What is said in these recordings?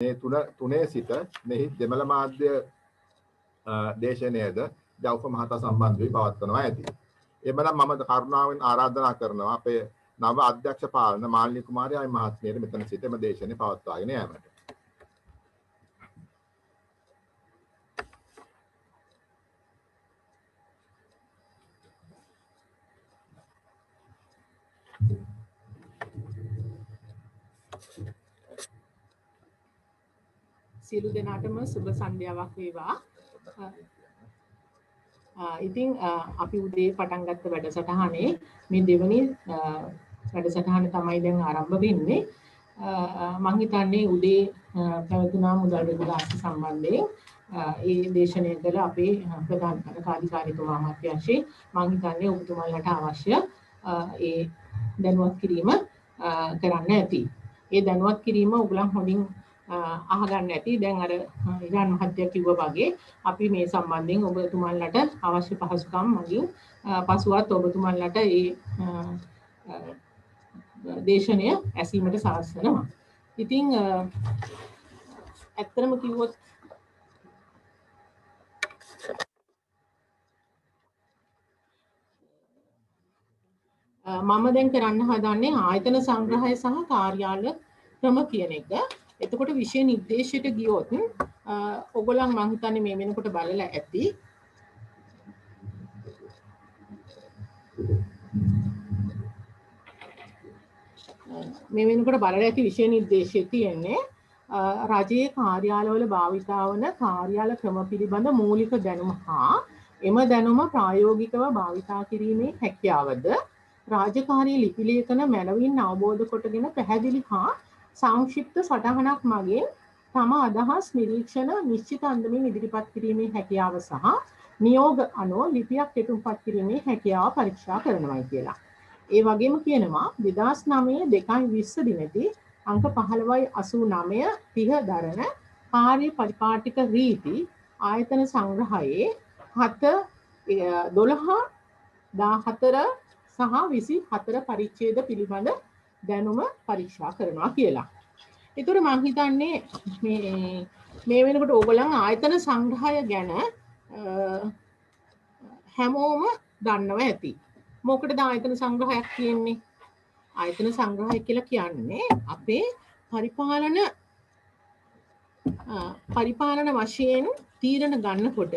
මේ තුනේ සිට මෙහි දෙමළ මාධ්‍ය දේශනයේද ජවුප මහතා සම්බන්ධ වී පවත්වනවා ඇති. එමනම් මම කරුණාවෙන් ආරාධනා කරනවා අපේ නව අධ්‍යක්ෂ පාලන මාලිනී කුමාරයායි මහත්මියට මෙතන සිට මේ දේශනේ පවත්වාගෙන යාමට. සියලු දෙනාටම සුබ සන්ධ්‍යාවක් වේවා. ඉතින් අපි උදේ පටන් ගත්ත වැඩසටහනේ මේ දෙවනි වැඩසටහන තමයි දැන් ආරම්භ වෙන්නේ. මම හිතන්නේ උදේ පැවතුනා මුදල් රෙගුලාසි සම්බන්ධයෙන් ඒ දේශනය කළ අපේ ප්‍රධාන කාර්යකාරීතුමා අමාත්‍යාංශේ මම හිතන්නේ ඔබතුමාලට අවශ්‍ය ඒ දැනුවත් කිරීම කරන්න ඇති. ඒ දැනුවත් කිරීම ඔයගොල්ලන් හොඳින් අහගන්න ඇති. දැන් අර ඉරාන් මහත්තයා කිව්වා වගේ අපි මේ සම්බන්ධයෙන් ඔබතුමාලට අවශ්‍ය පහසුකම් මගින් පසුවත් ඔබතුමාලට ඒ දේශනය ඇසීමට සලස්වනවා. ඉතින් ඇත්තම කිව්වොත් මම දැන් කරන්න හදන්නේ ආයතන සංග්‍රහය සහ කාර්යාල ක්‍රම කියන එක. එතකොට විෂය නිර්දේශයට ගියොත් ඔයගොල්ලන් මම හිතන්නේ මේ වෙනකොට බලලා ඇති. මේ වෙනකොට බලලා ඇති විෂය නිර්දේශයේ තියෙන්නේ රජයේ කාර්යාලවල භාවිතා වන කාර්යාල ක්‍රම පිළිබඳ මූලික දැනුම හා එම දැනුම ප්‍රායෝගිකව භාවිතා කිරීමේ හැකියාවද රාජකාරී ලිපි ලේඛන මැනවින් අවබෝධ කොටගෙන පැහැදිලි හා සංක්ෂිප්ත සටහනක් මගින් තම අදහස් නිරීක්ෂණ නිශ්චිත අන්දමින් ඉදිරිපත් කිරීමේ හැකියාව සහ නියෝග අනුව ලිපියක් කෙටුම්පත් කිරීමේ හැකියාව පරීක්ෂා කරනවායි කියලා. ඒ වගේම කියනවා 2009 2/20 දිනදී අංක 15/89 30 දරන කාර්ය පරිපාටික රීති ආයතන සංග්‍රහයේ 7 12 14 සහ 24 පරිච්ඡේද පිළිබඳ දැනුම පරීක්ෂා කරනවා කියලා. ඒතර මම හිතන්නේ මේ වෙනකොට ඕගොල්ලන් ආයතන සංග්‍රහය ගැන හැමෝම දන්නවා ඇති. මොකටද ආයතන සංග්‍රහයක් කියන්නේ? ආයතන සංග්‍රහය කියලා කියන්නේ අපේ පරිපාලන වශයෙන් තීරණ ගන්නකොට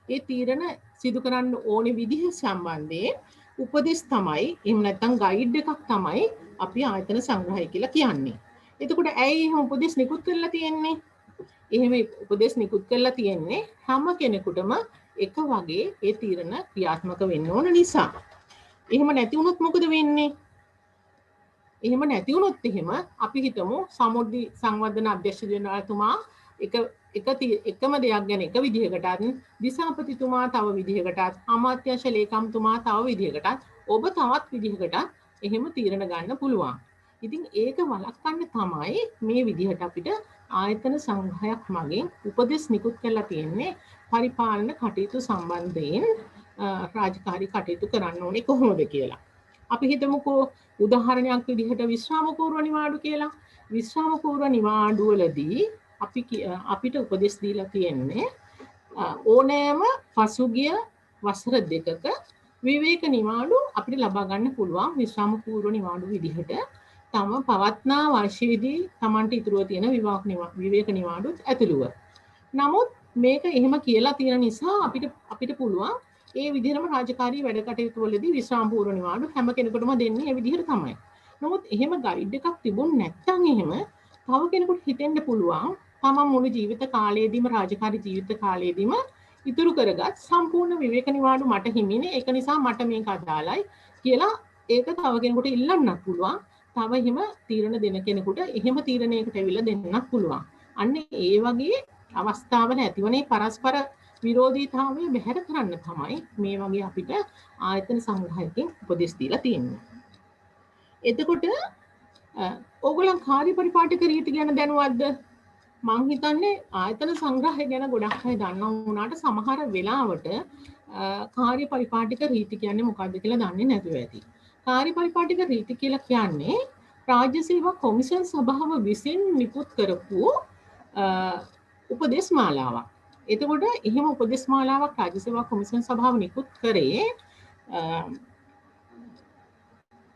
ඒ තීරණ සිදු කරන්න ඕනේ විදිහ සම්බන්ධයෙන් උපදෙස් තමයි එහෙම නැත්නම් ගයිඩ් එකක් තමයි අපි ආයතන සංග්‍රහය කියලා කියන්නේ. එතකොට ඇයි එහෙම උපදෙස් නිකුත් කරලා තියෙන්නේ? එහෙම උපදෙස් නිකුත් කරලා තියෙන්නේ හැම කෙනෙකුටම එක වගේ ඒ තීරණ ක්‍රියාත්මක වෙන්න ඕන නිසා. එහෙම නැති වුණොත් මොකද වෙන්නේ? එහෙම නැති වුණොත් එහෙම අපි හිතමු සමුද්‍රි සංවර්ධන අධ්‍යක්ෂ ජනරාල්තුමා එකම දෙයක් ගැන එක විදිහකටත් දිසාපතිතුමා තව විදිහකටත් අමාත්‍යාංශ ලේකම්තුමා තව විදිහකටත් ඔබ තවත් විදිහකටත් එහෙම තීරණ ගන්න පුළුවන්. ඉතින් ඒක වළක්වන්න තමයි මේ විදිහට අපිට ආයතන සංග්‍රහයක් මගින් උපදෙස් නිකුත් කරලා තියෙන්නේ පරිපාලන කටයුතු සම්බන්ධයෙන් රාජකාරී කටයුතු කරන්න ඕනේ කොහොමද කියලා. අපි හිතමුකෝ උදාහරණයක් විදිහට විශ්‍රාම පූර්ව නිවාඩු කියලා. විශ්‍රාම පූර්ව නිවාඩු වලදී අපිට උපදෙස් දීලා තියෙන්නේ ඕනෑම පසුගිය වසර දෙකක විවේක නිවාඩු අපිට ලබා ගන්න පුළුවන් විශ්‍රාම පූර්ව නිවාඩු විදිහට තම පවත්නා වර්ෂයේදී Tamanට ඉතුරුව තියෙන විවේක නිවාඩුත් ඇතුළුව. නමුත් මේක එහෙම කියලා තියෙන නිසා අපිට පුළුවන් ඒ විදිහටම රාජකාරී වැඩ කටයුතු වලදී විශ්‍රාම පූර්ව නිවාඩු හැම කෙනෙකුටම දෙන්නේ ඒ විදිහට තමයි. නමුත් එහෙම ගයිඩ් එකක් තිබුණ නැත්නම් එහෙම තව කෙනෙකුට හිතෙන්න පුළුවන් තමන් මුළු ජීවිත කාලයේදීම රාජකාරී ජීවිත කාලයේදීම ඉතුරු කරගත් සම්පූර්ණ විවේක නිවාඩු මට හිමිනේ. ඒක නිසා මට මේක අදාළයි කියලා ඒක තව කෙනෙකුට ඉල්ලන්නත් පුළුවන්. තව එහෙම තීරණ දෙන කෙනෙකුට එහෙම තීරණයකට ඇවිල්ලා දෙන්නත් පුළුවන්. අන්න ඒ වගේ අවස්ථාවල ඇතිවනේ පරස්පර විරෝධීතාවය බැහැර කරන්න තමයි මේ වගේ අපිට ආයතන සංග්‍රහයකින් උපදෙස් දීලා තියෙන්නේ. එතකොට ඕගොල්ලන් කාර්ය පරිපාටික රීති ගැන දැනුවත්ද? මං හිතන්නේ ආයතන සංග්‍රහය ගැන ගොඩක් අය දන්නා වුණාට සමහර වෙලාවට කාර්ය පරිපාටික රීති කියන්නේ මොකක්ද කියලා දන්නේ නැතුව ඇති. කාර්ය පරිපාටික රීති කියලා කියන්නේ රාජ්‍ය සේවා කොමිෂන් සභාව විසින් නිකුත් කරපු උපදෙස් මාලාවක්. එතකොට එහෙම උපදෙස් මාලාවක් රාජ්‍ය සේවා කොමිෂන් සභාව නිකුත් කරේ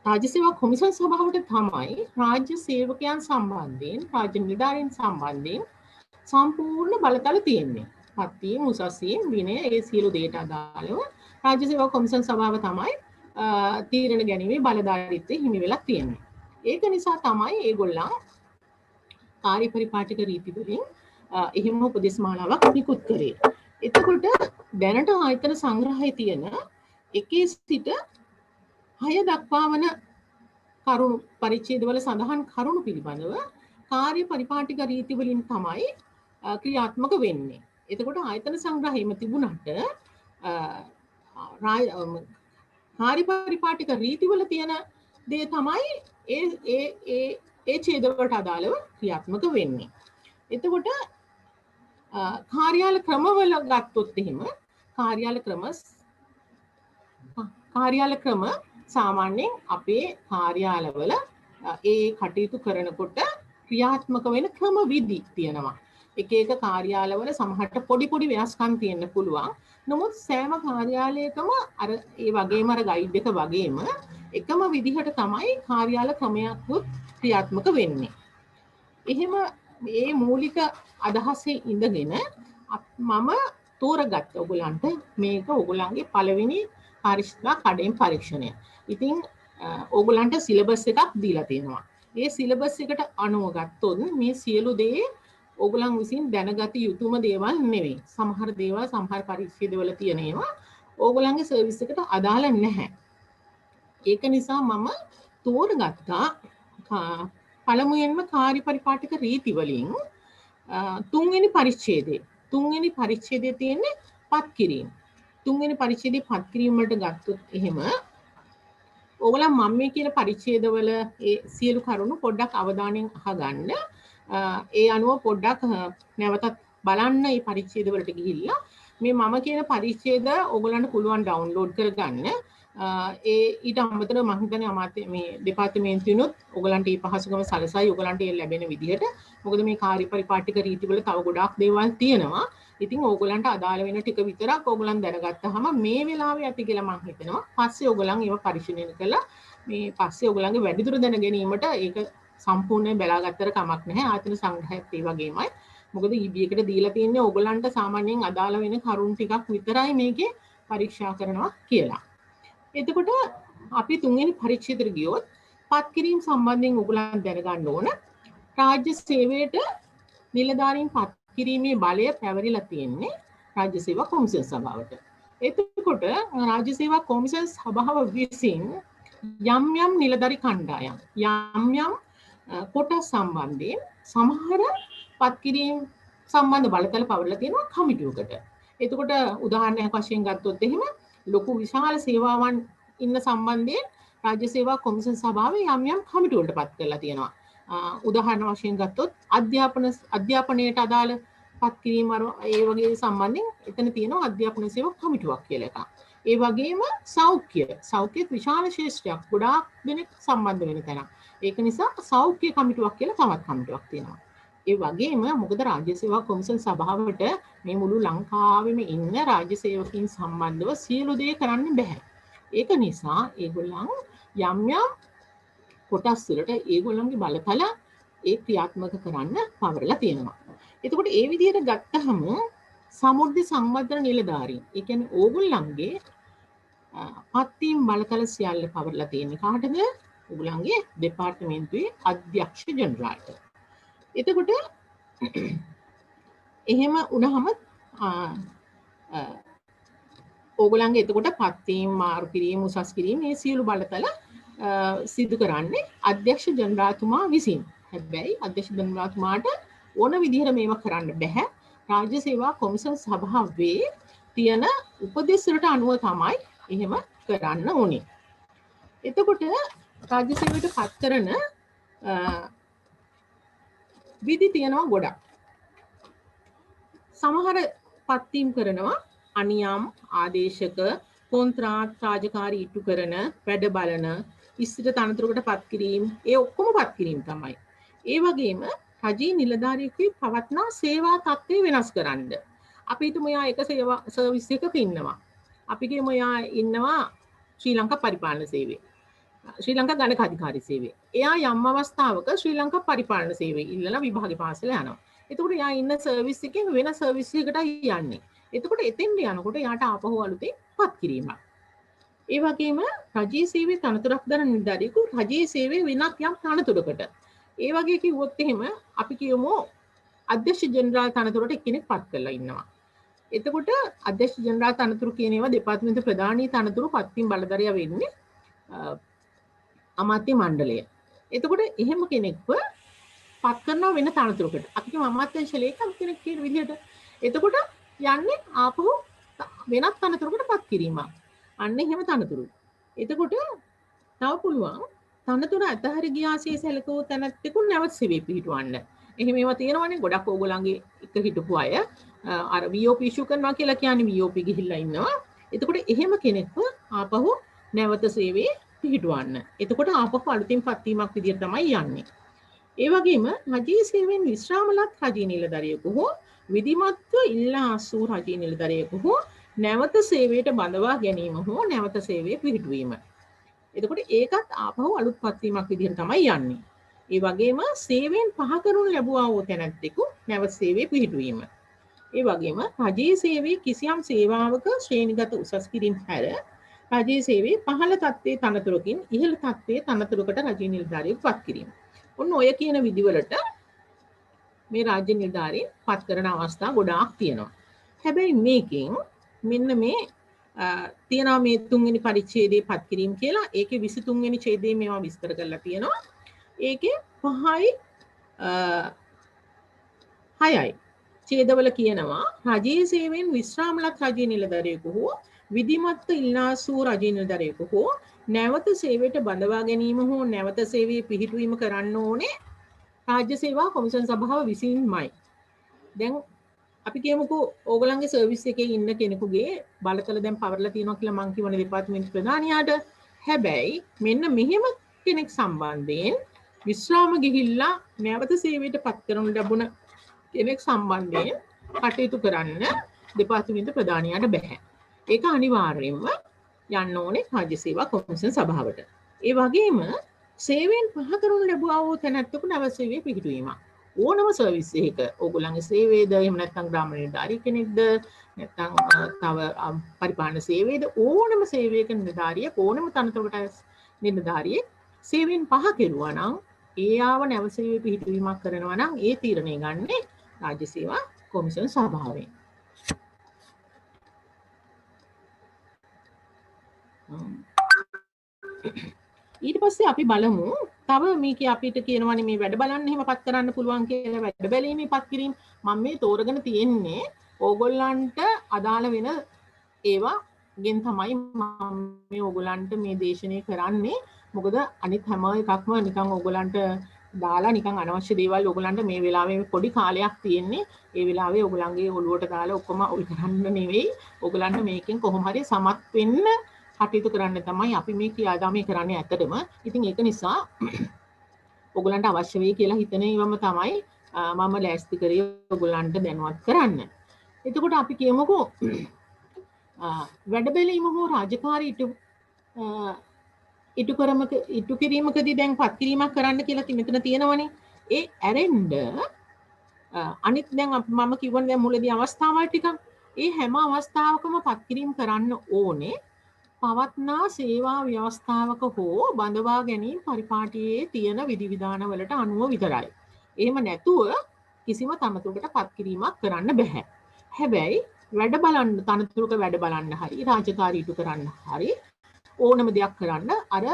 රාජ්‍ය සේවා කොමිෂන් සභාවට තමයි රාජ්‍ය සේවකයන් සම්බන්ධයෙන් රාජ්‍ය නිලධාරීන් සම්බන්ධයෙන් සම්පූර්ණ බලතල තියෙන්නේ. පත්තියෙන් උසස්යෙන් විනය ඒ සියලු දේට අදාළව රාජ්‍ය සේවා කොමිෂන් සභාව තමයි තීරණ ගැනීමේ බලධාරීත්වය හිමි වෙලා තියෙන්නේ. ඒක නිසා තමයි ඒගොල්ලන් කාර්ය පරිපාටික රීති වලින් එහෙම උපදෙස් මාලාවක් නිකුත් කරේ. එතකොට දැනට ආයතන සංග්‍රහයේ තියෙන 1 සිට 6 දක්වා වන කරුණු පරිච්ඡේදවල සඳහන් කරුණු පිළිබඳව කාර්ය පරිපාටික රීති වලින් තමයි ක්‍රියාත්මක වෙන්නේ. එතකොට ආයතන සංග්‍රහයේම තිබුණාට කාර්ය පරිපාටික රීති වල තියෙන දේ තමයි ඒ ඡේදවලට අදාළව ක්‍රියාත්මක වෙන්නේ. එතකොට කාර්යාල ක්‍රමවල ගත්තොත් එහෙම කාර්යාල ක්‍රම සාමාන්‍යයෙන් අපේ කාර්යාලවල ඒ කටයුතු කරනකොට ක්‍රියාත්මක වෙන ක්‍රම විදි තියෙනවා. එක එක කාර්යාලවල සමහරට පොඩි වෙනස්කම් තියෙන්න පුළුවන්. නමුත් සෑම කාර්යාලයකම අර ඒ වගේම අර ගයිඩ් එක වගේම එකම විදිහට තමයි කාර්යාල ක්‍රමයක් ක්‍රියාත්මක වෙන්නේ. එහෙම මේ මූලික අදහසේ ඉඳගෙන මම තෝරගත්ත ඔයගලන්ට මේක ඔයගලන්ගේ පළවෙනි පරික්ෂා කඩෙන් පරීක්ෂණය. ඉතින් ඔයගලන්ට සිලබස් එකක් දීලා තියෙනවා. ඒ සිලබස් එකට අනුව ගත්තොත් මේ සියලු දේ ඔයගලන් විසින් දැනගත යුතුම දේවල් නෙවෙයි. සමහර දේවල් සමහර පරීක්ෂේදවල තියෙන ඒවා ඔයගලන්ගේ සර්විස් එකට අදාළ නැහැ. ඒක නිසා මම තෝරගත්තා පළමුවෙන්ම කාර්ය පරිපාටික රීති වලින් තුන්වෙනි පරිච්ඡේදයේ තියෙන්නේ පත් කිරීම. තුන්වෙනි පරිච්ඡේදයේ පත් කිරීම වලට ගත්තොත් එහෙම ඕගොල්ලන් මම මේ කියන පරිච්ඡේදවල ඒ සියලු කරුණු පොඩ්ඩක් අවධානයෙන් අහගන්න. ඒ අනුව පොඩ්ඩක් නැවතත් බලන්න මේ පරිච්ඡේද වලට ගිහිල්ලා මේ මම කියන පරිච්ඡේද ඕගොල්ලන්ට පුළුවන් ඩවුන්ලෝඩ් කරගන්න. ඊට අමතරව මම හිතන්නේ අමාත්‍ය මේ දෙපාර්තමේන්තුවෙනුත් ඔයගලන්ට මේ පහසුකම සලසයි ඔයගලන්ට ඒ ලැබෙන විදිහට. මොකද මේ කාර්ය පරිපාටික රීති වල තව ගොඩාක් දේවල් තියෙනවා. ඉතින් ඕගලන්ට අදාළ වෙන ටික විතරක් ඕගලන් දැනගත්තාම මේ වෙලාවේ ඇති කියලා මම හිතනවා. පස්සේ ඕගලන් ඒව පරිශීලනය කළා. මේ පස්සේ ඕගලන්ගේ වැඩිදුර දැන ගැනීමට ඒක සම්පූර්ණයෙන් බලාගත්තර කමක් නැහැ. ආයතන සංග්‍රහයත් ඒ වගේමයි. මොකද EB එකට දීලා තියෙන්නේ ඕගලන්ට සාමාන්‍යයෙන් අදාළ වෙන කරුණු ටිකක් විතරයි මේකේ පරීක්ෂා කරනවා කියලා. එතකොට අපි තුන්වෙනි පරීක්ෂේතර ගියොත් පත් කිරීම සම්බන්ධයෙන් ඔයගොල්ලන් දැනගන්න ඕන රාජ්‍ය සේවයට නිලධාරීන් පත් කිරීමේ බලය පැවරිලා තියෙන්නේ රාජ්‍ය සේවා කොමිෂන් සභාවට. එතකොට රාජ්‍ය සේවා කොමිෂන් සභාව විසින් යම් නිලධාරී කණ්ඩායම් යම් කොටස් සම්බන්ධයෙන් සමහර පත් කිරීම සම්බන්ධ බලතල පවරලා තියෙනවා කමිටුවකට. එතකොට උදාහරණයක් වශයෙන් ගත්තොත් එහෙම ලොකු විශාල සේවාවන් ඉන්න සම්බන්ධයෙන් රාජ්‍ය සේවා කොමිෂන් සභාවේ යම් කමිටු වලට පත් කරලා තියෙනවා. උදාහරණ වශයෙන් ගත්තොත් අධ්‍යාපනයට අදාළ පත් කිරීම ඒ වගේ සම්බන්ධයෙන් එතන තියෙනවා අධ්‍යාපන සේවා කමිටුවක් කියලා එකක්. ඒ වගේම සෞඛ්‍යත් විශාල ශේෂ්ත්‍රයක් ගොඩාක් දෙනෙක් සම්බන්ධ වෙන තැනක්. ඒක නිසා සෞඛ්‍ය කමිටුවක් කියලා තවත් කමිටුවක් තියෙනවා. ඒ වගේම මොකද රාජ්‍ය සේවා කොමිෂන් සභාවට මේ මුළු ලංකාවෙම ඉන්න රාජ්‍ය සේවකයන් සම්බන්ධව සියලු දේ කරන්න බෑ. ඒක නිසා ඒගොල්ලන් යම් කොටස් වලට ඒගොල්ලන්ගේ බලතල ඒ ක්‍රියාත්මක කරන්න පවරලා තියෙනවා. එතකොට ඒ විදිහට ගත්තහම සමුද්ද සංවර්ධන නිලධාරීන් ඒ කියන්නේ ඕගොල්ලන්ගේ පත්වීම් බලතල සියල්ල පවරලා තියෙන්නේ කාටද? ඕගොල්ලන්ගේ දෙපාර්තමේන්තුවේ අධ්‍යක්ෂ ජනරාල්ට. එතකොට එහෙම වුණාම ඕගොල්ලන්ගේ එතකොට පත්වීම් මාරු කිරීම උසස් කිරීම මේ සියලු බලතල සිදු කරන්නේ අධ්‍යක්ෂ ජනරාල්තුමා විසින්. හැබැයි අධ්‍යක්ෂ ජනරාල්තුමාට ඕන විදිහට මේවා කරන්න බෑ. රාජ්‍ය සේවා කොමිෂන් සභාවේ තියෙන උපදෙස් වලට අනුව තමයි එහෙම කරන්න ඕනේ. එතකොට රාජ්‍ය සේවයට පත් කරන විදි තියෙනවා ගොඩක්. සමහර පත්වීම් කරනවා අනියම් ආදේශක කොන්ත්‍රාත් රාජකාරී ඉටු කරන වැඩ බලන ඉස්සිත තනතුරකට පත් කිරීම ඒ ඔක්කොම පත් කිරීම තමයි. ඒ වගේම රජයේ නිලධාරියෙකුගේ පවත්නා සේවා තත්ත්වය වෙනස් කරන්න. අපි හිතමු යා එක සේවා සර්විස් එකක ඉන්නවා. අපි කියමු යා ඉන්නවා ශ්‍රී ලංකා පරිපාලන සේවයේ. ශ්‍රී ලංකා ගණක අධිකාරී සේවයේ. එයා යම් අවස්ථාවක ශ්‍රී ලංකා පරිපාලන සේවයේ ඉල්ලලා විභාගේ පාසල යනවා. එතකොට යා ඉන්න සර්විස් එකෙන් වෙන සර්විස් එකකට යන්නේ. එතකොට එතෙන්ට යනකොට යාට ආපහු අලුතෙන් පත් කිරීමක්. ඒ වගේම රජයේ සේවයේ තනතුරක් දරන නිලධාරියෙකු රජයේ සේවයේ වෙනත් යම් තනතුරකට. ඒ වගේ කිව්වොත් එහෙම අපි කියමු අධ්‍යක්ෂ ජෙනරාල් තනතුරට එක්කෙනෙක් පත් කරලා ඉන්නවා. එතකොට අධ්‍යක්ෂ ජෙනරාල් තනතුරු කියන ඒවා දෙපාර්තමේන්තු ප්‍රධානී තනතුරු පත්වීම් බලධරයා වෙන්නේ අමාත්‍ය මණ්ඩලය. එතකොට එහෙම කෙනෙක්ව පත් කරනවා වෙන තනතුරකට. අපි කියමු අමාත්‍යාංශ ලේකම් කෙනෙක් කියන විදිහට. එතකොට යන්නේ ආපහු වෙනත් තනතුරකට පත් කිරීමක්. අන්න එහෙම තනතුරු. එතකොට තව පුළුවන් තනතුර අතහැර ගියාසේ සැලකූ තැනැත්තෙකු නැවත සේවයේ පිහිටවන්න. එහෙම ඒවා තියෙනවනේ ගොඩක් ඕගොල්ලන්ගේ එක හිටපු අය අර VOP ඉෂුව කරනවා කියලා කියන්නේ VOP ගිහිල්ලා ඉන්නවා. එතකොට එහෙම කෙනෙක්ව ආපහු නැවත සේවයේ පිහිටවන්න. එතකොට ආපහු අලුතින් පත්වීමක් විදියට තමයි යන්නේ. ඒ වගේම රජයේ සේවයෙන් විශ්‍රාමලත් රජයේ නිලධාරියෙකු හෝ විධිමත්ව ඉල්ලා අසූ රජයේ නිලධාරියෙකු හෝ නැවත සේවයට බඳවා ගැනීම හෝ නැවත සේවයේ පිහිටුවීම. එතකොට ඒකත් ආපහු අලුත් පත්වීමක් විදිහට තමයි යන්නේ. ඒ වගේම සේවයෙන් පහ කරනු ලැබුවා වූ තැනැත්තෙකු නැවත සේවයේ පිහිටුවීම. ඒ වගේම රජයේ සේවයේ කිසියම් සේවාවක ශ්‍රේණිගත උසස් කිරීම හැර රජයේ සේවයේ පහළ තත්ත්වයේ තනතුරකින් ඉහළ තත්ත්වයේ තනතුරකට රජයේ නිලධාරියෙකු පත් කිරීම. ඔන්න ඔය කියන විදිවලට මේ රාජ්‍ය නිලධාරීන් පත් කරන අවස්ථා ගොඩාක් තියෙනවා. හැබැයි මේකෙන් මෙන්න මේ තියෙනවා මේ 3 වෙනි පරිච්ඡේදයේ පත් කිරීම කියලා. ඒකේ 23 වෙනි ඡේදයේ මේවා විස්තර කරලා තියෙනවා. ඒකේ 5යි 6යි ඡේදවල කියනවා රජයේ සේවයෙන් විශ්‍රාමලත් රජයේ නිලධාරියෙකු හෝ විධිමත්ව ඉල්ලාසූ රජයේ නිලධාරියෙකු හෝ නැවත සේවයට බඳවා ගැනීම හෝ නැවත සේවයේ පිහිටුවීම කරන්න ඕනේ රාජ්‍ය සේවා කොමිෂන් සභාව විසින්මයි. දැන් අපි කියමුකෝ ඕගලන්ගේ සර්විස් එකේ ඉන්න කෙනෙකුගේ බලතල දැන් පවර්ලා තියෙනවා කියලා මං කියවනේ දෙපාර්තමේන්තු ප්‍රධානියාට. හැබැයි මෙන්න මෙහෙම කෙනෙක් සම්බන්ධයෙන් විශ්‍රාම ගිහිල්ලා නැවත සේවයට පත් කරනු ලැබුණ කෙනෙක් සම්බන්ධයෙන් කටයුතු කරන්න දෙපාර්තමේන්තු ප්‍රධානියාට බෑ. ඒක අනිවාර්යයෙන්ම යන්න ඕනේ රාජ්‍ය සේවා කොමිෂන් සභාවට. ඒ වගේම සේවයෙන් පහ කරනු ලැබුවා වූ තැනැත්තෙකු නැවත සේවයේ පිහිටුවීම. ඕනම සර්විස් එකක ඕගොල්ලන්ගේ සේවයේද එහෙම නැත්නම් ග්‍රාම නිලධාරී කෙනෙක්ද නැත්නම් තව පරිපාලන සේවයේද ඕනම සේවයක නිලධාරියෙක් ඕනම තනතුරකට නිලධාරියෙක් සේවයෙන් පහ කෙරුවා නම් ඒ ආව නැවත සේවයේ පිහිටුවීමක් කරනවා නම් ඒ තීරණය ගන්නේ රාජ්‍ය සේවා කොමිෂන් සභාවෙන්. ඊට පස්සේ අපි බලමු තව මේකේ අපිට කියනවනේ මේ වැඩ බලන්න එහෙම පත් කරන්න පුළුවන් කියලා වැඩ බැලීමේ පත් කිරීම. මම මේ තෝරගෙන තියෙන්නේ ඕගොල්ලන්ට අදාළ වෙන ඒවා ගෙන් තමයි මම මේ ඕගොල්ලන්ට මේ දේශනේ කරන්නේ. මොකද අනිත් හැම එකක්ම නිකන් ඕගොල්ලන්ට දාලා නිකන් අනවශ්‍ය දේවල් ඕගොල්ලන්ට මේ වෙලාවේ පොඩි කාලයක් තියෙන්නේ. ඒ වෙලාවේ ඕගොල්ලන්ගේ ඔළුවට දාලා ඔක්කොම උල් කරන්න නෙවෙයි. ඕගොල්ලන්ට මේකෙන් කොහොම හරි සමත් වෙන්න කටයුතු කරන්න තමයි අපි මේ ක්‍රියාදාමය කරන්නේ ඇත්තටම. ඉතින් ඒක නිසා ඔයගලන්ට අවශ්‍ය වෙයි කියලා හිතන ඒවම තමයි මම ලෑස්ති කරේ ඔයගලන්ට දැනුවත් කරන්න. එතකොට අපි කියමුකෝ වැඩ බැලීම හෝ රාජකාරී ඉටු කිරීමකදී දැන් පත් කිරීමක් කරන්න කියලා මෙතන තියෙනවනේ. ඒ ඇරෙන්න අනිත් දැන් මම කිව්වනේ දැන් මුලදී අවස්ථාවල් ටිකක්. ඒ හැම අවස්ථාවකම පත් කිරීම කරන්න ඕනේ පවත්නා සේවා ව්‍යවස්ථාවක හෝ බඳවා ගැනීම පරිපාටියේ තියෙන විධිවිධාන වලට අනුව විතරයි. එහෙම නැතුව කිසිම තනතුරකට පත් කිරීමක් කරන්න බෑ. හැබැයි වැඩ බලන්න තනතුරක වැඩ බලන්න හරි රාජකාරී ඉටු කරන්න හරි ඕනම දෙයක් කරන්න අර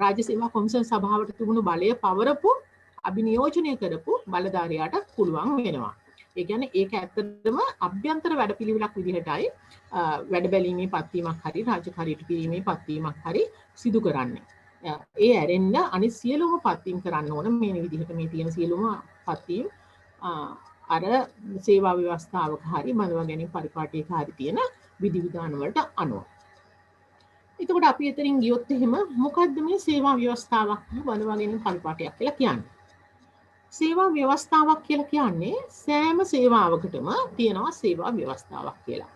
රාජ්‍ය සේවා කොමිෂන් සභාවට තිබුණු බලය පවරපු අභිනියෝජනය කරපු බලධාරියාට පුළුවන් වෙනවා. ඒ කියන්නේ ඒක ඇත්තටම අභ්‍යන්තර වැඩපිළිවෙලක් විදිහටයි වැඩ බැලීමේ පත්වීමක් හරි රාජකාරී ඉටු කිරීමේ පත්වීමක් හරි සිදු කරන්නේ. ඒ ඇරෙන්න අනිත් සියලුම පත්වීම් කරන්න ඕන මේ විදිහට මේ තියෙන සියලුම පත්වීම් අර සේවා ව්‍යවස්ථාවක හරි බඳවා ගැනීම පරිපාටියක හරි තියෙන විධිවිධාන වලට අනුව. එතකොට අපි එතනින් ගියොත් එහෙම මොකද්ද මේ සේවා ව්‍යවස්ථාවක් බඳවා ගැනීම පරිපාටියක් කියලා කියන්නේ? සේවා ව්‍යවස්ථාවක් කියලා කියන්නේ සෑම සේවාවකටම තියෙනවා සේවා ව්‍යවස්ථාවක් කියලා.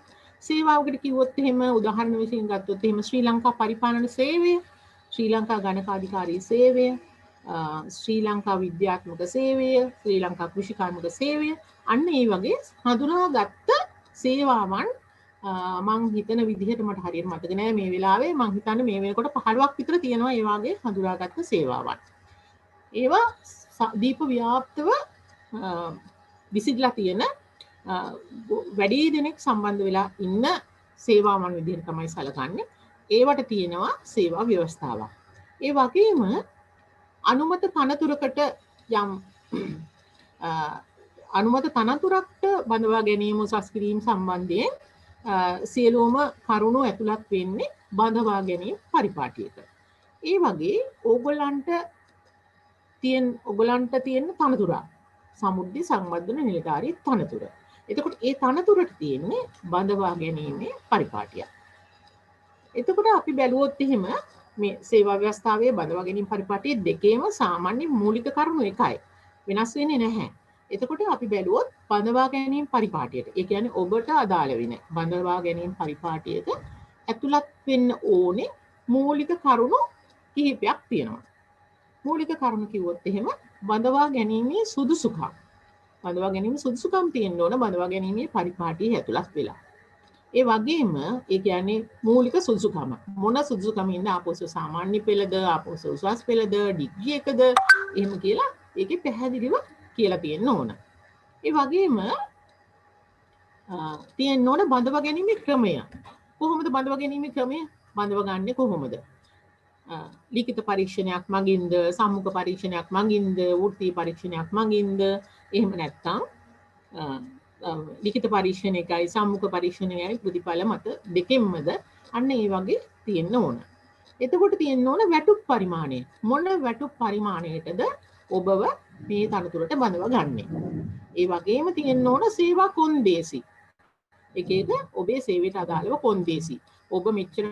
සේවාවකට කිව්වොත් එහෙම උදාහරණ වශයෙන් ගත්තොත් එහෙම ශ්‍රී ලංකා පරිපාලන සේවය, ශ්‍රී ලංකා ගණකාධිකාරී සේවය, ශ්‍රී ලංකා විද්‍යාත්මක සේවය, ශ්‍රී ලංකා කෘෂිකාර්මික සේවය, අන්න ඒ වගේ හඳුනාගත්ත සේවාවන් මං හිතන විදිහට මට හරියට මතක නෑ මේ වෙලාවේ මං හිතන්නේ මේ වෙනකොට 15ක් විතර තියෙනවා ඒ වගේ හඳුනාගත්ත සේවාවන්. ඒවා දීප ව්‍යාප්තව විසිරලා තියෙන වැඩි දෙනෙක් සම්බන්ධ වෙලා ඉන්න සේවාවන් විදිහට තමයි සැලකන්නේ. ඒවට තියෙනවා සේවා ව්‍යවස්ථාවක්. ඒ වගේම අනුමත තනතුරකට යම් අනුමත තනතුරකට බඳවා ගැනීම උසස් කිරීම සම්බන්ධයෙන් සියලුම කරුණු ඇතුළත් වෙන්නේ බඳවා ගැනීම පරිපාටියක. ඒ වගේ ඕගොල්ලන්ට තියෙන තනතුරක් සමුද්දි සංවර්ධන නිලධාරී තනතුර. එතකොට ඒ තනතුරට තියෙන්නේ බඳවා ගැනීමේ පරිපාටියක්. එතකොට අපි බැලුවොත් එහෙම මේ සේවා ව්‍යවස්ථාවේ බඳවා ගැනීම පරිපාටිය දෙකේම සාමාන්‍ය මූලික කරුණු එකයි. වෙනස් වෙන්නේ නැහැ. එතකොට අපි බැලුවොත් බඳවා ගැනීම පරිපාටියට. ඒ කියන්නේ ඔබට අදාළ වෙන බඳවා ගැනීම පරිපාටියට ඇතුළත් වෙන්න ඕනේ මූලික කරුණු කිහිපයක් තියෙනවා. මූලික කරුණු කිව්වොත් එහෙම බඳවා ගැනීමේ සුදුසුකම්. බඳවා ගැනීමේ සුදුසුකම් තියෙන්න ඕන බඳවා ගැනීමේ පරිපාටිය ඇතුළත් වෙලා. ඒ වගේම ඒ කියන්නේ මූලික සුදුසුකම. මොන සුදුසුකමින්ද ආපෝසෝ සාමාන්‍ය පෙළද, ආපෝසෝ උසස් පෙළද, ඩිග්‍රී එකද එහෙම කියලා ඒකේ පැහැදිලිව කියලා තියෙන්න ඕන. ඒ වගේම තියෙන්න ඕන බඳවා ගැනීමේ ක්‍රමය. කොහොමද බඳවා ගැනීමේ ක්‍රමය? බඳව ගන්නේ කොහොමද? ලිඛිත පරීක්ෂණයක් මගින්ද, සම්මුඛ පරීක්ෂණයක් මගින්ද, වෘත්තීය පරීක්ෂණයක් මගින්ද, එහෙම නැත්නම් ලිඛිත පරීක්ෂණයකයි සම්මුඛ පරීක්ෂණයයි ප්‍රතිඵල මත දෙකෙන්මද අන්න ඒ වගේ තියෙන්න ඕන. එතකොට තියෙන්න ඕන වැටුප් පරිමාණය. මොන වැටුප් පරිමාණයටද ඔබව මේ තනතුරට බඳව ගන්නෙ. ඒ වගේම තියෙන්න ඕන සේවා කොන්දේසි. එක එක ඔබේ සේවයට අදාළව කොන්දේසි. ඔබ මෙච්චර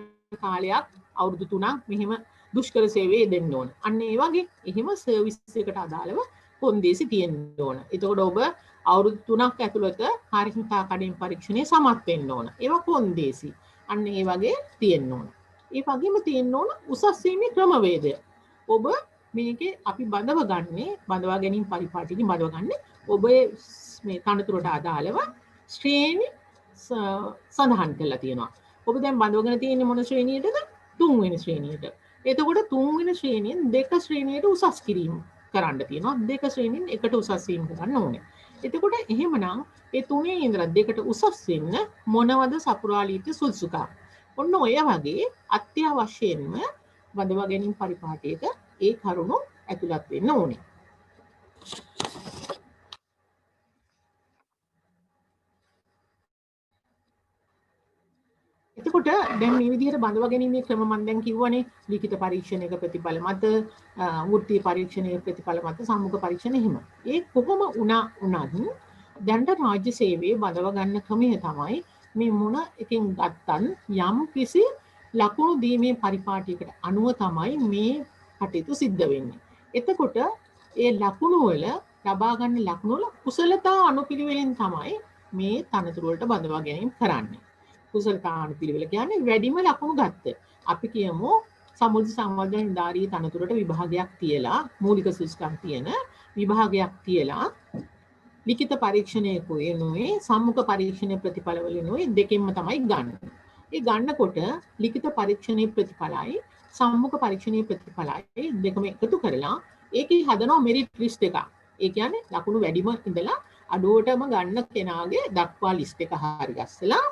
කාලයක් අවුරුදු 3ක් මෙහෙම දුෂ්කර සේවයේ දෙන්න ඕන. අන්න ඒ වගේ එහෙම සර්විස් එකට අදාළව කොන්දේසි තියෙන්න ඕන. එතකොට ඔබ අවුරුදු 3ක් ඇතුළත කාර්යක්ෂමතා කඩින් පරීක්ෂණයේ සමත් වෙන්න ඕන. ඒවා කොන්දේසි. අන්න ඒ වගේ තියෙන්න ඕන. ඒ වගේම තියෙන්න ඕන උසස් වීමේ ක්‍රමවේදය. ඔබ මේකේ අපි බඳවා ගැනීම පරිපාටියකින් බඳව ගන්න ඔබ මේ තනතුරට අදාළව ශ්‍රේණි සඳහන් කරලා තියෙනවා. ඔබ දැන් බඳවගෙන තියෙන්නේ මොන ශ්‍රේණියටද? 3 වෙනි ශ්‍රේණියට. එතකොට 3 වෙනි ශ්‍රේණියෙන් 2 ශ්‍රේණියට උසස් කිරීම කරන්න තියෙනවා. 2 ශ්‍රේණියෙන් එකට උසස් වීම කරන්න ඕනේ. එතකොට එහෙමනම් ඒ 3 ඉඳලා 2ට උසස් වෙන්න මොනවද සපුරාලීට සුදුසුකම්? ඔන්න ඔය වගේ අත්‍යවශ්‍යයෙන්ම බඳවා ගැනීම පරිපාටියක ඒ කරුණු ඇතුළත් වෙන්න ඕනේ. එතකොට දැන් මේ විදිහට බඳවා ගැනීමේ ක්‍රම මම දැන් කිව්වනේ ලිඛිත පරීක්ෂණයක ප්‍රතිඵල මත, වෘත්තීය පරීක්ෂණයක ප්‍රතිඵල මත, සම්මුඛ පරීක්ෂණ එහෙම. ඒ කොහොම වුණත් දැන් රාජ්‍ය සේවයේ බඳවා ගන්න ක්‍රමය තමයි මේ මොන එකෙන් ගත්තන් යම් කිසි ලකුණු දීමේ පරිපාටියකට අනුව තමයි මේ කටයුතු සිද්ධ වෙන්නේ. එතකොට ඒ ලකුණු වල ලබා ගන්න ලකුණු වල කුසලතා අනුපිළිවෙලින් තමයි මේ තනතුරු වලට බඳවා ගැනීම කරන්නේ. කුසලතා අනුපිළිවෙල කියන්නේ වැඩිම ලකුණු ගත්ත. අපි කියමු සමුද්‍ර සංවර්ධන නිලධාරී තනතුරට විභාගයක් තියලා මූලික සුදුසුකම් තියෙන විභාගයක් තියලා ලිඛිත පරීක්ෂණයකුයි සම්මුඛ පරීක්ෂණයේ ප්‍රතිඵලවලිනුයි දෙකෙන්ම තමයි ගන්න. ඒ ගන්නකොට ලිඛිත පරීක්ෂණයේ ප්‍රතිඵලයි සම්මුඛ පරීක්ෂණයේ ප්‍රතිඵලයි දෙකම එකතු කරලා ඒකේ හදනවා මෙරිට් ලිස්ට් එකක්. ඒ කියන්නේ ලකුණු වැඩිම ඉඳලා අඩුවටම ගන්න කෙනාගේ දක්වා ලිස්ට් එක හරි ගස්සලා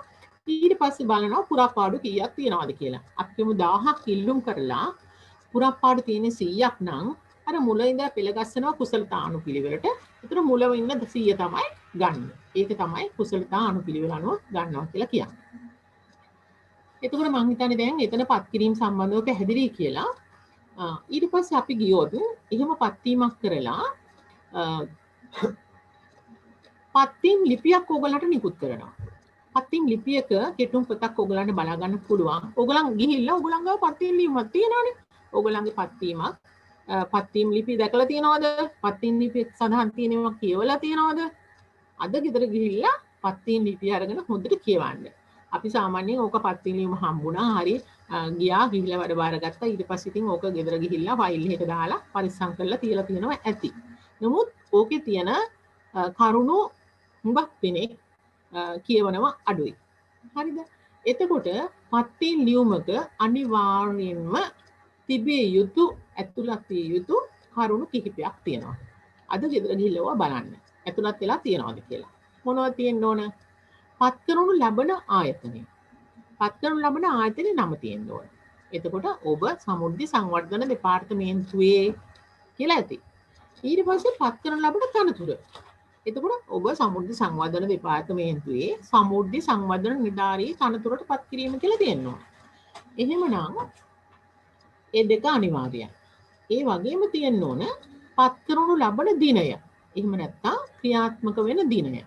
ඊට පස්සේ බලනවා පුරාපාඩු කීයක් තියෙනවද කියලා. අපි කියමු 1000ක් ඉල්ලුම් කරලා පුරාපාඩු තියෙන්නේ 100ක් නම් අර මුල ඉඳලා පෙළ ගස්සනවා කුසලතා අනුපිළිවෙලට. ඒතර මුල ඉන්න 100 තමයි ගන්න. ඒක තමයි කුසලතා අනුපිළිවෙල අනුව ගන්නවා කියලා කියන්නේ. එතකොට මම හිතන්නේ දැන් එතන පත් කිරීම සම්බන්ධව පැහැදිලි කියලා. ඊට පස්සේ අපි ගියොත් එහෙම පත්වීමක් කරලා පත්වීම් ලිපියක් ඕගලන්ට නිකුත් කරනවා. පත්වීම් ලිපියක කෙටුම් පොතක් ඕගලන්ට බලා ගන්න පුළුවන්. ඕගලන් ගිහිල්ලා ඕගලන් ගාව පත්වීම් ලියුමක් තියෙනවානේ. ඕගලන්ගේ පත්වීමක් පත්වීම් ලිපි දැකලා තියෙනවද? පත්වීම් ලිපි සඳහන් තියෙනවා කියවලා තියෙනවද? අද ගෙදර ගිහිල්ලා පත්වීම් ලිපි අරගෙන හොඳට කියවන්න. අපි සාමාන්‍යයෙන් ඕක පත්වීම් ලියුම හම්බුණා හරි ගියා ගිහිල්ලා වැඩ බාරගත්තා ඊට පස්සේ ඉතින් ඕක ගෙදර ගිහිල්ලා ෆයිල් එකට දාලා පරිස්සම් කරලා තියලා තියෙනවා ඇති. නමුත් ඕකේ තියෙන කරුණු හුඟක් දෙනෙක් කියවනවා අඩුයි. හරිද? එතකොට පත්වීම් ලියුමක අනිවාර්යෙන්ම තිබිය යුතු ඇතුළත් විය යුතු කරුණු කිහිපයක් තියෙනවා. අද ගෙදර ගිහිල්ලා බලන්න. ඇතුළත් වෙලා තියනවාද කියලා. මොනවද තියෙන්න ඕන? පත් කරනු ලබන ආයතනය. පත් කරනු ලබන ආයතනයේ නම තියෙන්න ඕන. එතකොට ඔබ සමෘද්ධි සංවර්ධන දෙපාර්තමේන්තුවේ කියලා ඇති. ඊට පස්සේ පත් කරනු ලබන තනතුර. එතකොට ඔබ සමෘද්ධි සංවර්ධන දෙපාර්තමේන්තුවේ සමෘද්ධි සංවර්ධන නිලධාරී තනතුරට පත් කිරීම කියලා තියෙන්න ඕන. එහෙමනම් ඒ දෙක අනිවාර්යයි. ඒ වගේම තියෙන්න ඕන පත් කරනු ලබන දිනය. එහෙම නැත්නම් ක්‍රියාත්මක වෙන දිනය.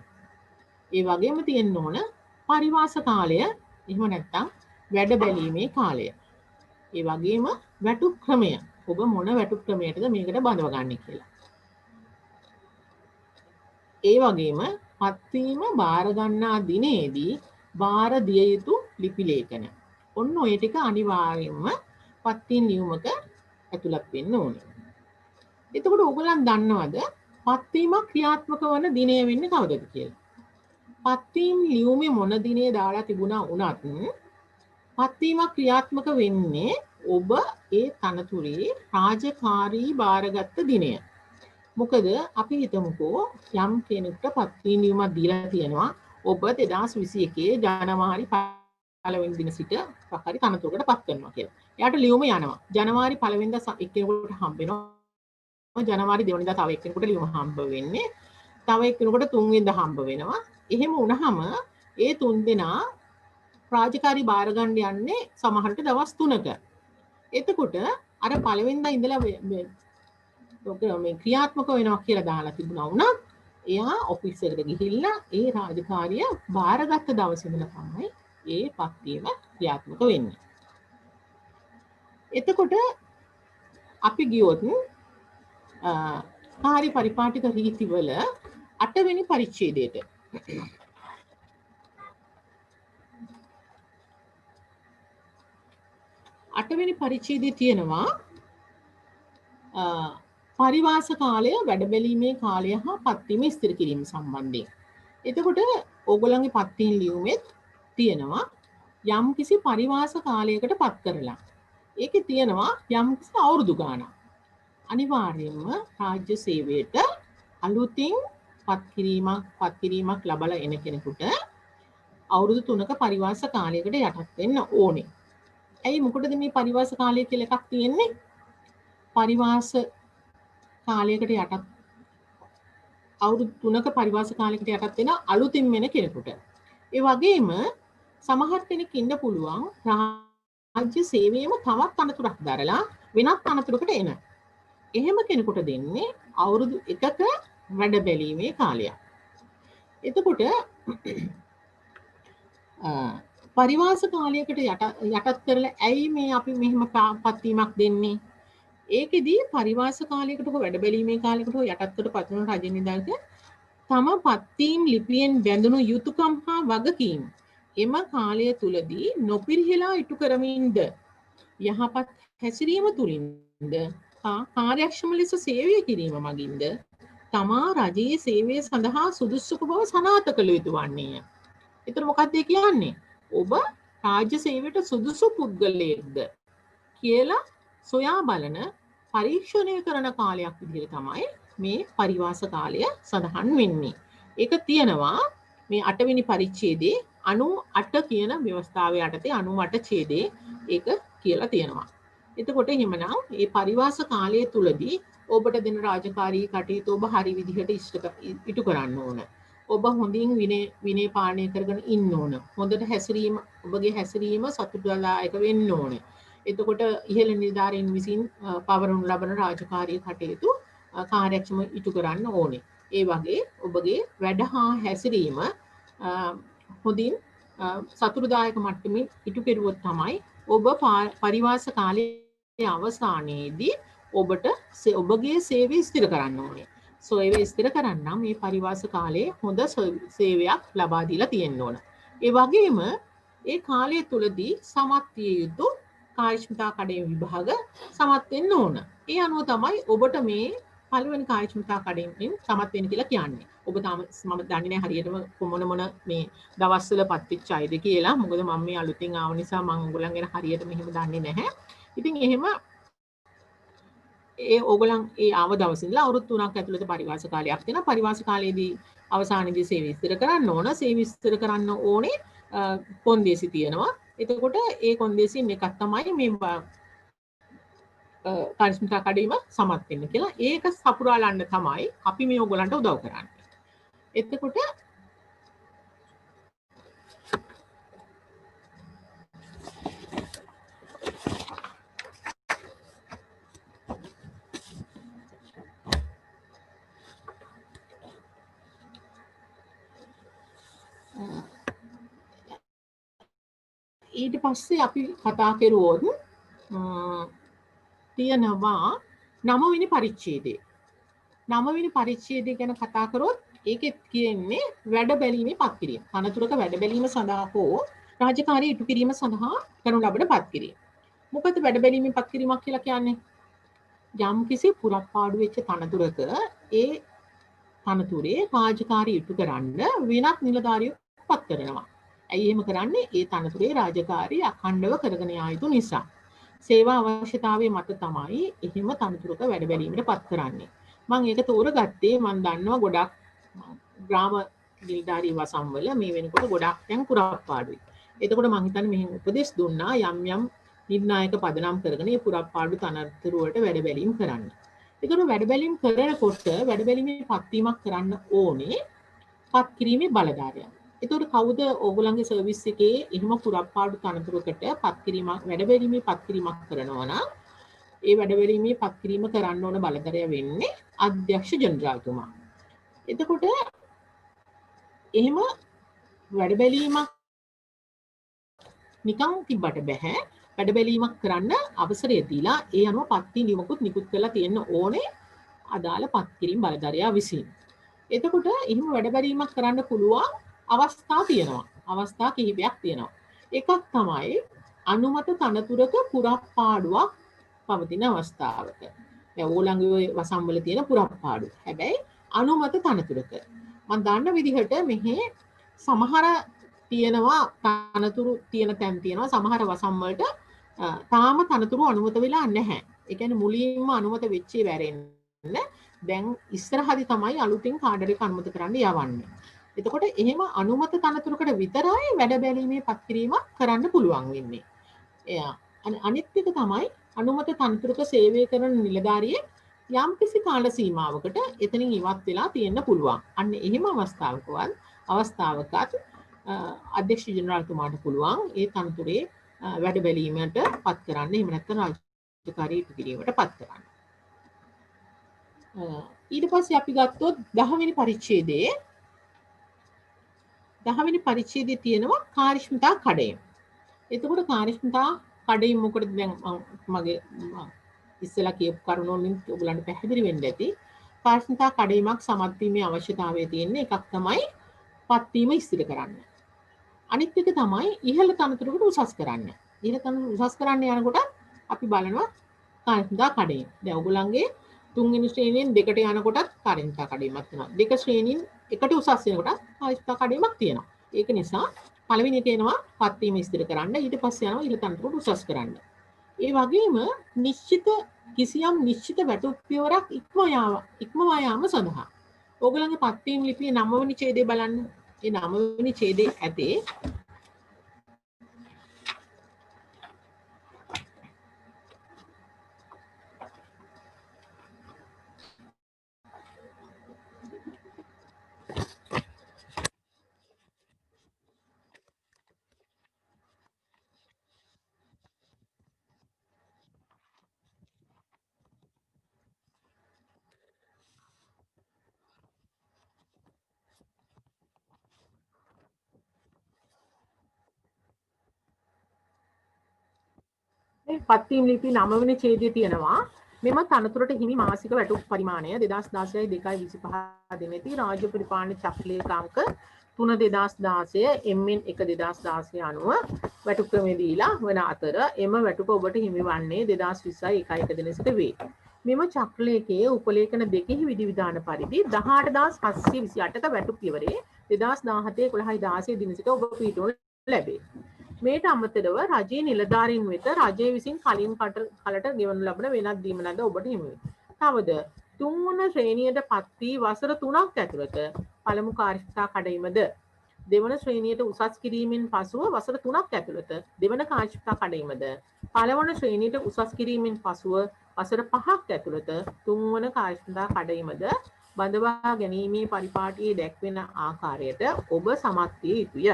ඒ වගේම තියෙන්න ඕන පරිවාස කාලය. එහෙම නැත්නම් වැඩ බැලීමේ කාලය. ඒ වගේම වැටුප් ක්‍රමය. ඔබ මොන වැටුප් ක්‍රමයකටද මේකට බඳව ගන්න කියලා. ඒ වගේම පත්වීම බාර ගන්නා දිනේදී බාර දිය යුතු ලිපි ලේඛන. ඔන්න ඔය ටික අනිවාර්යයෙන්ම පත්වීම් ලියුමක ඇතුළත් වෙන්න ඕනේ. එතකොට ඔයගොල්ලන් දන්නවද පත්වීමක් ක්‍රියාත්මක වන දිනය වෙන්නේ කවදද කියලා? පත්වීම් ලියුමේ මොන දිනේ දාලා තිබුණා වුණත් පත්වීමක් ක්‍රියාත්මක වෙන්නේ ඔබ ඒ තනතුරේ රාජකාරී බාරගත්ත දිනය. මොකද අපි හිතමුකෝ යම් කෙනෙකුට පත්වීම් ලියුමක් දීලා තියෙනවා ඔබ 2021 ජනවාරි 1 වෙනි දින සිට පහරි තනතුරකට පත් කරනවා කියලා. එයාට ලියුම යනවා. ජනවාරි 1 වෙනිදා එක්කෙනෙකුට හම්බ වෙනවා. ජනවාරි 2 වෙනිදා තව එක්කෙනෙකුට ලියුම හම්බ වෙන්නේ. තව එක්කෙනෙකුට 3 වෙනිදා හම්බ වෙනවා. එහෙම වුණාම ඒ 3 දෙනා රාජකාරී බාර ගන්න යන්නේ සමහරට දවස් 3ක. එතකොට අර පළවෙනිදා ඉඳලා මේ ක්‍රියාත්මක වෙනවා කියලා දාලා තිබුණා වුණත් එයා ඔෆිස් එකට ගිහිල්ලා ඒ රාජකාරිය බාරගත්ත දවසේ ඉඳලා තමයි ඒ පත්වීම ක්‍රියාත්මක වෙන්නේ. එතකොට අපි ගියොත් කාර්ය පරිපාටික රීතිවල 8 වෙනි පරිච්ඡේදයට අටවෙනි පරිච්ඡේදයේ තියෙනවා පරිවාස කාලය, වැඩ බැලීමේ කාලය හා පත්වීම ස්ථිර කිරීම සම්බන්ධයෙන්. එතකොට ඕගොල්ලන්ගේ පත්වීම් ලියුමෙත් තියෙනවා යම් කිසි පරිවාස කාලයකට පත් කරලා. ඒකේ තියෙනවා යම් කිසි අවුරුදු ගාණක්. අනිවාර්යයෙන්ම රාජ්‍ය සේවයට අලුතින් පත් කිරීමක් ලබලා එන කෙනෙකුට අවුරුදු 3ක පරිවාස කාලයකට යටත් වෙන්න ඕනේ. ඇයි මොකටද මේ පරිවාස කාලය කියලා එකක් තියෙන්නේ? පරිවාස කාලයකට යටත් අවුරුදු 3ක පරිවාස කාලයකට යටත් වෙන අලුතින් වෙන කෙනෙකුට. ඒ වගේම සමහර කෙනෙක් ඉන්න පුළුවන් රාජ්‍ය සේවයේම තවත් අනතුරක් දරලා වෙනත් අනතුරකට එන. එහෙම කෙනෙකුට දෙන්නේ අවුරුදු 1ක වැඩ බැලීමේ කාලයක්. එතකොට පරිවාස කාලයකට යටත් කරලා ඇයි මේ අපි මෙහෙම පත්වීමක් දෙන්නේ? ඒකෙදී පරිවාස කාලයකට හෝ වැඩ බැලීමේ කාලයකට හෝ යටත්කොට පත්වන රජ නිලධාරික තම පත්වීම් ලිපියෙන් බැඳුණු යුතුයකම් හා වගකීම් එම කාලය තුලදී නොපිරිහෙලා ඉටු කරමින්ද යහපත් හැසිරීම තුලින්ද කාර්යක්ෂම ලෙස සේවය කිරීම මගින්ද තමා රජයේ සේවය සඳහා සුදුසුක බව සනාථ කළ යුතු වන්නේය. ඒතර මොකක්ද කියන්නේ? ඔබ රාජ්‍ය සේවයට සුදුසු පුද්ගලයෙක්ද කියලා සොයා බලන පරීක්ෂණය කරන කාලයක් විදිහට තමයි මේ පරිවාස කාලය සඳහන් වෙන්නේ. ඒක තියෙනවා මේ 8 වෙනි පරිච්ඡේදයේ 98 කියන ව්‍යවස්ථාවේ යටතේ 98 ඡේදයේ ඒක කියලා තියෙනවා. එතකොට එහෙමනම් මේ පරිවාස කාලය තුලදී ඔබට දෙන රාජකාරී කටයුතු ඔබ හරි විදිහට ඉටු කරන්න ඕන. ඔබ හොඳින් විනය පාලනය කරගෙන ඉන්න ඕන. හොඳට හැසිරීම ඔබගේ හැසිරීම සතුටුදායක වෙන්න ඕන. එතකොට ඉහළ නිලධාරීන් විසින් පවරනු ලබන රාජකාරී කටයුතු කාර්යක්ෂම ඉටු කරන්න ඕනේ. ඒ වගේ ඔබගේ වැඩ හා හැසිරීම හොඳින් සතුටුදායක මට්ටමින් ඉටු කෙරුවොත් තමයි ඔබ පරිවාස කාලයේ අවසානයේදී ඔබට ඔබගේ සේවය ස්ථිර කරන්න ඕනේ. සේවය ස්ථිර කරන්න මේ පරිවාස කාලයේ හොඳ සේවයක් ලබා දීලා තියෙන්න ඕන. ඒ වගේම ඒ කාලය තුලදී සමත් විය යුතු කාර්යක්ෂමතා කඩයිම විභාග සමත් වෙන්න ඕන. ඒ අනුව තමයි ඔබට මේ පළවෙනි කාර්යක්ෂමතා කඩයිමෙන් සමත් වෙන්න කියලා කියන්නේ. ඔබ තාම මම දන්නේ නැහැ හරියටම මොන මේ දවස්වල පත්වෙච්ච අයද කියලා. මොකද මම මේ අලුතින් ආව නිසා මම ඔයගොල්ලන් ගැන හරියට මෙහෙම දන්නේ නැහැ. ඉතින් එහෙම ඒ ඕගොල්ලන් ඒ ආව දවසේ ඉඳලා අවුරුදු 3ක් ඇතුළත පරිවාස කාලයක් තියෙනවා. පරිවාස කාලයේදී අවසානයේදී සේවය විස්තර කරන්න ඕන. සේවය විස්තර කරන්න ඕනේ කොන්දේසි තියෙනවා. එතකොට ඒ කොන්දේසියෙන් එකක් තමයි මේ කාර්යක්ෂමතා කඩීම සමත් වෙන්න කියලා. ඒක සපුරාලන්න තමයි අපි මේ ඕගොල්ලන්ට උදව් කරන්නේ. එතකොට ඊට පස්සේ අපි කතා කරුවොත් තියෙනවා 9 වෙනි පරිච්ඡේදය. 9 වෙනි පරිච්ඡේදය ගැන කතා කරොත් ඒකෙත් කියන්නේ වැඩ බැලීමේ පත්කිරීම. තනතුරක වැඩ බැලීම සඳහා හෝ රාජකාරී ඉටු කිරීම සඳහා කරනු ලබන පත්කිරීම. මොකද වැඩ බැලීමේ පත්කිරීමක් කියලා කියන්නේ? යම් කිසි පුරප්පාඩු වෙච්ච තනතුරක ඒ තනතුරේ රාජකාරී ඉටු කරන්න වෙනත් නිලධාරියෙක් පත් කරනවා. ඇයි එහෙම කරන්නේ? ඒ තනතුරේ රාජකාරී අඛණ්ඩව කරගෙන යා යුතු නිසා. සේවා අවශ්‍යතාවය මත තමයි එහෙම තනතුරක වැඩ බැලීමට පත් කරන්නේ. මම ඒක තෝරගත්තේ මම දන්නවා ගොඩක් ග්‍රාම නිලධාරී වසම් වල මේ වෙනකොට ගොඩක් දැන් පුරප්පාඩුයි. එතකොට මම හිතන්නේ මෙහෙම උපදෙස් දුන්නා යම් නිර්ණායක පදනම් කරගෙන මේ පුරප්පාඩු තනතුරු වලට වැඩ බැලීම් කරන්න. ඒතකොට වැඩ බැලීම් කරනකොට වැඩ බැලීමේ පත්වීමක් කරන්න ඕනේ පත් කිරීමේ බලධාරියා. එතකොට කවුද ඕගොල්ලන්ගේ සර්විස් එකේ එහෙම පුරප්පාඩු තනතුරකට පත් කිරීමක් වැඩ බැලීමේ පත් කිරීමක් කරනවා නම් ඒ වැඩ බැලීමේ පත් කිරීම කරන්න ඕන බලධාරියා වෙන්නේ අධ්‍යක්ෂ ජනරාල්තුමා. එතකොට එහෙම වැඩ බැලීමක් නිකන් තිබ්බට බෑ. වැඩ බැලීමක් කරන්න අවසරය දීලා ඒ අනුව පත්ති නියමකුත් නිකුත් කරලා තියෙන්න ඕනේ අදාළ පත් කිරීම බලධාරියා විසින්. එතකොට එහෙම වැඩ බැලීමක් කරන්න පුළුවන් අවස්ථා තියෙනවා. අවස්ථා කිහිපයක් තියෙනවා. එකක් තමයි අනුමත තනතුරක පුරප්පාඩුවක් පවතින අවස්ථාවක. දැන් ඕගොල්ලන්ගේ වසම් වල තියෙන පුරප්පාඩු. හැබැයි අනුමත තනතුරක. මම දන්න විදිහට මෙහි සමහර තියෙනවා තනතුරු තියෙන තැන් තියෙනවා සමහර වසම් වලට තාම තනතුරු අනුමත වෙලා නැහැ. ඒ කියන්නේ මුලින්ම අනුමත වෙච්චේ වැරෙන්න. දැන් ඉස්සරහදී තමයි අලුතින් කාඩර් එක අනුමත කරන්න යවන්නේ. එතකොට එහෙම අනුමත තනතුරකට විතරයි වැඩ බැලීමේ පත්කිරීමක් කරන්න පුළුවන් වෙන්නේ. අනිත් එක තමයි අනුමත තනතුරක සේවය කරන නිලධාරියෙක් යම් කිසි කාල සීමාවකට එතනින් ඉවත් වෙලා තියෙන්න පුළුවන්. අන්න එහෙම අවස්ථාවකත් අධ්‍යක්ෂ ජනරාල්තුමාට පුළුවන් ඒ තනතුරේ වැඩ බැලීමට පත් කරන්න. එහෙම නැත්නම් රාජකාරී ඉටු කිරීමට පත් කරන්න. ඊට පස්සේ අපි ගත්තොත් 10 වෙනි පරිච්ඡේදයේ 10 වෙනි පරිච්ඡේදයේ තියෙනවා කාර්යක්ෂමතා කඩයිම. එතකොට කාර්යක්ෂමතා කඩයිම මොකටද දැන් මගේ ඉස්සලා කියපු කරුණ වලින් ඔයගලන්ට පැහැදිලි වෙන්න ඇති. කාර්යක්ෂමතා කඩයිමක් සමත් වීමේ අවශ්‍යතාවය තියෙන එකක් තමයි පත්වීම ඉස්තිර කරන්න. අනිත් එක තමයි ඉහළ තනතුරකට උසස් කරන්න. ඉහළ තනතුර උසස් කරන්න යනකොට අපි බලනවා කාර්යක්ෂමතා කඩයිම. දැන් ඔයගලන්ගේ 3 වෙනි ශ්‍රේණියෙන් 2ට යනකොටත් කාර්යක්ෂමතා කඩයිමක් තියෙනවා. 2 ශ්‍රේණියෙන් 1ට උසස් වෙනකොටත් කාර්යක්ෂමතා කඩයිමක් තියෙනවා. ඒක නිසා පළවෙනි එක එනවා පත්වීම ඉස්තිර කරන්න, ඊට පස්සේ යනවා ඉහළ තනතුරට උසස් කරන්න. ඒ වගේම කිසියම් නිශ්චිත වැටුප් පියවරක් ඉක්මවා යාම සඳහා ඕගොල්ලන්ගේ පත්වීම ලිපියේ 9 වෙනි ඡේදය බලන්න. ඒ 9 වෙනි ඡේදයේ ඇතේ පත්වීම ලිපි 9 වෙනි ඡේදයේ තියෙනවා මෙම තනතුරට හිමි මාසික වැටුප් පරිමාණය 2016-2.25 දිනේදී රාජ්‍ය පරිපාලන චක්‍රලේඛාංක 3/2016 MN 1/2016 අනුව වැටුප් ක්‍රමය දීලා වන අතර එම වැටුප ඔබට හිමි වන්නේ 2020 දින සිට වේ. මෙම චක්‍රලේඛයේ උපලේඛන දෙකෙහි විධිවිධාන පරිදි 18728ක වැටුප් පියවරේ 2017 11 දින සිට ඔබ පිටුවනු ලැබේ. මේට අමතරව රජයේ නිලධාරීන් වෙත රජය විසින් කලින් කලට ගෙවනු ලබන වෙනත් දීමනද ඔබට හිමි වේ. තවද තුන්වන ශ්‍රේණියට පත් වී වසර 3ක් ඇතුළත පළමු කාර්යක්ෂමතා කඩයිමද දෙවන ශ්‍රේණියට උසස් කිරීමෙන් පසුව වසර 3ක් ඇතුළත දෙවන කාර්යක්ෂමතා කඩයිමද පළවන ශ්‍රේණියට උසස් කිරීමෙන් පසුව වසර 5ක් ඇතුළත තුන්වන කාර්යක්ෂමතා කඩයිමද බඳවා ගැනීමේ පරිපාටියේ දැක්වෙන ආකාරයට ඔබ සමත් විය යුතුය.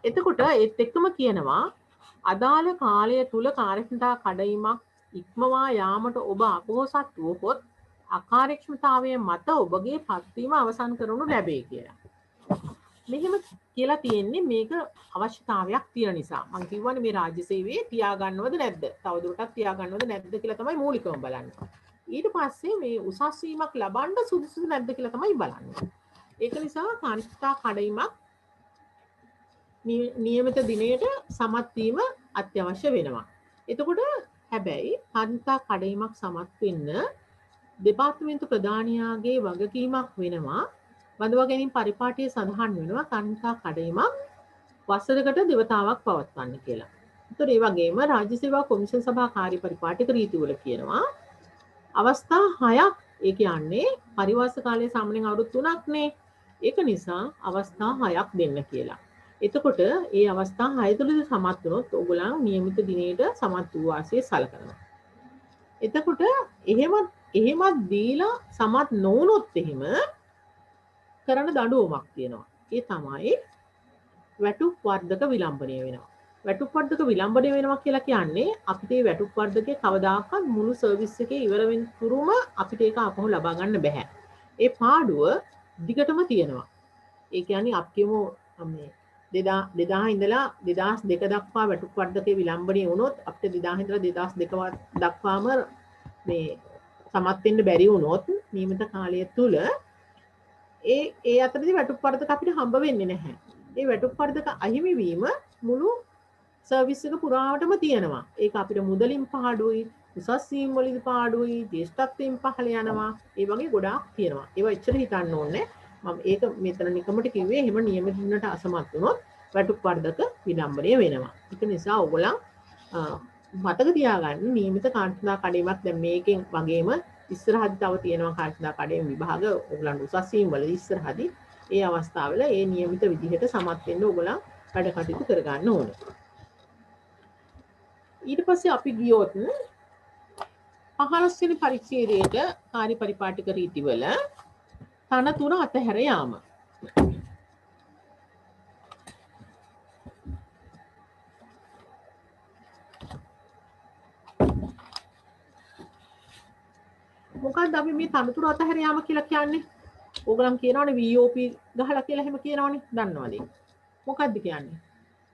එතකොට ඒත් එක්කම කියනවා අදාළ කාලය තුල කාර්යක්ෂමතා කඩයිමක් ඉක්මවා යාමට ඔබ අපොහොසත් වූහොත් අකාර්යක්ෂමතාවය මත ඔබගේ පත්වීම අවසන් කරනු ලැබේ කියලා. මෙහෙම කියලා තියෙන්නේ මේක අවශ්‍යතාවයක් තියෙන නිසා. මම කිව්වනේ මේ රාජ්‍ය සේවයේ තියාගන්නවද නැද්ද? තවදුරටත් තියාගන්නවද නැද්ද කියලා තමයි මූලිකවම බලන්නේ. ඊට පස්සේ මේ උසස් වීමක් ලබන්න සුදුසුද නැද්ද කියලා තමයි බලන්නේ. ඒක නිසා කාර්යක්ෂමතා කඩයිමක් නියමිත දිනයට සමත් වීම අත්‍යවශ්‍ය වෙනවා. එතකොට හැබැයි කාර්යක්ෂමතා කඩයිමක් සමත් වෙන්න දෙපාර්තමේන්තු ප්‍රධානියාගේ වගකීමක් වෙනවා. බඳවා ගැනීම පරිපාටියේ සඳහන් වෙනවා කාර්යක්ෂමතා කඩයිමක් වසරකට දෙවතාවක් පවත්වන්න කියලා. ඒතර ඒ වගේම රාජ්‍ය සේවා කොමිෂන් සභා කාර්ය පරිපාටික රීතිවල කියනවා අවස්ථා 6ක් ඒ කියන්නේ පරිවාස කාලයේ සාමාන්‍යයෙන් අවුරුදු 3ක් නේ. ඒක නිසා අවස්ථා 6ක් දෙන්න කියලා. එතකොට ඒ අවස්ථා 6 තුළදී සමත් වුණොත් ඕගොල්ලන් නියමිත දිනේට සමත් වූ වාසිය සලකනවා. එතකොට එහෙමත් දීලා සමත් නොවුනොත් එහෙම කරන දඬුවමක් තියෙනවා. ඒ තමයි වැටුප් වර්ධක විලම්භනය වෙනවා. වැටුප් වර්ධක විලම්භනය වෙනවා කියලා කියන්නේ අපිට මේ වැටුප් වර්ධකේ කවදාකවත් මුළු සර්විස් එකේ ඉවර වෙන තුරුම අපිට ඒක අපහු ලබා ගන්න බෑ. ඒ පාඩුව දිගටම තියෙනවා. ඒ කියන්නේ අපි කියමු මේ 2000 ඉඳලා 2002 දක්වා වැටුප් වර්ධකේ විලම්භනය වුණොත් අපිට 2000 ඉඳලා 2002 දක්වාම මේ සමත් වෙන්න බැරි වුණොත් නියමිත කාලය තුල ඒ අතරදී වැටුප් වර්ධක අපිට හම්බ වෙන්නේ නැහැ. ඒ වැටුප් වර්ධක අහිමි වීම මුළු සර්විස් එක පුරාවටම තියෙනවා. ඒක අපිට මුදලින් පාඩුයි, උසස් වීම වලදී පාඩුයි, ජේෂ්ඨත්වයෙන් පහළ යනවා. ඒ වගේ ගොඩාක් තියෙනවා. ඒවා එච්චර හිතන්න ඕනේ. මම ඒක මෙතන නිකමට කිව්වේ එහෙම නියමිත දිනට අසමත් වුණොත් වැටුප් වර්ධක විලම්භනය වෙනවා. ඒක නිසා ඔයගොල්ලන් මතක තියාගන්න නියමිත කාර්යක්ෂමතා කඩේමක් දැන් මේකෙන් වගේම ඉස්සරහදී තව තියෙනවා කාර්යක්ෂමතා කඩේම විභාග ඔයගොල්ලන් උසස් වීම වල ඉස්සරහදී ඒ අවස්ථාවල ඒ නියමිත විදිහට සමත් වෙන්න ඔයගොල්ලන් වැඩ කටයුතු කරගන්න ඕනේ. ඊට පස්සේ අපි ගියොත් 15 වෙනි පරිච්ඡේදයේට කාර්ය පරිපාටික රීතිවල තනතුර අතහැර යාම. මොකක්ද අපි මේ තනතුර අතහැර යාම කියලා කියන්නේ? ඕගලන් කියනවනේ VOP ගහලා කියලා එහෙම කියනවනේ. දන්නවද? මොකක්ද කියන්නේ?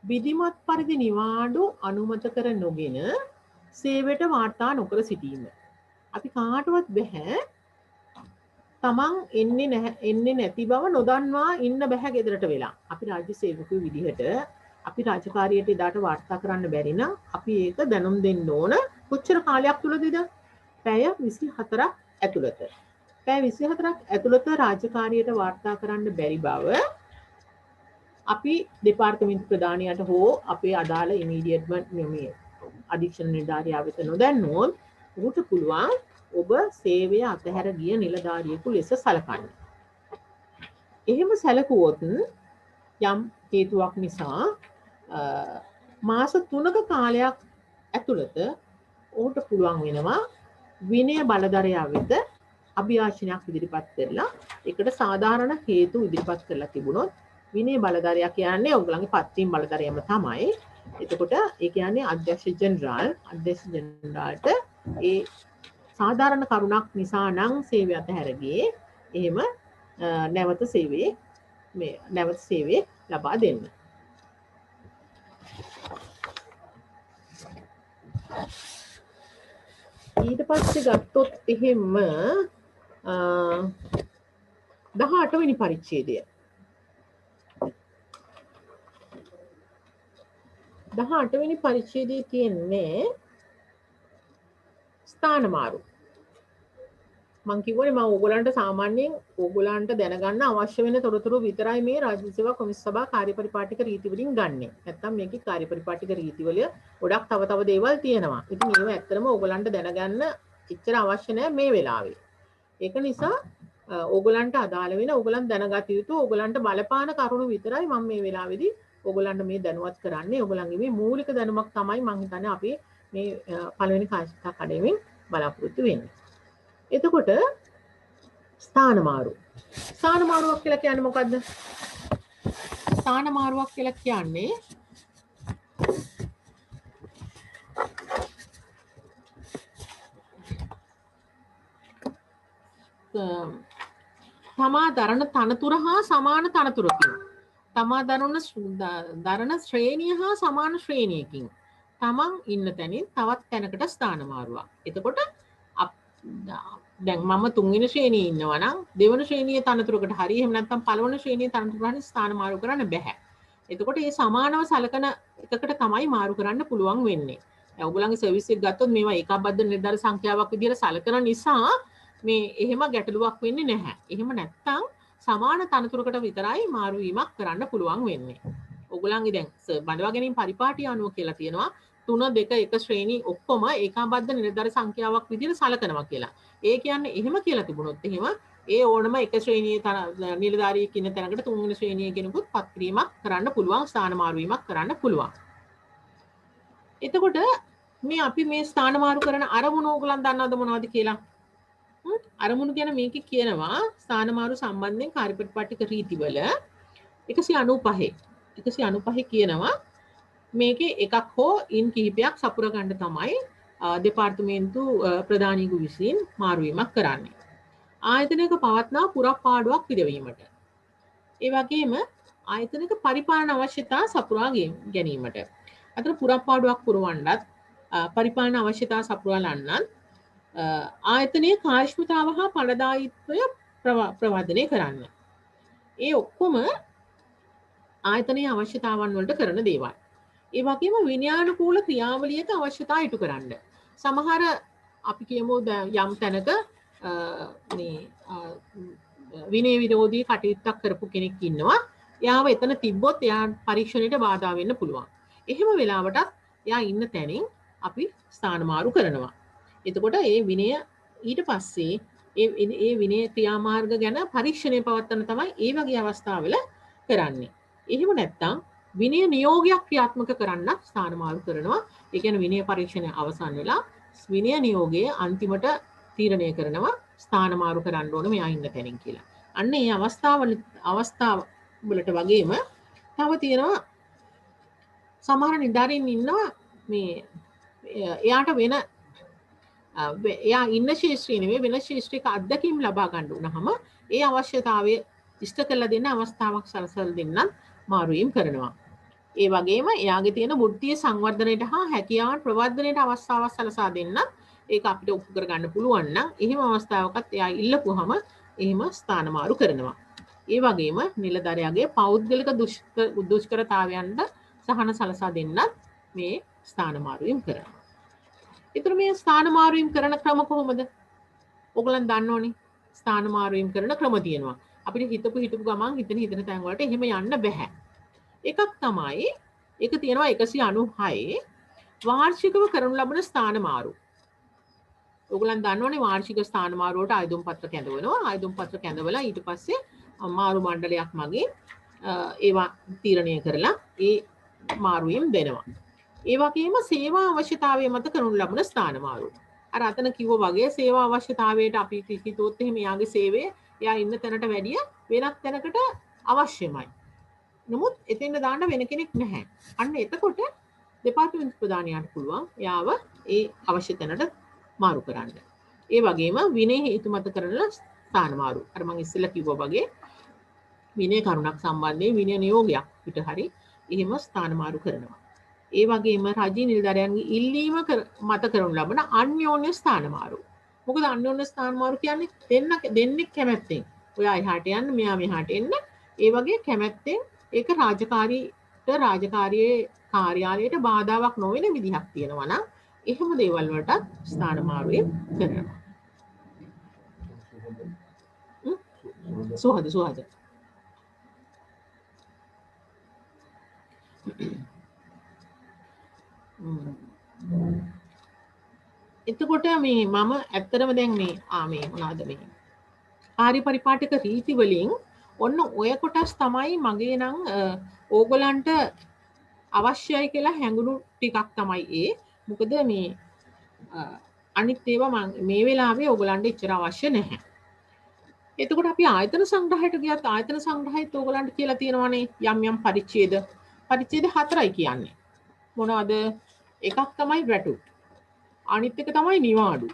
විධිමත් පරිදි නිවාඩු අනුමත කර නොගෙන සේවයට වාර්තා නොකර සිටීම. අපි කාටවත් බෑ තමන් එන්නේ නැති බව නොදන්වා ඉන්න බෑ ගෙදරට වෙලා. අපි රාජ්‍ය සේවකයෝ විදිහට අපි රාජකාරියට එදාට වාර්තා කරන්න බැරි නම් අපි ඒක දැනුම් දෙන්න ඕන. කොච්චර කාලයක් තුලදද? පැය 24ක් ඇතුළත. පැය 24ක් ඇතුළත රාජකාරියට වාර්තා කරන්න බැරි බව අපි දෙපාර්තමේන්තු ප්‍රධානියට හෝ අපේ අදාළ ඉමීඩියට් මේ අධීක්ෂණ නිලධාරියා වෙත නොදැන්වොත් උට පුළුවන් ඔබ සේවය අතහැර ගිය නිලධාරියෙකු ලෙස සලකන්න. එහෙම සැලකුවොත් යම් හේතුවක් නිසා මාස 3ක කාලයක් ඇතුළත ඔහුට පුළුවන් වෙනවා විනය බලධරයා වෙත අභියාචනයක් ඉදිරිපත් කරලා ඒකට සාධාරණ හේතු ඉදිරිපත් කරලා තිබුණොත් විනය බලධරයා කියන්නේ ඔයගලගේ පත්වීම් බලධරයම තමයි. එතකොට ඒ කියන්නේ අධ්‍යක්ෂ ජෙනරාල්ට ඒ සාධාරණ කරුණක් නිසා නම් සේවය අතහැර ගියේ එහෙම නැවත සේවයේ ලබා දෙන්න. ඊට පස්සේ ගත්තොත් එහෙම 18 වෙනි පරිච්ඡේදය 18 වෙනි පරිච්ඡේදයේ තියෙන්නේ ස්ථාන මාරු. මම කිව්වනේ මම ඕගොල්ලන්ට සාමාන්‍යයෙන් ඕගොල්ලන්ට දැනගන්න අවශ්‍ය වෙන තොරතුරු විතරයි මේ රාජ්‍ය සේවා කොමිස් සභා කාර්යපරිපාටික රීති වලින් ගන්නෙ. නැත්තම් මේකේ කාර්යපරිපාටික රීති වල ගොඩක් තව දේවල් තියෙනවා. ඉතින් ඒව ඇත්තටම ඕගොල්ලන්ට දැනගන්න එච්චර අවශ්‍ය නැහැ මේ වෙලාවේ. ඒක නිසා ඕගොල්ලන්ට අදාළ වෙන ඕගොල්ලන් දැනගත යුතු ඕගොල්ලන්ට බලපාන කරුණු විතරයි මම මේ වෙලාවේදී ඕගොල්ලන්ට මේ දැනුවත් කරන්නේ. ඕගොල්ලන්ගේ මේ මූලික දැනුමක් තමයි මම හිතන්නේ අපි මේ පළවෙනි කාර්යශිෂ්ඨ කඩේමින් බලාපොරොත්තු වෙන්නේ. එතකොට ස්ථාන මාරු. ස්ථාන මාරුවක් කියලා කියන්නේ මොකද්ද? ස්ථාන මාරුවක් කියලා කියන්නේ තමා දරන තනතුර හා සමාන තනතුරකින් තමා දරන ශ්‍රේණිය හා සමාන ශ්‍රේණියකින් තමන් ඉන්න තැනින් තවත් තැනකට ස්ථාන මාරුවක්. එතකොට දැන් මම තුන්වෙනි ශ්‍රේණියේ ඉන්නවා නම් දෙවෙනි ශ්‍රේණියේ තනතුරකට හරි එහෙම නැත්නම් පළවෙනි ශ්‍රේණියේ තනතුරකට හරි ස්ථාන මාරු කරන්න බෑ. එතකොට මේ සමානව සලකන එකකට තමයි මාරු කරන්න පුළුවන් වෙන්නේ. දැන් ඔයගොල්ලන්ගේ සර්විස් එක ගත්තොත් මේවා ඒකාබද්ධ නිර්ධාර සංඛ්‍යාවක් විදිහට සලකන නිසා මේ එහෙම ගැටලුවක් වෙන්නේ නැහැ. එහෙම නැත්නම් සමාන තනතුරකට විතරයි මාරු වීමක් කරන්න පුළුවන් වෙන්නේ. ඔයගොල්ලන්ගේ දැන් බඳවා ගැනීම පරිපාටිය අනුව කියලා තියෙනවා 3 2 1 ශ්‍රේණි ඔක්කොම ඒකාබද්ධ නිර්ධාර සංඛ්‍යාවක් විදිහට සලකනවා කියලා. ඒ කියන්නේ එහෙම කියලා තිබුණොත් එහෙම ඒ ඕනම එක ශ්‍රේණියේ නිලධාරියෙක් ඉන්න තැනකට තුන්වෙනි ශ්‍රේණියේ කෙනෙකුත් පත් කිරීමක් කරන්න පුළුවන්, ස්ථාන මාරු වීමක් කරන්න පුළුවන්. එතකොට මේ අපි මේ ස්ථාන මාරු කරන අරමුණ ඕගොල්ලන් දන්නවද මොනවද කියලා? අරමුණු ගැන මේකේ කියනවා ස්ථාන මාරු සම්බන්ධයෙන් කාර්යපරිපාටික රීතිවල 195 කියනවා මේකේ එකක් හෝ ඉන් කිහිපයක් සපුර ගන්න තමයි දෙපාර්තමේන්තු ප්‍රධානීකු විසින් මාරුවීමක් කරන්නේ. ආයතනයක පවත්නා පුරප්පාඩුවක් පිරවීමට. ඒ වගේම ආයතනයක පරිපාලන අවශ්‍යතා සපුරා ගැනීමට. අතර පුරප්පාඩුවක් පුරවන්නත් පරිපාලන අවශ්‍යතා සපුරාලන්නත් ආයතනයේ කාර්යක්ෂමතාව හා ඵලදායීත්වය ප්‍රවර්ධනය කරන්න. ඒ ඔක්කොම ආයතනයේ අවශ්‍යතාවන් වලට කරන දේවල්. ඒ වගේම විනයානුකූල ක්‍රියාවලියක අවශ්‍යතා ඉටු කරන්න. සමහර අපි කියමු යම් තැනක මේ විනය විරෝධී කටයුත්තක් කරපු කෙනෙක් ඉන්නවා. එයාව එතන තිබ්බොත් එයා පරීක්ෂණයට බාධා වෙන්න පුළුවන්. එහෙම වෙලාවටත් එයා ඉන්න තැනින් අපි ස්ථාන මාරු කරනවා. එතකොට ඒ විනය ඊට පස්සේ ඒ විනය ක්‍රියාමාර්ග ගැන පරීක්ෂණය පවත්වන තමයි ඒ වගේ අවස්ථාවල කරන්නේ. එහෙම නැත්නම් විනය නියෝගයක් ක්‍රියාත්මක කරන්න ස්ථාන මාරු කරනවා. ඒ කියන්නේ විනය පරීක්ෂණය අවසන් වෙලා විනය නියෝගයේ අන්තිමට තීරණය කරනවා ස්ථාන මාරු කරන්න ඕන මෙයා ඉන්න තැනින් කියලා. අන්න ඒ අවස්ථාව වලට වගේම තව තියෙනවා සමහර නිලධාරීන් ඉන්නවා මේ එයාට වෙන එයා ඉන්න ශේෂ්ත්‍රය නෙවෙයි වෙන ශේෂ්ත්‍රයක අත්දැකීම් ලබා ගන්න උනහම ඒ අවශ්‍යතාවය ඉෂ්ට කරලා දෙන්න අවස්ථාවක් සලසලා දෙන්නත් මාරුවීම් කරනවා. ඒ වගේම එයාගේ තියෙන වෘත්තීය සංවර්ධනයට හා හැකියාවන් ප්‍රවර්ධනයට අවස්ථාවක් සලසා දෙන්න ඒක අපිට ඔප්පු කර ගන්න පුළුවන් නම් එහෙම අවස්ථාවකත් එයා ඉල්ලපුවාම එහෙම ස්ථාන මාරු කරනවා. ඒ වගේම නිලධාරියාගේ පෞද්ගලික දුෂ්කරතාවයන්ට සහන සලසා දෙන්නත් මේ ස්ථාන මාරුවීම් කරනවා. ඊතර මේ ස්ථාන මාරුවීම් කරන ක්‍රම කොහොමද? ඔයගොල්ලන් දන්නෝනේ ස්ථාන මාරුවීම් කරන ක්‍රම තියෙනවා. අපිට හිතපු ගමන් හිතන තැන් වලට එහෙම යන්න බෑ. එකක් තමයි ඒක තියෙනවා 196 වාර්ෂිකව කරනු ලබන ස්ථාන මාරු. ඔයගොල්ලන් දන්නෝනේ වාර්ෂික ස්ථාන මාරුවට ආයුධම් පත්‍ර කැඳවනවා. ආයුධම් පත්‍ර කැඳවලා ඊට පස්සේ මාරු මණ්ඩලයක් මගින් ඒවා තීරණය කරලා ඒ මාරුවීම් දෙනවා. ඒ වගේම සේවා අවශ්‍යතාවය මත කරනු ලබන ස්ථාන මාරු. අර අතන කිව්වා වගේ සේවා අවශ්‍යතාවයට අපි හිතුවොත් එහෙම යාගේ සේවය එයා ඉන්න තැනට වැඩිය වෙනත් තැනකට අවශ්‍යමයි. නමුත් එතෙන්ද දාන්න වෙන කෙනෙක් නැහැ. අන්න එතකොට දෙපාර්තමේන්තු ප්‍රධානියාට පුළුවන් එයාව ඒ අවශ්‍ය තැනට මාරු කරන්න. ඒ වගේම විනය හේතු මත කරන ස්ථාන මාරු. අර මම ඉස්සෙල්ලා කිව්වා වගේ විනය කරුණක් සම්බන්ධයෙන් විනය නියෝගයක් පිට හරි එහෙම ස්ථාන මාරු කරනවා. ඒ වගේම රජයේ නිලධාරියන්ගේ ඉල්ලීම මත කරනු ලබන අන්‍යෝන්‍ය ස්ථාන මාරු. මොකද අන්‍යෝන්‍ය ස්ථාන මාරු කියන්නේ දෙන්නෙක් කැමැත්තෙන් ඔයා එහාට යන්න මෙයා මෙහාට එන්න ඒ වගේ කැමැත්තෙන් ඒක රාජකාරියේ කාර්යාලයට බාධාවක් නොවන විදිහක් තියෙනවා නම් එහෙම දේවල් වලට ස්ථාන මාරුවේ කරනවා. සුහද එතකොට මේ මම ඇත්තටම දැන් මේ මොනවද මේ කාර්ය පරිපාටික රීති වලින් ඔන්න ඔය කොටස් තමයි මගේ නම් ඕගොල්ලන්ට අවශ්‍යයි කියලා හැඟුණු ටිකක් තමයි ඒ. මොකද මේ අනිත් ඒවා මේ වෙලාවේ ඕගොල්ලන්ට ඉච්චර අවශ්‍ය නැහැ. එතකොට අපි ආයතන සංග්‍රහයට ගියත් ආයතන සංග්‍රහයත් ඕගොල්ලන්ට කියලා තියෙනවානේ යම් පරිච්ඡේද 4යි කියන්නේ. මොනවද? එකක් තමයි වැටු. අනිත් එක තමයි නිවාඩු.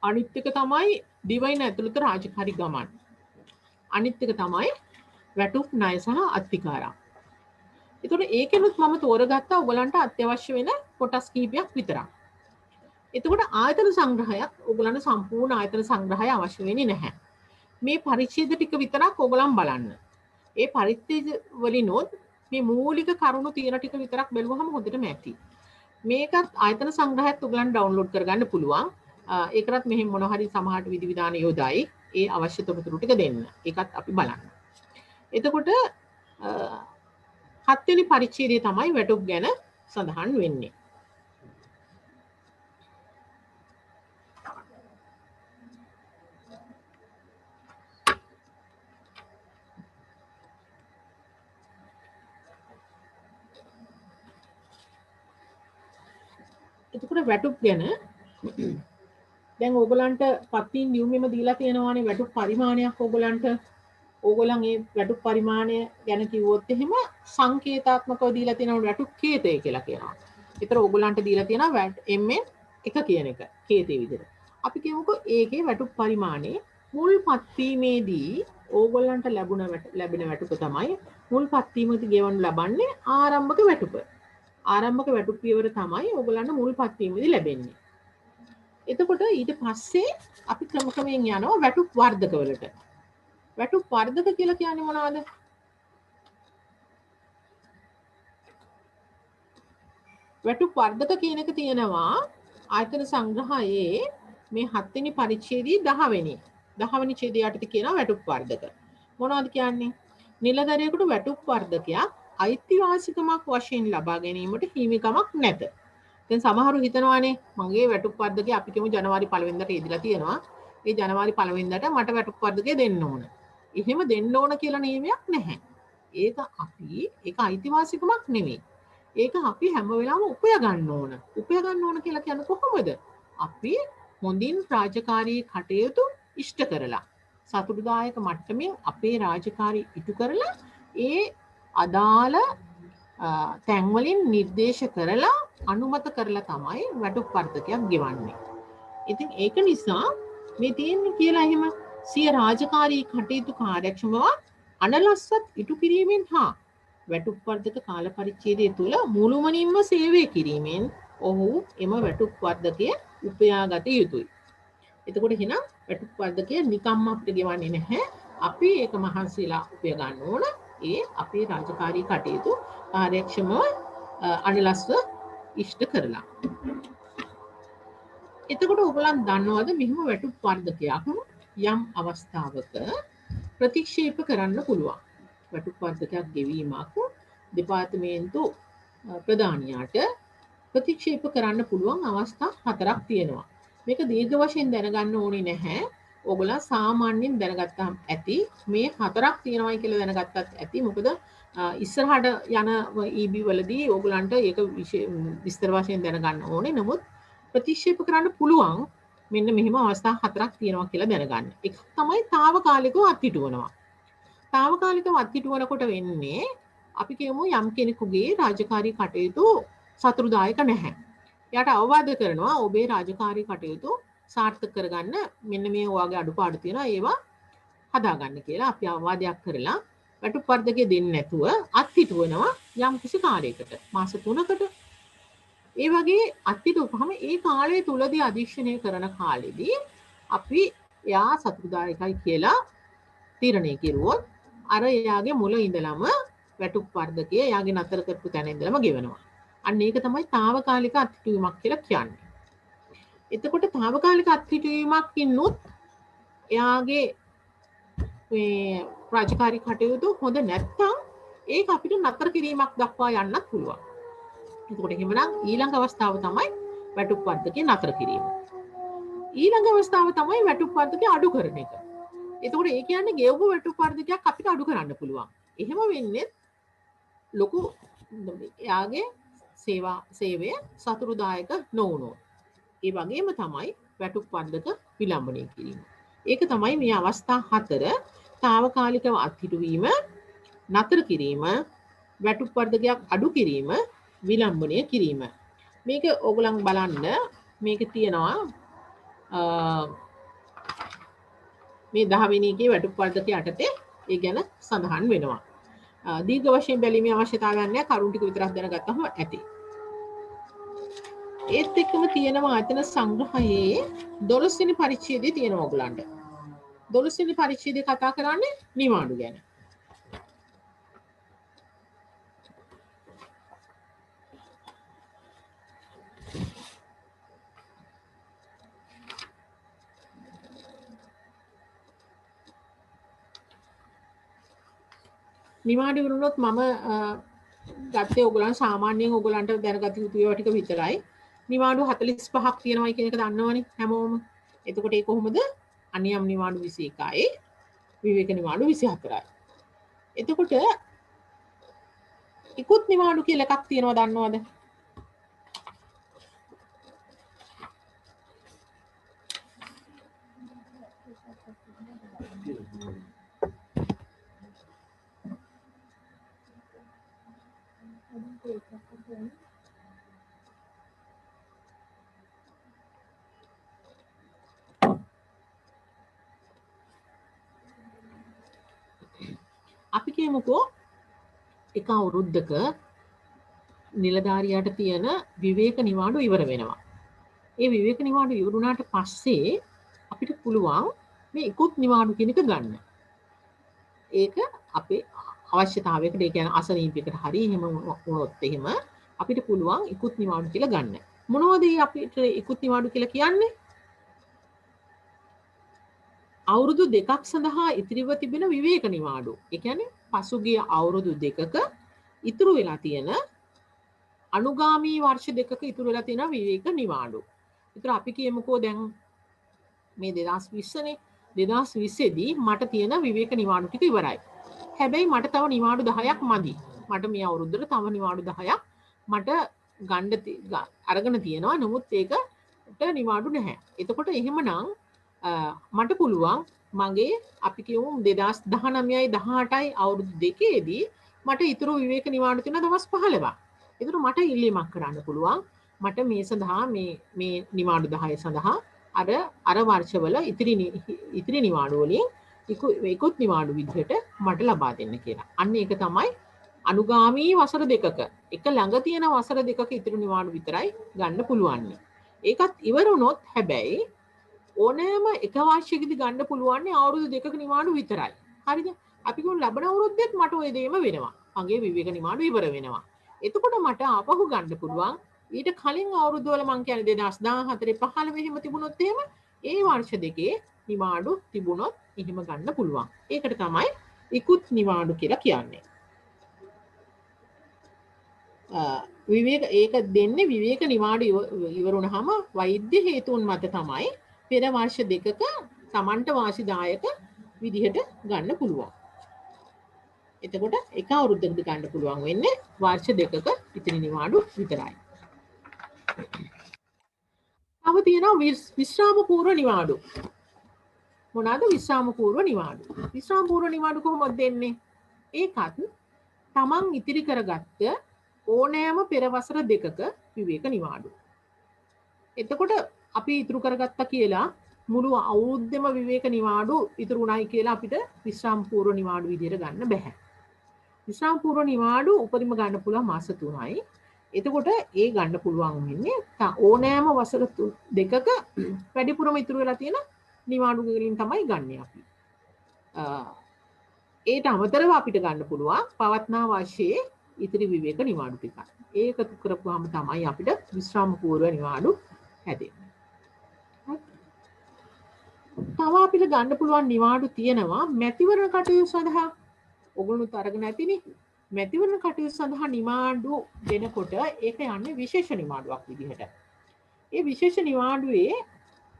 අනිත් එක තමයි දිවයින ඇතුළත රාජකාරී ගමන්. අනිත් එක තමයි වැටුප් ණය සහ අත්තිකාරම්. ඒතකොට ඒකෙනුත් මම තෝරගත්තා ඔයගලන්ට අත්‍යවශ්‍ය වෙන කොටස් කීපයක් විතරක්. එතකොට ආයතන සංග්‍රහයක් ඔයගලන්ට සම්පූර්ණ ආයතන සංග්‍රහය අවශ්‍ය වෙන්නේ නැහැ. මේ පරිච්ඡේද ටික විතරක් ඔයගලන් බලන්න. ඒ පරිච්ඡේද වලිනොත් මේ මූලික කරුණු තියෙන ටික විතරක් බැලුවහම හොඳටම ඇති. මේකත් ආයතන සංග්‍රහයත් ඔයගලන් ඩවුන්ලෝඩ් කරගන්න පුළුවන්. ඒකටත් මෙහෙම මොන හරි සමහරට විධිවිධාන යොදයි. ඒ අවශ්‍ය තොරතුරු ටික දෙන්න. ඒකත් අපි බලන්න. එතකොට 7 වෙනි පරිච්ඡේදය තමයි වැටුප් ගැන සඳහන් වෙන්නේ. එතකොට වැටුප් ගැන දැන් ඕගලන්ට පත්තින් නියුමෙම දීලා තියෙනවානේ වැටුප් පරිමාණයක් ඕගලන්ට. ඕගලන් ඒ වැටුප් පරිමාණය ගැන කිව්වොත් එහෙම සංකේතාත්මකව දීලා තියෙනවා වැටුප් කේතය කියලා කියනවා. ඒතර ඕගලන්ට දීලා තියෙනවා MN 1 කියන එක කේතේ විදිහට. අපි කියමුකෝ ඒකේ වැටුප් පරිමාණය මුල් පත්වීමේදී ඕගලන්ට ලැබෙන වැටුප තමයි මුල් පත්වීමේදී ගෙවනු ලබන්නේ ආරම්භක වැටුප. ආරම්භක වැටුප් පියවර තමයි ඕගලන්ට මුල් පත්වීමේදී ලැබෙන්නේ. එතකොට ඊට පස්සේ අපි ක්‍රමක්‍රමයෙන් යනවා වැටුප් වර්ධක වලට. වැටුප් වර්ධක කියලා කියන්නේ මොනවද? වැටුප් වර්ධක කියන එක තියෙනවා ආයතන සංග්‍රහයේ මේ 7 වෙනි පරිච්ඡේදයේ 10 වෙනි ඡේදය යටතේ කියනවා වැටුප් වර්ධක. මොනවද කියන්නේ? නිලධාරියෙකුට වැටුප් වර්ධකයක් අයිතිවාසිකමක් වශයෙන් ලබා ගැනීමට හිමිකමක් නැත. දැන් සමහරු හිතනවානේ මගේ වැටුප් වර්ධකය අපි කියමු ජනවාරි 1 වෙනිදාට ඉදලා තියෙනවා. ඒ ජනවාරි 1 වෙනිදාට මට වැටුප් වර්ධකය දෙන්න ඕන. එහෙම දෙන්න ඕන කියලා නියමයක් නැහැ. ඒක අයිතිවාසිකමක් නෙමෙයි. ඒක අපි හැම වෙලාවෙම උපය ගන්න ඕන. උපය ගන්න ඕන කියලා කියන්නේ කොහොමද? අපි හොඳින් රාජකාරී කටයුතු ඉෂ්ට කරලා සතුටුදායක මට්ටමින් අපේ රාජකාරී ඉටු කරලා ඒ අදාළ තැන්වලින් නිර්දේශ කරලා අනුමත කරලා තමයි වැටුප් වර්ධකයක් ගෙවන්නේ. ඉතින් ඒක නිසා මේ තියෙන්නේ කියලා එහෙම සිය රාජකාරී කටයුතු කාර්යක්ෂමව අනලස්සත් ඉටු කිරීමෙන් හා වැටුප් වර්ධක කාල පරිච්ඡේදය තුළ මුළුමනින්ම සේවය කිරීමෙන් ඔහු එම වැටුප් වර්ධකය උපයාගත යුතුයි. එතකොට එහෙනම් වැටුප් වර්ධකය නිකම්ම අපිට ගෙවන්නේ නැහැ. අපි ඒක මහන්සිලා උපය ගන්න ඕන. ඒ අපේ රාජකාරී කටයුතු කාර්යක්ෂමව අනලස්ව ඉෂ්ට කරලා. එතකොට ඔයගලන් දන්නවද මෙහිම වැටුප් වර්ධකයක් යම් අවස්ථාවක ප්‍රතික්ෂේප කරන්න පුළුවන්. වැටුප් වර්ධකයක් ගෙවීමක් දෙපාර්තමේන්තු ප්‍රධානියාට ප්‍රතික්ෂේප කරන්න පුළුවන් අවස්ථා 4ක් තියෙනවා. මේක දීර්ඝ වශයෙන් දැනගන්න ඕනේ නැහැ. ඔයගොල්ලෝ සාමාන්‍යයෙන් දැනගත්තාම ඇති මේ 4ක් තියෙනවායි කියලා දැනගත්තත් ඇති. මොකද ඉස්සරහට යන EB වලදී ඔයගොල්ලන්ට ඒක විස්තර වශයෙන් දැනගන්න ඕනේ. නමුත් ප්‍රතික්ෂේප කරන්න පුළුවන් මෙන්න මෙහෙම අවස්ථා 4ක් තියෙනවා කියලා දැනගන්න. එකක් තමයි తాවකාලිකව අත්හිටුවනවා. తాවකාලිකව අත්හිටුවනකොට වෙන්නේ අපි කියමු යම් කෙනෙකුගේ රාජකාරී කටයුතු සතුරුදායක නැහැ. එයාට අවවාද කරනවා ඔබේ රාජකාරී කටයුතු සාර්ථක කරගන්න මෙන්න මේ ඔයාගේ අඩුපාඩු තියෙනවා ඒවා හදාගන්න කියලා අපි අවවාදයක් කරලා වැටුප්පර්ධකය දෙන්නේ නැතුව අත්හිටුවනවා යම් කිසි කාලයකට මාස 3කට. ඒ වගේ අත්හිටුවපහම ඒ කාලය තුලදී අධීක්ෂණය කරන කාලෙදී අපි එයා සතුටුදායකයි කියලා තීරණය කෙරුවොත් අර එයාගේ මුල ඉඳලම වැටුප්පර්ධකය එයාගේ නතර කරපු තැන ඉඳලම ගෙවනවා. අන්න ඒක තමයි తాවකාලික අත්හිටුවීමක් කියලා කියන්නේ. එතකොට తాවකාලික අත්හිටුවීමක් ඉන්නොත් එයාගේ මේ රාජකාරී කටයුතු හොඳ නැත්නම් ඒක අපිට නතර කිරීමක් දක්වා යන්නත් පුළුවන්. එතකොට එහෙමනම් ඊළඟ අවස්ථාව තමයි වැටුප්පර්ධකය නතර කිරීම. ඊළඟ අවස්ථාව තමයි වැටුප්පර්ධකය අඩු කරන එක. එතකොට ඒ කියන්නේ ගෙවපු වැටුප්පර්ධකයක් අපිට අඩු කරන්න පුළුවන්. එහෙම වෙන්නේ ලොකු එයාගේ සේවය සතුරුදායක නොවුනොත්. ඒ වගේම තමයි වැටුප්පර්ධක විලම්භනය කිරීම. ඒක තමයි මේ අවස්ථා 4 తాවකාලිකව අත්හිටුවීම, නතර කිරීම, වැටුප්පර්ධකයක් අඩු කිරීම, විලම්භනය කිරීම. මේක ඕගොල්ලන් බලන්න මේක තියෙනවා මේ 10 වෙනි එකේ වැටුප්පර්ධක යටතේ ඒ ගැන සඳහන් වෙනවා. දීර්ඝ වශයෙන් බැලීමේ අවශ්‍යතාවයක් නැහැ. කරුණු ටික විතරක් දැනගත්තම ඇති. ඒත් එක්කම තියෙනවා අතන සංග්‍රහයේ 12 වෙනි පරිච්ඡේදයේ තියෙනවා ඔයගලන්ට. 12 වෙනි පරිච්ඡේදය කතා කරන්නේ නිවාඩු ගැන. නිවාඩු වුණොත් මම ගත්තේ ඔයගලන් සාමාන්‍යයෙන් ඔයගලන්ට දැනගත යුතු ඒවා ටික විතරයි. නිවාඩු 45ක් තියෙනවා කියන එක දන්නවනේ හැමෝම. එතකොට ඒ කොහොමද? අනියම් නිවාඩු 21යි, විවේක නිවාඩු 24යි. එතකොට ඉක්ුත් නිවාඩු කියලා එකක් තියෙනවා දන්නවද? අපි කියමුකෝ එක අවුරුද්දක නිලධාරියාට තියෙන විවේක නිවාඩු ඉවර වෙනවා. ඒ විවේක නිවාඩු ඉවරුණාට පස්සේ අපිට පුළුවන් මේ ඉක්ුත් නිවාඩු කියන එක ගන්න. ඒක අපේ අවශ්‍යතාවයකට ඒ කියන්නේ අසනීපයකට හරි එහෙම වුණොත් එහෙම අපිට පුළුවන් ඉක්ුත් නිවාඩු කියලා ගන්න. මොනවද අපිට ඉක්ුත් නිවාඩු කියලා කියන්නේ? අවුරුදු 2ක් සඳහා ඉතිරිව තිබෙන විවේක නිවාඩු. ඒ කියන්නේ පසුගිය අවුරුදු 2ක ඉතුරු වෙලා තියෙන අනුගාමී වර්ෂ 2ක ඉතුරු වෙලා තියෙන විවේක නිවාඩු. ඒතර අපි කියමුකෝ දැන් මේ 2020නේ 2020 දී මට තියෙන විවේක නිවාඩු ටික ඉවරයි. හැබැයි මට තව නිවාඩු 10ක් මදි. මට මේ අවුරුද්දට තව නිවාඩු 10ක් මට ගන්න අරගෙන තියෙනවා. නමුත් ඒකට නිවාඩු නැහැ. එතකොට එහෙමනම් මට පුළුවන් මගේ අපි කියමු 2019යි 18යි අවුරුදු දෙකේදී මට ඉතුරු විවේක නිවාඩු තියෙන දවස් 15ක්. ඒතර මට ඉල්ලීමක් කරන්න පුළුවන්. මට මේ සඳහා මේ නිවාඩු 10 සඳහා අර වර්ෂවල ඉතිරි නිවාඩු වලින් ඉක්ුත් නිවාඩු විදිහට මට ලබා දෙන්න කියලා. අන්න ඒක තමයි අනුගාමී වසර දෙකක එක ළඟ තියෙන වසර දෙකක ඉතිරි නිවාඩු විතරයි ගන්න පුළුවන්. ඒකත් ඉවර වුණොත් හැබැයි ඕනෑම එක වර්ෂයකදී ගන්න පුළුවන් අවුරුදු දෙකක නිවාඩු විතරයි. හරිද? අපි කියමු ලබන අවුරුද්දෙත් මට ওই දෙයම වෙනවා. මගේ විවේක නිවාඩු ඉවර වෙනවා. එතකොට මට ආපහු ගන්න පුළුවන් ඊට කලින් අවුරුදු වල මං කියන්නේ 2014 15 එහෙම තිබුණොත් එහෙම ඒ වර්ෂ දෙකේ නිවාඩු තිබුණොත් එහෙම ගන්න පුළුවන්. ඒකට තමයි ඉක්ුත් නිවාඩු කියලා කියන්නේ. විවේක ඒක දෙන්නේ විවේක නිවාඩු ඉවරුනහම වෛද්‍ය හේතුන් මත තමයි පෙර වර්ෂ දෙකක Tamanට වාසිදායක විදිහට ගන්න පුළුවන්. එතකොට එක අවුරුද්දකට ගන්න පුළුවන් වෙන්නේ වර්ෂ දෙකක ඉතිරි නිවාඩු විතරයි. තව තියෙනවා විශ්‍රාම පූර්ව නිවාඩු. මොනවාද විශ්‍රාම පූර්ව නිවාඩු? විශ්‍රාම පූර්ව නිවාඩු කොහොමද දෙන්නේ? ඒකත් Taman ඉතිරි කරගත්ත ඕනෑම පෙර වසර දෙකක විවේක නිවාඩු. එතකොට අපි ඉතුරු කරගත්තා කියලා මුළු අවුරුද්දෙම විවේක නිවාඩු ඉතුරු උනායි කියලා අපිට විශ්‍රාම පූර්ව නිවාඩු විදියට ගන්න බෑ. විශ්‍රාම පූර්ව නිවාඩු උපරිම ගන්න පුළුවන් මාස 3යි. එතකොට ඒ ගන්න පුළුවන් වෙන්නේ ඕනෑම වසර දෙකක වැඩිපුරම ඉතුරු වෙලා තියෙන නිවාඩු වලින් තමයි ගන්න අපි. ඒට අමතරව අපිට ගන්න පුළුවන් පවත්නා වර්ෂයේ ඉතිරි විවේක නිවාඩු ටිකක්. ඒකතු කරපුවාම තමයි අපිට විශ්‍රාම පූර්ව නිවාඩු හැදෙන්නේ. තව අපිට ගන්න පුළුවන් නිවාඩු තියෙනවා මැතිවරණ කටයුතු සඳහා. ඔගොල්ලොත් අරගෙන ඇතිනේ. මැතිවරණ කටයුතු සඳහා නිවාඩු දෙනකොට ඒක යන්නේ විශේෂ නිවාඩුවක් විදිහට. ඒ විශේෂ නිවාඩුවේ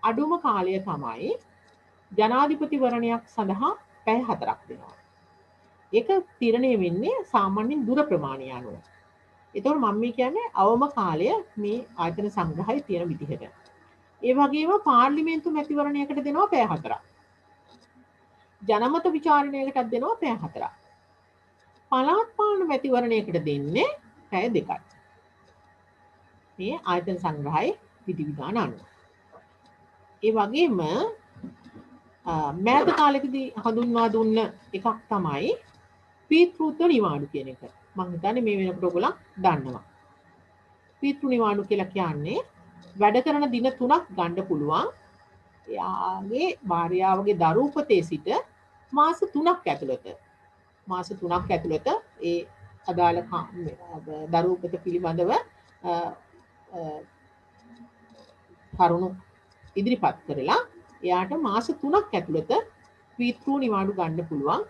අඩුම කාලය තමයි ජනාධිපතිවරණයක් සඳහා පැය 4ක් දෙනවා. ඒක තීරණය වෙන්නේ සාමාන්‍යයෙන් දුර ප්‍රමාණය අනුව. ඒතකොට මම මේ කියන්නේ අවම කාලය මේ ආයතන සංග්‍රහයේ තියෙන විදිහට. ඒ වගේම පාර්ලිමේන්තු මැතිවරණයකට දෙනවා පැය 4ක්. ජනමත විචාරණයකටත් දෙනවා පැය 4ක්. පළාත් පාලන මැතිවරණයකට දෙන්නේ පැය 2ක්. මේ ආයතන සංග්‍රහයේ විධිවිධාන අනුව. ඒ වගේම මෑත කාලෙකදී හඳුන්වා දුන්න එකක් තමයි පීතෘත්ව නිවාඩු කියන එක. මම හිතන්නේ මේ වෙනකොට ඔයගොල්ලෝ දන්නවා. පීතෘ නිවාඩු කියලා කියන්නේ වැඩ කරන දින 3ක් ගන්න පුළුවන්. එයාගේ භාර්යාවගේ දරු උපතේ සිට මාස 3ක් ඇතුළත ඒ අදාළ දරු උපත පිළිබඳව කරුණු ඉදිරිපත් කරලා එයාට මාස 3ක් ඇතුළත පීතෘ නිවාඩු ගන්න පුළුවන්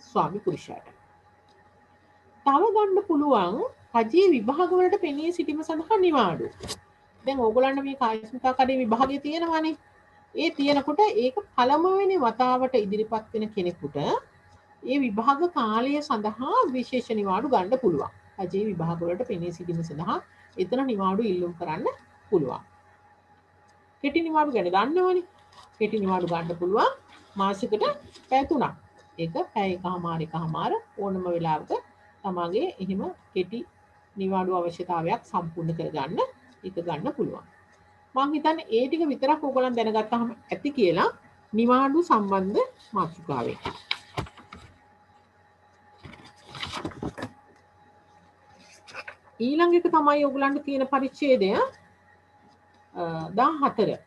ස්වාමි පුරුෂයාට. තව ගන්න පුළුවන් රජයේ විභාග වලට පෙනී සිටීම සඳහා නිවාඩු. දැන් ඕගොල්ලන්ට මේ කාර්යසම්පාදකේ විභාගය තියෙනවානේ. ඒ තියෙනකොට ඒක පළමුවෙනි වතාවට ඉදිරිපත් වෙන කෙනෙකුට ඒ විභාග කාලය සඳහා විශේෂ නිවාඩු ගන්න පුළුවන්. රජයේ විභාග වලට පෙනී සිටීම සඳහා එතන නිවාඩු ඉල්ලුම් කරන්න පුළුවන්. කෙටි නිවාඩු ගැන දන්නවනේ. කෙටි නිවාඩු ගන්න පුළුවන් මාසෙකට පැය 3ක්. ඒක පැය එකමාර ඕනම වෙලාවක තමගේ එහෙම කෙටි නිවාඩු අවශ්‍යතාවයක් සම්පූර්ණ කරගන්න ඒක ගන්න පුළුවන්. මම හිතන්නේ ඒ ටික විතරක් ඕගොල්ලන් දැනගත්තාම ඇති කියලා නිවාඩු සම්බන්ධ මාතෘකාවෙන්. ඊළඟ එක තමයි ඕගොල්ලන්ට තියෙන පරිච්ඡේදය 14.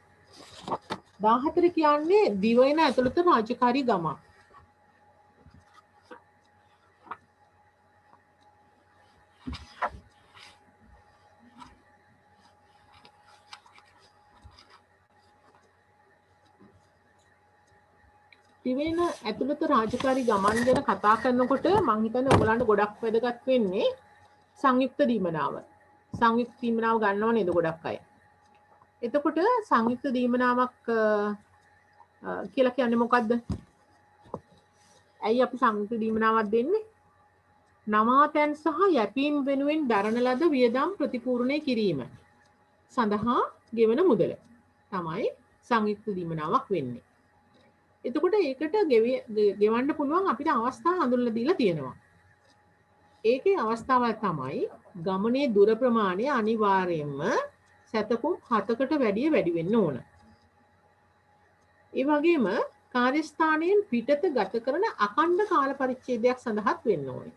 14 කියන්නේ දිවයින ඇතුළත රාජකාරී ගමක්. දිවයින ඇතුළත රාජකාරී ගමන් ගැන කතා කරනකොට මම හිතන්නේ ඔයගලන්ට ගොඩක් වැදගත් වෙන්නේ සංයුක්ත දීමනාව. සංයුක්ත දීමනාව ගන්නව නේද ගොඩක් අය. එතකොට සංයුක්ත දීමනාවක් කියලා කියන්නේ මොකද්ද? ඇයි අපි සංයුක්ත දීමනාවක් දෙන්නේ? නවාතැන් සහ යැපීම් වෙනුවෙන් දරන ලද වියදම් ප්‍රතිපූර්ණය කිරීම සඳහා ගෙවන මුදල තමයි සංයුක්ත දීමනාවක් වෙන්නේ. එතකොට ඒකට ගෙවන්න පුළුවන් අපිට අවස්ථා හඳුන්වලා දීලා තියෙනවා. ඒකේ අවස්ථාවල් තමයි ගමනේ දුර ප්‍රමාණය අනිවාර්යයෙන්ම සතකුම් 7කට වැඩි වෙන්න ඕන. ඒ වගේම කාර්යස්ථානයෙන් පිටත ගත කරන අඛණ්ඩ කාල පරිච්ඡේදයක් සඳහාත් වෙන්න ඕනේ.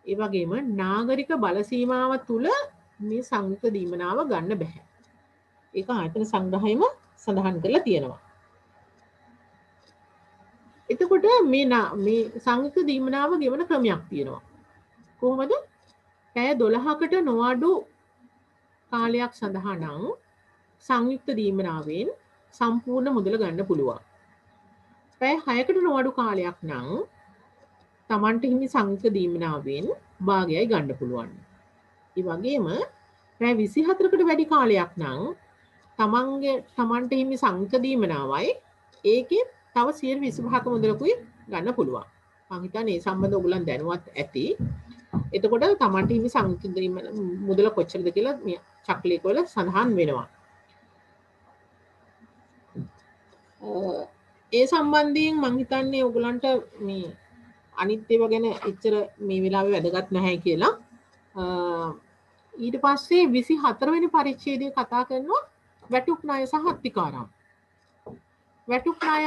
ඒ වගේම නාගරික බල සීමාව තුල මේ සංයුක්ත දීමනාව ගන්න බෑ. ඒක ආයතන සංග්‍රහයේම සඳහන් කරලා තියෙනවා. එතකොට මේ සංයුක්ත දීමනාව ගෙවන ක්‍රමයක් තියෙනවා. කොහොමද? පැය 12කට නොඅඩු කාලයක් සඳහා නම් සංයුක්ත දීමනාවෙන් සම්පූර්ණ මුදල ගන්න පුළුවන්. පැය 6කට නොඅඩු කාලයක් නම් තමන්ට හිමි සංයුක්ත දීමනාවෙන් භාගයයි ගන්න පුළුවන්. ඒ වගේම පැය 24කට වැඩි කාලයක් නම් තමන්ට හිමි සංයුක්ත දීමනාවයි ඒකේ තව 125ක මුදලකුයි ගන්න පුළුවන්. මම හිතන්නේ මේ සම්බන්ධව ඔයගොල්ලන් දැනුවත් ඇති. එතකොට තමන්ට හිමි සංයුක්ත මුදල කොච්චරද කියලා මේ චක්‍රලේඛ වල සඳහන් වෙනවා. ඒ සම්බන්ධයෙන් මම හිතන්නේ ඔයගොල්ලන්ට මේ අනිත් ඒවා ගැන එච්චර මේ වෙලාවේ වැදගත් නැහැ කියලා. ඊට පස්සේ 24 වෙනි පරිච්ඡේදයේ කතා කරනවා වැටුප් ණය සහ අත්තිකාරම්. වැටුප් ණය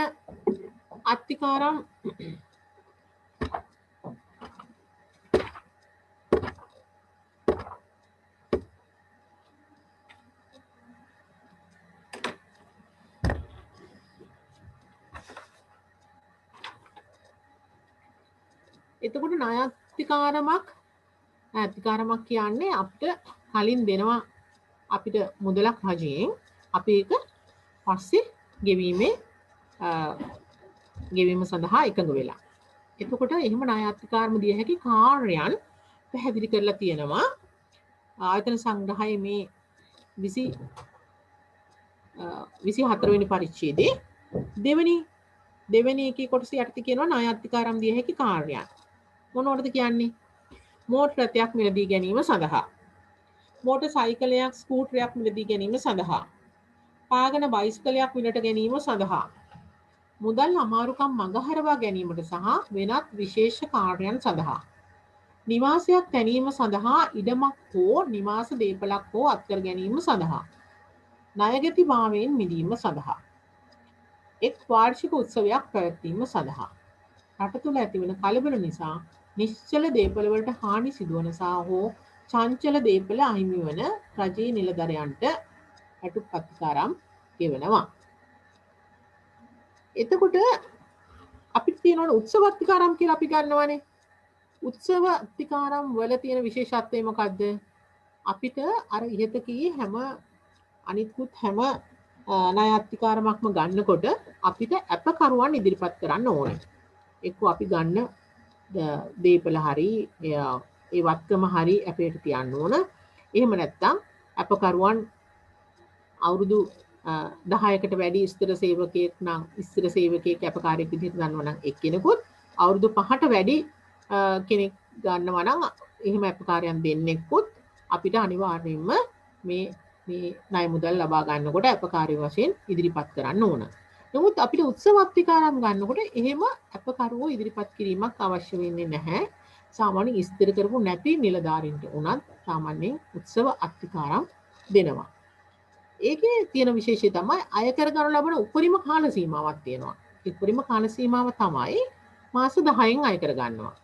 අත්තිකාරම් එතකොට ණයාතිකාරමක් කියන්නේ අපිට කලින් දෙනවා අපිට මුදලක් රජයෙන් අපි ඒක පස්සේ ගෙවීම සඳහා එකඟ වෙලා. එතකොට එහෙම ණයාතිකාරම දිය හැකි කාර්යයන් පැහැදිලි කරලා තියෙනවා ආයතන සංග්‍රහයේ මේ 24 වෙනි පරිච්ඡේදයේ දෙවෙනි එකේ කොටස යටතේ කියනවා ණයාතිකාරම් දිය හැකි කාර්යයන්. මොනවටද කියන්නේ? මෝටර රථයක් මිලදී ගැනීම සඳහා, මෝටර් සයිකලයක් ස්කූටරයක් මිලදී ගැනීම සඳහා, පාගන බයිසිකලයක් මිලට ගැනීම සඳහා, මුදල් අමාරුකම් මඟහරවා ගැනීමට සහ වෙනත් විශේෂ කාර්යයන් සඳහා, නිවාසයක් තැනීම සඳහා ඉඩමක් හෝ නිවාස දේපලක් හෝ අත්කර ගැනීම සඳහා, ණයගැති භාවයෙන් මිදීම සඳහා, එක් වාර්ෂික උත්සවයක් පැවැත්වීම සඳහා, රට තුළ ඇතිවන කලබල නිසා නිශ්චල දේපළවලට හානි සිදුවන සහ හෝ චංචල දේපළ අහිමි වන රජයේ නිලධරයන්ට අටුපත්කාරම් ගෙවනවා. එතකොට අපිට තියෙනවා උත්සව අත්තිකාරම් කියලා අපි ගන්නවානේ. උත්සව අත්තිකාරම් වල තියෙන විශේෂත්වය මොකද්ද? අපිට අර ඉහත කී අනිත්කුත් හැම ණය අත්තිකාරමක්ම ගන්නකොට අපිට අපකරුවන් ඉදිරිපත් කරන්න ඕනේ. එක්ක අපි ගන්න දේපල හරි ඒ වත්කම හරි අපේට තියන්න ඕන. එහෙම නැත්නම් අපකරුවන් අවුරුදු 10කට වැඩි ස්ථිර සේවකයෙක් නම් ස්ථිර සේවකයෙක් අපකාරයෙක් විදිහට ගන්නවා නම් එක්කෙනෙකුත් අවුරුදු 5ට වැඩි කෙනෙක් ගන්නවා නම් එහෙම අපකාරයන් දෙන්නෙකුත් අපිට අනිවාර්යයෙන්ම මේ ණය මුදල් ලබා ගන්නකොට අපකාරී වශයෙන් ඉදිරිපත් කරන්න ඕන. නමුත් අපිට උත්සව අත්තිකාරම් ගන්නකොට එහෙම අපකරුවෝ ඉදිරිපත් කිරීමක් අවශ්‍ය වෙන්නේ නැහැ. සාමාන්‍යයෙන් ස්ථිර කරපු නැති නිලධාරීන්ට උනත් සාමාන්‍යයෙන් උත්සව අත්තිකාරම් දෙනවා. ඒකේ තියෙන විශේෂය තමයි අය කර ගන්න ලබන උපරිම කාල සීමාවක් තියෙනවා. ඒ උපරිම කාල සීමාව තමයි මාස 10න් අය කර ගන්නවා.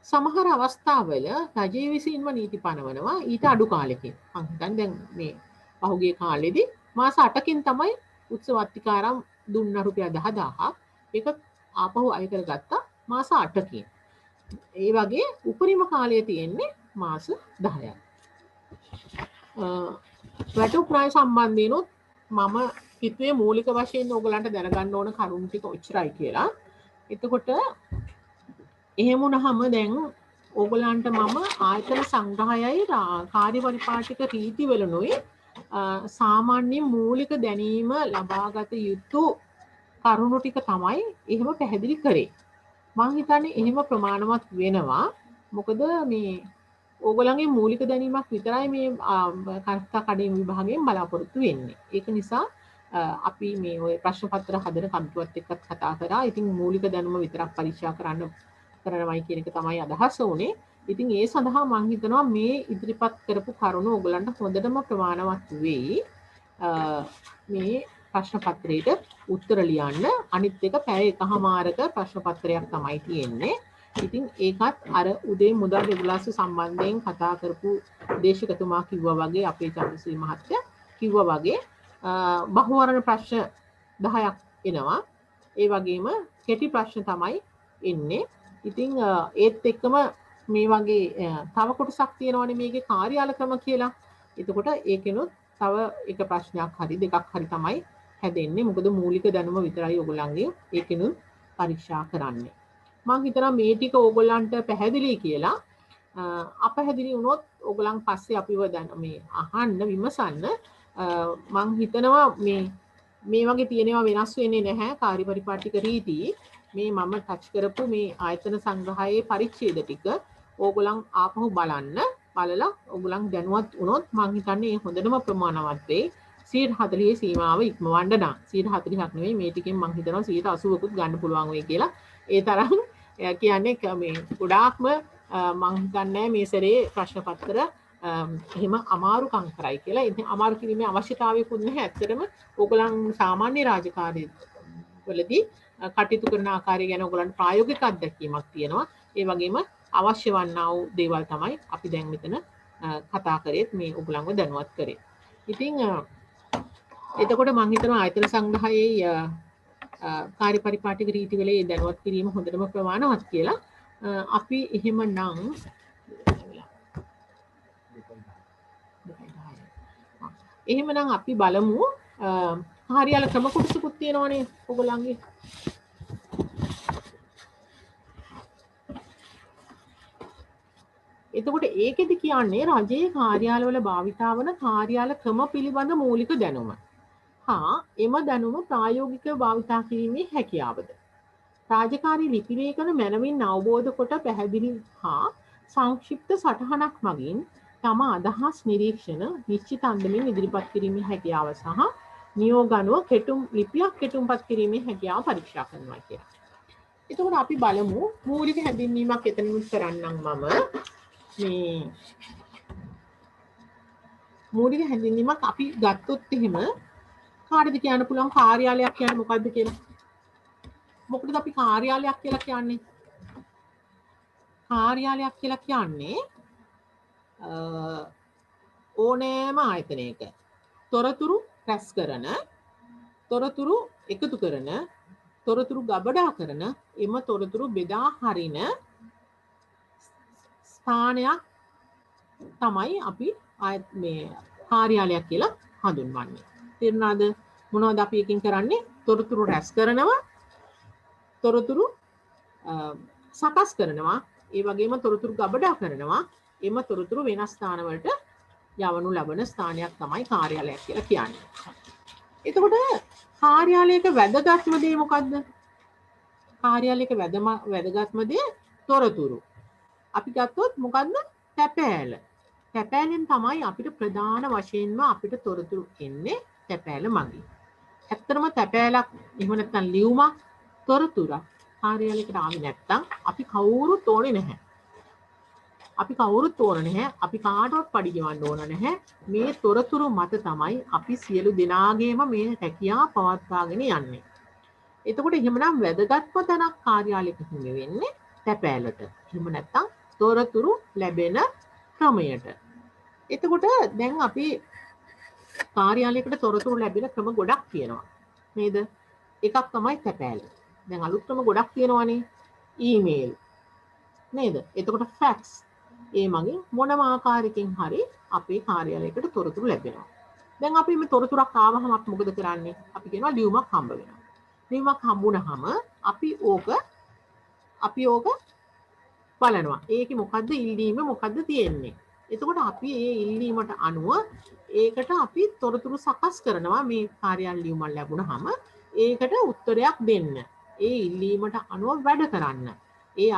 සමහර අවස්ථාවල රජය විසින්ම නීති පනවනවා ඊට අඩු කාලෙකින්. මං හිතන්නේ දැන් මේ පහුගිය කාලෙදී මාස 8කින් තමයි උත්සව අත්තිකාරම් දුන්න රුපියල් 10000ක්. ඒක ආපහු අය කරගත්තා මාස 8කින්. ඒ වගේ උපරිම කාලය තියෙන්නේ මාස 10ක්. වැටුප් ණය සම්බන්ධයෙන්ුත් මම හිතුවේ මූලික වශයෙන් ඕගලන්ට දැනගන්න ඕන කරුණු ටික ඔච්චරයි කියලා. එතකොට එහෙම වුණාම දැන් ඕගලන්ට මම ආයතන සංග්‍රහයයි කාර්ය පරිපාලක රීති වලනුයි සාමාන්‍ය මූලික දැනීම ලබාගත යුතු කරුණු ටික තමයි එහෙම පැහැදිලි කරේ. මම හිතන්නේ එහෙම ප්‍රමාණවත් වෙනවා. මොකද මේ ඕගොල්ලන්ගේ මූලික දැනීමක් විතරයි මේ කර්තා කඩේම විභාගයෙන් බලාපොරොත්තු වෙන්නේ. ඒක නිසා අපි මේ ඔය ප්‍රශ්න පත්‍ර හදන කමිටුවත් එක්කත් කතා කරා. ඉතින් මූලික දැනුම විතරක් පරීක්ෂා කරනවයි කියන එක තමයි අදහස උනේ. ඉතින් ඒ සඳහා මම හිතනවා මේ ඉදිරිපත් කරපු කරුණු ඕගොල්ලන්ට හොඳටම ප්‍රමාණවත් වෙයි. මේ ප්‍රශ්න පත්‍රයට උත්තර ලියන්න. අනිත් එක පැය එකහමාරක ප්‍රශ්න පත්‍රයක් තමයි තියෙන්නේ. ඉතින් ඒකත් අර උදේ මුදල් රෙගුලාසි සම්බන්ධයෙන් කතා කරපු දේශකතුමා කිව්වා වගේ අපේ චන්ද්‍රශ්‍රී මහත්තයා කිව්වා වගේ බහුවර්ණ ප්‍රශ්න 10ක් එනවා. ඒ වගේම කෙටි ප්‍රශ්න තමයි එන්නේ. ඉතින් ඒත් එක්කම මේ වගේ තව කොටසක් තියෙනවානේ මේකේ කාර්යාල ක්‍රම කියලා. එතකොට ඒකෙනුත් තව එක ප්‍රශ්නයක් හරි දෙකක් හරි තමයි හැදෙන්නේ. මොකද මූලික දැනුම විතරයි ඔයගොල්ලන්ගේ ඒකෙනුත් පරීක්ෂා කරන්නේ. මම හිතනවා මේ ටික ඕගොල්ලන්ට පැහැදිලි කියලා. අපැහැදිලි වුණොත් ඕගොල්ලන් පස්සේ අපිව දැන් මේ අහන්න විමසන්න. මම හිතනවා මේ වගේ තියෙනවා වෙනස් වෙන්නේ නැහැ කාර්ය පරිපාටික රීති. මේ මම ටච් කරපු මේ ආයතන සංග්‍රහයේ පරිච්ඡේද ටික ඕගොල්ලන් ආපහු බලලා ඕගොල්ලන් දැනුවත් වුණොත් මම හිතන්නේ හොඳටම ප්‍රමාණවත් වෙයි. 140 සීමාව ඉක්මවන්න නම් 140ක් නෙවෙයි මේ ටිකෙන් මම හිතනවා 180කුත් ගන්න පුළුවන් වෙයි කියලා. ඒ තරම් කියන්නේ මේ ගොඩාක්ම මම හිතන්නේ මේ සැරේ ප්‍රශ්න පත්‍ර එහෙම අමාරුකම් කරයි කියලා. ඉතින් අමාරු කිරීමේ අවශ්‍යතාවයකුත් නැහැ. ඇත්තටම ඕගොල්ලන් සාමාන්‍ය රාජකාරී වලදී කටයුතු කරන ආකාරය ගැන ඕගොල්ලන්ට ප්‍රායෝගික අත්දැකීමක් තියෙනවා. ඒ වගේම අවශ්‍ය වන්නා වූ දේවල් තමයි අපි දැන් මෙතන කතා කරේත් මේ ඕගොල්ලන්ව දැනුවත් කරේ. ඉතින් එතකොට මම හිතනවා ආයතන සංග්‍රහයේ කාර්ය පරිපාටික රීතිවලේ දැනුවත් කිරීම හොඳටම ප්‍රමාණවත් කියලා. අපි එහෙමනම් එහෙමනම් අපි බලමු කාර්යාල ක්‍රම කොටසකුත් තියෙනවනේ ඔයගොල්ලන්ගේ. එතකොට ඒකෙදි කියන්නේ රජයේ කාර්යාලවල භාවිතා වන කාර්යාල ක්‍රම පිළිබඳ මූලික දැනුම. හා එම දැනුම ප්‍රායෝගිකව භාවිතා කිරීමේ හැකියාවද. රාජකාරී ලිපි ලේඛන මනමින් අවබෝධ කොට පැහැදිලි හා සංක්ෂිප්ත සටහනක් මගින් තම අදහස් නිරීක්ෂණ නිශ්චිත අන්දමින් ඉදිරිපත් කිරීමේ හැකියාව සහ නියෝග අනුව කෙටුම් ලිපියක් කෙටුම්පත් කිරීමේ හැකියාව පරීක්ෂා කරනවා කියලා. එතකොට අපි බලමු මූලික හැඳින්වීමක් එතනින් කරන්නම් මම. මේ මූලික හැඳින්වීමක් අපි ගත්තොත් එහෙම කාටද කියන්න පුළුවන් කාර්යාලයක් කියන්නේ මොකක්ද කියලා? මොකටද අපි කාර්යාලයක් කියලා කියන්නේ? කාර්යාලයක් කියලා කියන්නේ ඕනෑම ආයතනයක තොරතුරු රැස් කරන, තොරතුරු එකතු කරන, තොරතුරු ගබඩා කරන, එම තොරතුරු බෙදා හරින ස්ථානයක් තමයි අපි මේ කාර්යාලයක් කියලා හඳුන්වන්නේ. තේරුණාද? මොනවද අපි එකකින් කරන්නේ? තොරතුරු රැස් කරනවා, තොරතුරු සකස් කරනවා, ඒ වගේම තොරතුරු ගබඩා කරනවා. එම තොරතුරු වෙනස් ස්ථානවලට යවනු ලබන ස්ථානයක් තමයි කාර්යාලයක් කියලා කියන්නේ. එතකොට කාර්යාලයක වැදගත්ම දේ මොකද්ද? කාර්යාලයක වැදගත්ම දේ තොරතුරු. අපි ගත්තොත් මොකද්ද? තැපෑල. තැපෑලෙන් තමයි අපිට ප්‍රධාන වශයෙන්ම අපිට තොරතුරු එන්නේ තැපෑල මගින්. ඇත්තටම තැපෑලක් එහෙම නැත්නම් ලියුමක් තොරතුරක් කාර්යාලයකට ආවේ නැත්නම් අපි කවුරුත් ඕනේ නැහැ. අපි කවුරුත් ඕන නැහැ. අපි කාටවත් පඩි ගෙවන්න ඕන නැහැ. මේ තොරතුරු මත තමයි අපි සියලු දෙනාගේම මේ හැකියාව පවත්වාගෙන යන්නේ. එතකොට එහෙමනම් වැදගත්ම තැනක් කාර්යාලයක හිමි වෙන්නේ තැපෑලට. එහෙම නැත්නම් තොරතුරු ලැබෙන ක්‍රමයට. එතකොට දැන් අපි කාර්යාලයකට තොරතුරු ලැබෙන ක්‍රම ගොඩක් තියෙනවා. නේද? එකක් තමයි තැපෑල. දැන් අලුත් ක්‍රම ගොඩක් තියෙනවානේ. ඊමේල්. නේද? එතකොට ෆැක්ස්. ඒ මගින් මොනම ආකාරයකින් හරි අපේ කාර්යාලයකට තොරතුරු ලැබෙනවා. දැන් අපි මේ තොරතුරක් ආවහම අපි මොකද කරන්නේ? අපි කියනවා ලියුමක් හම්බ වෙනවා. ලියුමක් හම්බුනහම අපි ඕක බලනවා. ඒකේ මොකද්ද ඉල්ලීම මොකද්ද තියෙන්නේ? එතකොට අපි ඒ ඉල්ලීමට අනුව ඒකට අපි තොරතුරු සකස් කරනවා. මේ කාර්යාල ලියුමක් ලැබුණාම ඒකට උත්තරයක් දෙන්න. ඒ ඉල්ලීමට අනුව වැඩ කරන්න. ඒ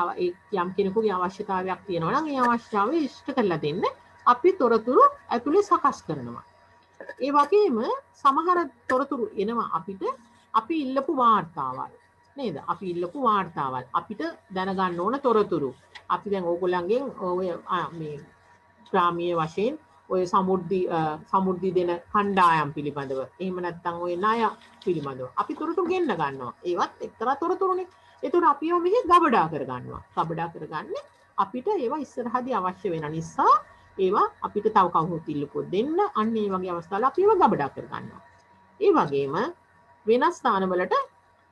යම් කෙනෙකුගේ අවශ්‍යතාවයක් තියෙනවා නම් ඒ අවශ්‍යතාවය ඉෂ්ට කරලා දෙන්න අපි තොරතුරු ඇතුලේ සකස් කරනවා. ඒ වගේම සමහර තොරතුරු එනවා අපිට අපි ඉල්ලපු වාර්තාවල් නේද? අපි ඉල්ලපු වාර්තාවල් අපිට දැනගන්න ඕන තොරතුරු. අපි දැන් ඕගොල්ලන්ගෙන් ඔය මේ ග්‍රාමීය වශයෙන් ඔය සමුර්දි දෙන කණ්ඩායම් පිළිබඳව එහෙම නැත්නම් ඔය ණය පිළිබඳව අපි තොරතුරු ගෙන්න ගන්නවා. ඒවත් එක්තරා තොරතුරුනේ. ඒතර අපි ඒවා මෙහි ගබඩා කරගන්නවා. ගබඩා කරගන්නේ අපිට ඒවා ඉස්සරහදී අවශ්‍ය වෙන නිසා ඒවා අපිට තව කවුරුත් ඉල්ලුවොත් දෙන්න අන්න ඒ වගේ අවස්ථාවල අපි ඒවා ගබඩා කරගන්නවා. ඒ වගේම වෙනස් ස්ථානවලට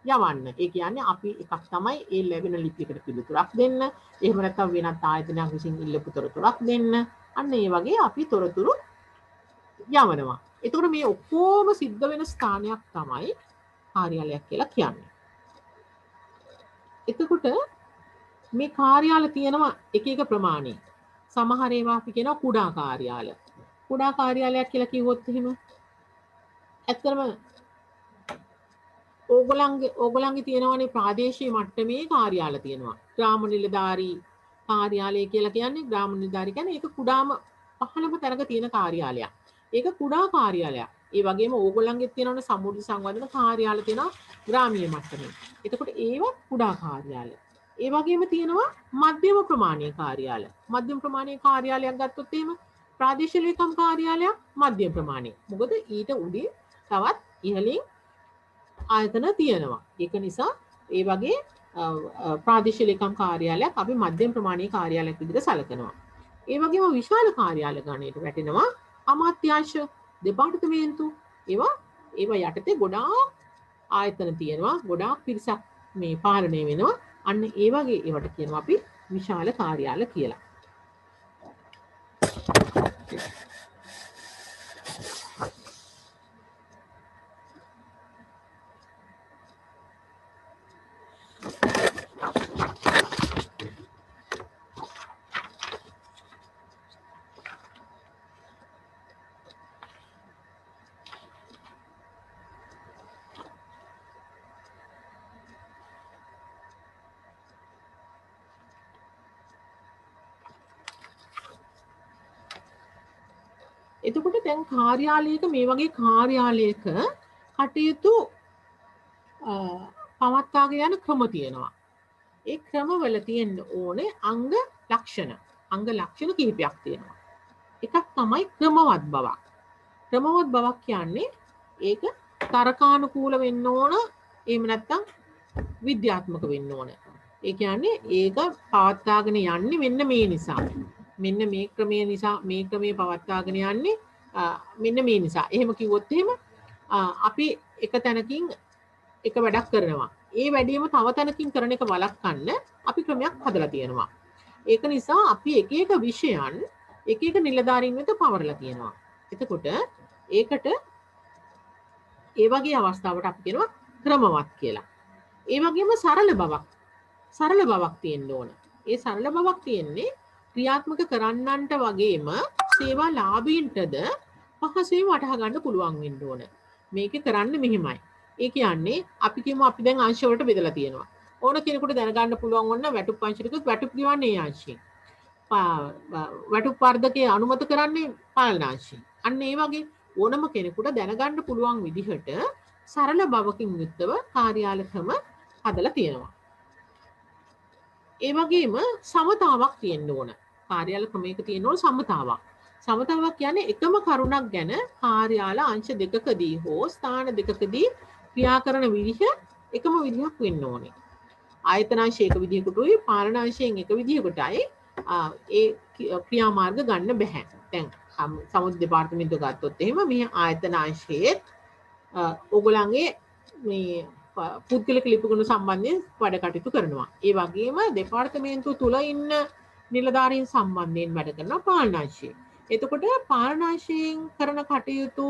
යවන්න. ඒ කියන්නේ අපි එකක් තමයි ඒ ලැබෙන ලිපියකට පිළිතුරක් දෙන්න. එහෙම නැත්නම් වෙනත් ආයතනයක් විසින් ඉල්ලපු තොරතුරක් දෙන්න. අන්න ඒ වගේ අපි තොරතුරු යවනවා. ඒතකොට මේ ඔක්කොම සිද්ධ වෙන ස්ථානයක් තමයි කාර්යාලයක් කියලා කියන්නේ. එතකොට මේ කාර්යාල තියෙනවා එක එක ප්‍රමාණය. සමහර ඒවා අපි කියනවා කුඩා කාර්යාල. කුඩා කාර්යාලයක් කියලා කිව්වොත් එහෙම ඇත්තටම ඕගොල්ලන්ගේ තියෙනවානේ ප්‍රාදේශීය මට්ටමේ කාර්යාල තියෙනවා. ග්‍රාම නිලධාරී කාර්යාලය කියලා කියන්නේ ග්‍රාම නිලධාරී කියන්නේ ඒක කුඩාම පහළම තැනක තියෙන කාර්යාලයක්. ඒක කුඩා කාර්යාලයක්. ඒ වගේම ඕගොල්ලන්ගේ තියෙනවනේ සමුද්‍ර සංවර්ධන කාර්යාල තියෙනවා ග්‍රාමීය මට්ටමේ. එතකොට ඒවා කුඩා කාර්යාල. ඒ වගේම තියෙනවා මධ්‍යම ප්‍රමාණීය කාර්යාල. මධ්‍යම ප්‍රමාණීය කාර්යාලයක් ගත්තොත් එහෙම ප්‍රාදේශීය ලේකම් කාර්යාලයක් මධ්‍යම ප්‍රමාණීය. මොකද ඊට උඩින් තවත් ඉහළින් ආයතන තියෙනවා. ඒක නිසා ඒ වගේ ප්‍රාදේශීය ලේකම් කාර්යාලයක් අපි මධ්‍යම ප්‍රමාණීය කාර්යාලයක් විදිහට සැලකනවා. ඒ වගේම විශාල කාර්යාල ගණයට වැටෙනවා අමාත්‍යාංශ, දෙපාර්තමේන්තු. ඒවා යටතේ ගොඩාක් ආයතන තියෙනවා. ගොඩාක් පිරිසක් මේ පාලනය වෙනවා. අන්න ඒ වගේ ඒවට කියනවා අපි විශාල කාර්යාල කියලා. එතකොට දැන් කාර්යාලයක මේ වගේ කාර්යාලයක කටයුතු පවත්වාගෙන යන ක්‍රම තියෙනවා. ඒ ක්‍රමවල තියෙන්න ඕනේ අංග ලක්ෂණ කිහිපයක් තියෙනවා. එකක් තමයි ක්‍රමවත් බවක්. ක්‍රමවත් බවක් කියන්නේ ඒක තර්කානුකූල වෙන්න ඕන, එහෙම නැත්නම් විද්‍යාත්මක වෙන්න ඕන. ඒ කියන්නේ ඒක පවත්වාගෙන යන්නේ මෙන්න මේ නිසා. මෙන්න මේ ක්‍රමය නිසා මේ ක්‍රමයේ පවත්වාගෙන යන්නේ මෙන්න මේ නිසා. එහෙම කිව්වොත් එහෙම අපි එක තැනකින් එක වැඩක් කරනවා. ඒ වැඩේම තව තැනකින් කරන එක වළක්වන්න අපි ක්‍රමයක් හදලා තියෙනවා. ඒක නිසා අපි එක එක විෂයන් එක එක නිලධාරීන් වෙත පවරලා තියෙනවා. එතකොට ඒකට ඒ වගේ අවස්ථාවට අපි කියනවා ක්‍රමවත් කියලා. ඒ වගේම සරල බවක් තියෙන්න ඕන. ඒ සරල බවක් තියෙන්නේ ක්‍රියාත්මක කරන්නන්ට වගේම සේවා ලාභීන්ටද පහසුවෙන් වටහා ගන්න පුළුවන් වෙන්න ඕන. මේක කරන්න මෙහෙමයි. ඒ කියන්නේ අපි කියමු අපි දැන් අංශ වලට බෙදලා තියෙනවා. ඕන කෙනෙකුට දැනගන්න පුළුවන් වොන්න වැටුප් අංශයකට වැටුප් ගෙවන්නේ ඒ අංශයෙන්. වැටුප් වර්ධකයේ අනුමත කරන්නේ පාලන අංශයෙන්. අන්න ඒ වගේ ඕනම කෙනෙකුට දැනගන්න පුළුවන් විදිහට සරල බවකින් යුක්තව කාර්යාල ක්‍රම හදලා තියෙනවා. ඒ වගේම සමතාවක් තියෙන්න ඕන. කාර්යාල ක්‍රමයක තියෙන්න ඕන සමතාවක්. සමතාවක් කියන්නේ එකම කරුණක් ගැන කාර්යාල අංශ දෙකකදී හෝ ස්ථාන දෙකකදී ක්‍රියා කරන විදිහ එකම විදිහක් වෙන්න ඕනේ. ආයතනාංශය එක විදිහකටයි පාලනාංශයෙන් එක විදිහකටයි ඒ ක්‍රියාමාර්ග ගන්න බෑ. දැන් සමුද්‍ර දෙපාර්තමේන්තුව ගත්තොත් එහෙම මේ ආයතනාංශයේ ඕගොල්ලන්ගේ මේ පුද්ගලික ලිපිගුණ සම්බන්ධයෙන් වැඩ කටයුතු කරනවා. ඒ වගේම දෙපාර්තමේන්තුව තුල ඉන්න නිලධාරීන් සම්බන්ධයෙන් වැඩ කරනවා පාලනාංශය. එතකොට පාලනාංශයෙන් කරන කටයුතු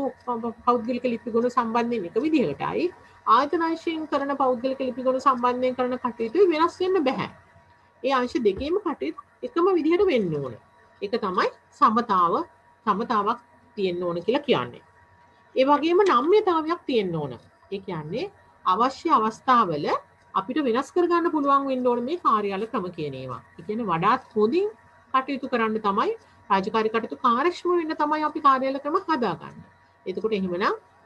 පෞද්ගලික ලිපිගුණ සම්බන්ධයෙන් එක විදිහකටයි ආයතනාංශයෙන් කරන පෞද්ගලික ලිපිගුණ සම්බන්ධයෙන් කරන කටයුතු වෙනස් වෙන්න බෑ. ඒ අංශ දෙකේම කටයුතු එකම විදිහට වෙන්න ඕන. ඒක තමයි සමතාවක් තියෙන්න ඕන කියලා කියන්නේ. ඒ වගේම නම්‍යතාවයක් තියෙන්න ඕන. ඒ කියන්නේ අවශ්‍ය අවස්ථාවල අපිට වෙනස් කරගන්න පුළුවන් වෙන්න ඕන මේ කාර්යාල ක්‍රම කියන ඒවා. ඒ කියන්නේ වඩාත් හොඳින් කටයුතු කරන්න තමයි රාජකාරී කටයුතු කාර්යක්ෂම වෙන්න තමයි අපි කාර්යාල ක්‍රම හදාගන්නේ. එතකොට එහෙමනම්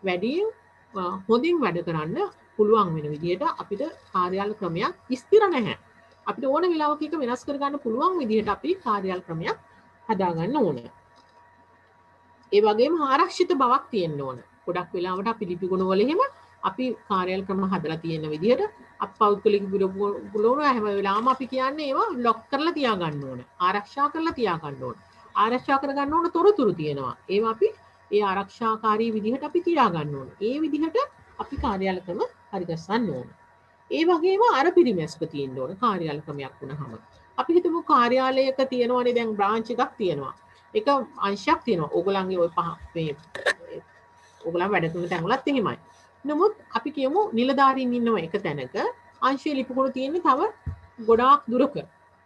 වැඩියෙන් හොඳින් වැඩ කරන්න පුළුවන් වෙන විදිහට අපිට කාර්යාල ක්‍රමයක් ස්ථිර නැහැ. අපිට ඕන වෙලාවක එක වෙනස් කරගන්න පුළුවන් විදිහට අපි කාර්යාල ක්‍රමයක් හදාගන්න ඕන. ඒ වගේම ආරක්ෂිත බවක් තියෙන්න ඕන. ගොඩක් වෙලාවට අපි ලිපිගුණ වල එහෙම අපි කාර්යාල ක්‍රම හදලා තියෙන විදිහට අප පෞද්ගලික ගුණ හැම වෙලාවම අපි කියන්නේ ඒවා ලොක් කරලා තියාගන්න ඕන. ආරක්ෂා කරලා තියාගන්න ඕන. ආරක්ෂා කරගන්න ඕන තොරතුරු තියෙනවා. ඒවා අපි ඒ ආරක්ෂාකාරී විදිහට අපි තියාගන්න ඕන. ඒ විදිහට අපි කාර්යාල ක්‍රම හරිගස්සන්න ඕන. ඒ වගේම අර පිරිමැස්ක තියෙන්න ඕන කාර්යාල ක්‍රමයක් වුණාම. අපි හිතමු කාර්යාලයක තියෙනවානේ දැන් බ්‍රාන්ච් එකක් තියෙනවා. එක අංශයක් තියෙනවා. ඕගොල්ලන්ගේ ওই පහ මේ ඕගොල්ලන් වැඩ කරන තැන්වලත් එහෙමයි. නමුත් අපි කියමු නිලධාරීන් ඉන්නවා එක තැනක අංශයේ ලිපිගුණ තියෙන්නේ තව ගොඩාක් දුරක.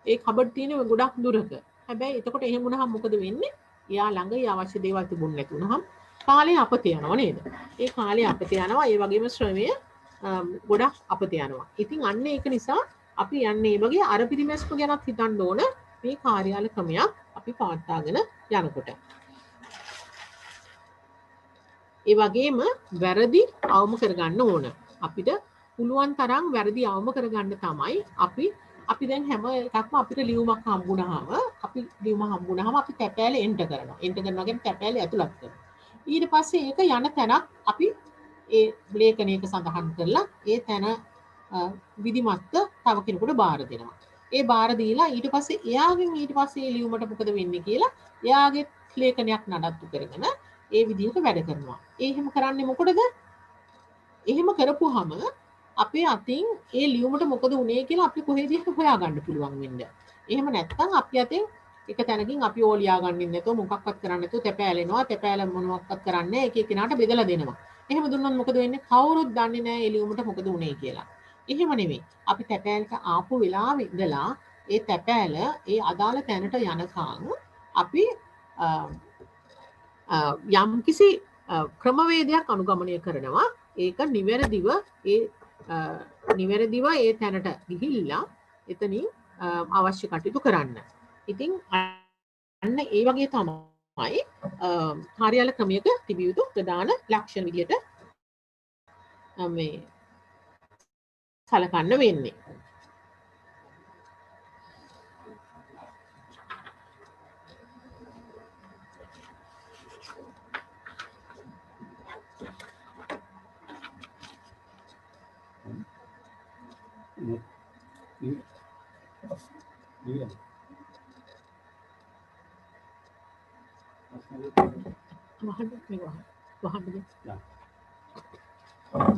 ඒ කබඩ් තියෙන්නේ ගොඩාක් දුරක. හැබැයි එතකොට එහෙම වුණාම මොකද වෙන්නේ? එයා ළඟ ඒ අවශ්‍ය දේවල් තිබුණ නැති වුණාම කාලය අපත යනවා නේද? ඒ කාලය අපත යනවා. ඒ වගේම ශ්‍රමය ගොඩක් අපත යනවා. ඉතින් අන්න ඒක නිසා අපි යන්නේ මේ වගේ අර පිරිමැස්ම ගැනත් හිතන්න ඕන මේ කාර්යාල ක්‍රමයක් අපි පවත්වාගෙන යනකොට. ඒ වගේම වැරදි අවම කරගන්න ඕන. අපිට පුළුවන් තරම් වැරදි අවම කරගන්න තමයි අපි දැන් හැම එකක්ම අපිට ලියුමක් හම්බුනහම අපි තැපෑල එන්ටර් කරනවා. එන්ටර් කරනවා කියන්නේ තැපෑල ඇතුළත් කරනවා. ඊට පස්සේ ඒක යන තැනක් අපි ඒ ලේඛනයක සඳහන් කරලා ඒ තැන විධිමත්ව තව කෙනෙකුට බාර දෙනවා. ඒ බාර දීලා ඊට පස්සේ එයාගෙන් ඊට පස්සේ ඒ ලියුමට මොකද වෙන්නේ කියලා එයාගේ ලේඛනයක් නඩත්තු කරගෙන ඒ විදිහට වැඩ කරනවා. ඒ එහෙම කරන්නේ මොකටද? එහෙම කරපුවාම අපේ අතින් ඒ ලියුමට මොකද වුනේ කියලා අපි කොහෙද හොයාගන්න පුළුවන් වෙන්නේ. එහෙම නැත්නම් අපි අතෙන් එක තැනකින් අපි ඕ ලියා ගන්නින් නැතුව මොකක්වත් කරන්නේ නැතුව තැපෑලෙනවා. තැපෑල මොනවත්වත් කරන්නේ එක එක්කිනාට බෙදලා දෙනවා. එහෙම දුන්නොත් මොකද වෙන්නේ? කවුරුත් දන්නේ නැහැ එළියුමට මොකද උනේ කියලා. එහෙම නෙමෙයි. අපි තැපෑලට ආපු වෙලාවෙ ඉඳලා ඒ තැපෑල ඒ අදාළ තැනට යනකම් අපි යම්කිසි ක්‍රමවේදයක් අනුගමනය කරනවා. ඒක නිවැරදිව ඒ තැනට ගිහිල්ලා එතනින් අවශ්‍ය කටයුතු කරන්න. ඉතින් අන්න ඒ වගේ තමයි කාර්යාල ක්‍රමයක තිබිය යුතු ප්‍රධාන ලක්ෂණ විදියට මේ සලකන්න වෙන්නේ.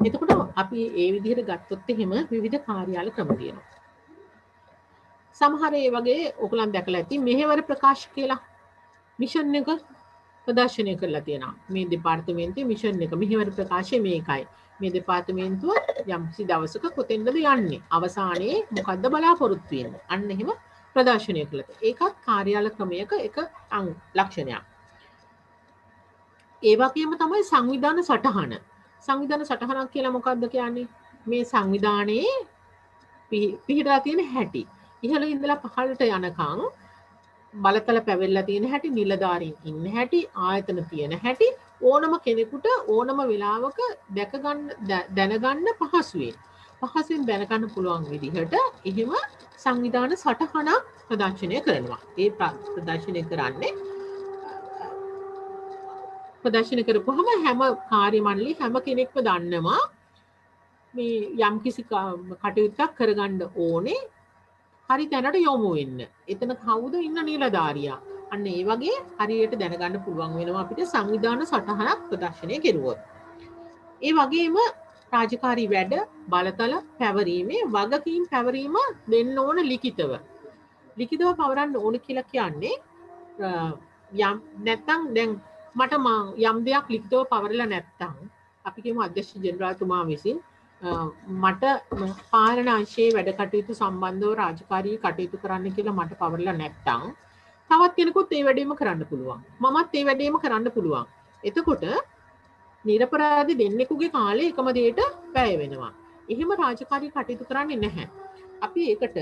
එතකොට අපි ඒ විදිහට ගත්තොත් එහෙම විවිධ කාර්යාල ක්‍රම තියෙනවා. සමහර ඒ වගේ ඔයගලන් දැකලා ඇති මෙහෙවර ප්‍රකාශ කියලා මිෂන් එක ප්‍රදර්ශනය කරලා තියෙනවා. මේ දෙපාර්තමේන්තුවේ මිෂන් එක මෙහෙවර ප්‍රකාශය මේකයි. මේ දෙපාර්තමේන්තුව යම්කිසි දවසක කොතෙන්ද යන්නේ? අවසානයේ මොකද්ද බලාපොරොත්තු වෙන්නේ? අන්න එහෙම ප්‍රදර්ශනය කළා. ඒකත් කාර්යාල ක්‍රමයක එක ලක්ෂණයක්. ඒ වගේම තමයි සංවිධාන සටහන. සංවිධාන සටහනක් කියලා මොකක්ද කියන්නේ? මේ සංවිධානයේ පිහිටලා තියෙන හැටි. ඉහළ ඉඳලා පහළට යනකම් බලතල පැවෙලා තියෙන හැටි, නිලධාරීන් ඉන්න හැටි, ආයතන තියෙන හැටි ඕනම කෙනෙකුට ඕනම වෙලාවක දැනගන්න පහසුවෙන් දැනගන්න පුළුවන් විදිහට එහෙම සංවිධාන සටහනක් ප්‍රදර්ශනය කරනවා. ඒ ප්‍රදර්ශනය කරපුවහම හැම කාර්ය මණ්ඩලයේ හැම කෙනෙක්ම දන්නවා මේ යම්කිසි කටයුත්තක් කරගන්න ඕනේ හරි තැනට යොමු වෙන්න. එතන කවුද ඉන්න නිලධාරියා. අන්න ඒ වගේ හරියට දැනගන්න පුළුවන් වෙනවා අපිට සංවිධාන සටහනක් ප්‍රදර්ශනය කෙරුවොත්. ඒ වගේම රාජකාරී වැඩ බලතල පැවරීමේ වගකීම් පැවරීම දෙන්න ඕන ලිඛිතව. ලිඛිතව පවරන්න ඕන කියලා කියන්නේ යම් නැත්තම් දැන් මට යම් දෙයක් ලිඛිතව පවරලා නැත්තම් අපි කියමු අධ්‍යක්ෂ ජෙනරාල්තුමා විසින් මට පාලන අංශයේ වැඩ කටයුතු සම්බන්ධව රාජකාරී කටයුතු කරන්න කියලා මට පවරලා නැත්තම් තවත් කෙනෙකුත් ඒ වැඩේම කරන්න පුළුවන්. මමත් ඒ වැඩේම කරන්න පුළුවන්. එතකොට නිරපරාධි දෙන්නෙකුගේ කාලේ එකම දෙයට වැය වෙනවා. එහෙම රාජකාරී කටයුතු කරන්නේ නැහැ. අපි ඒකට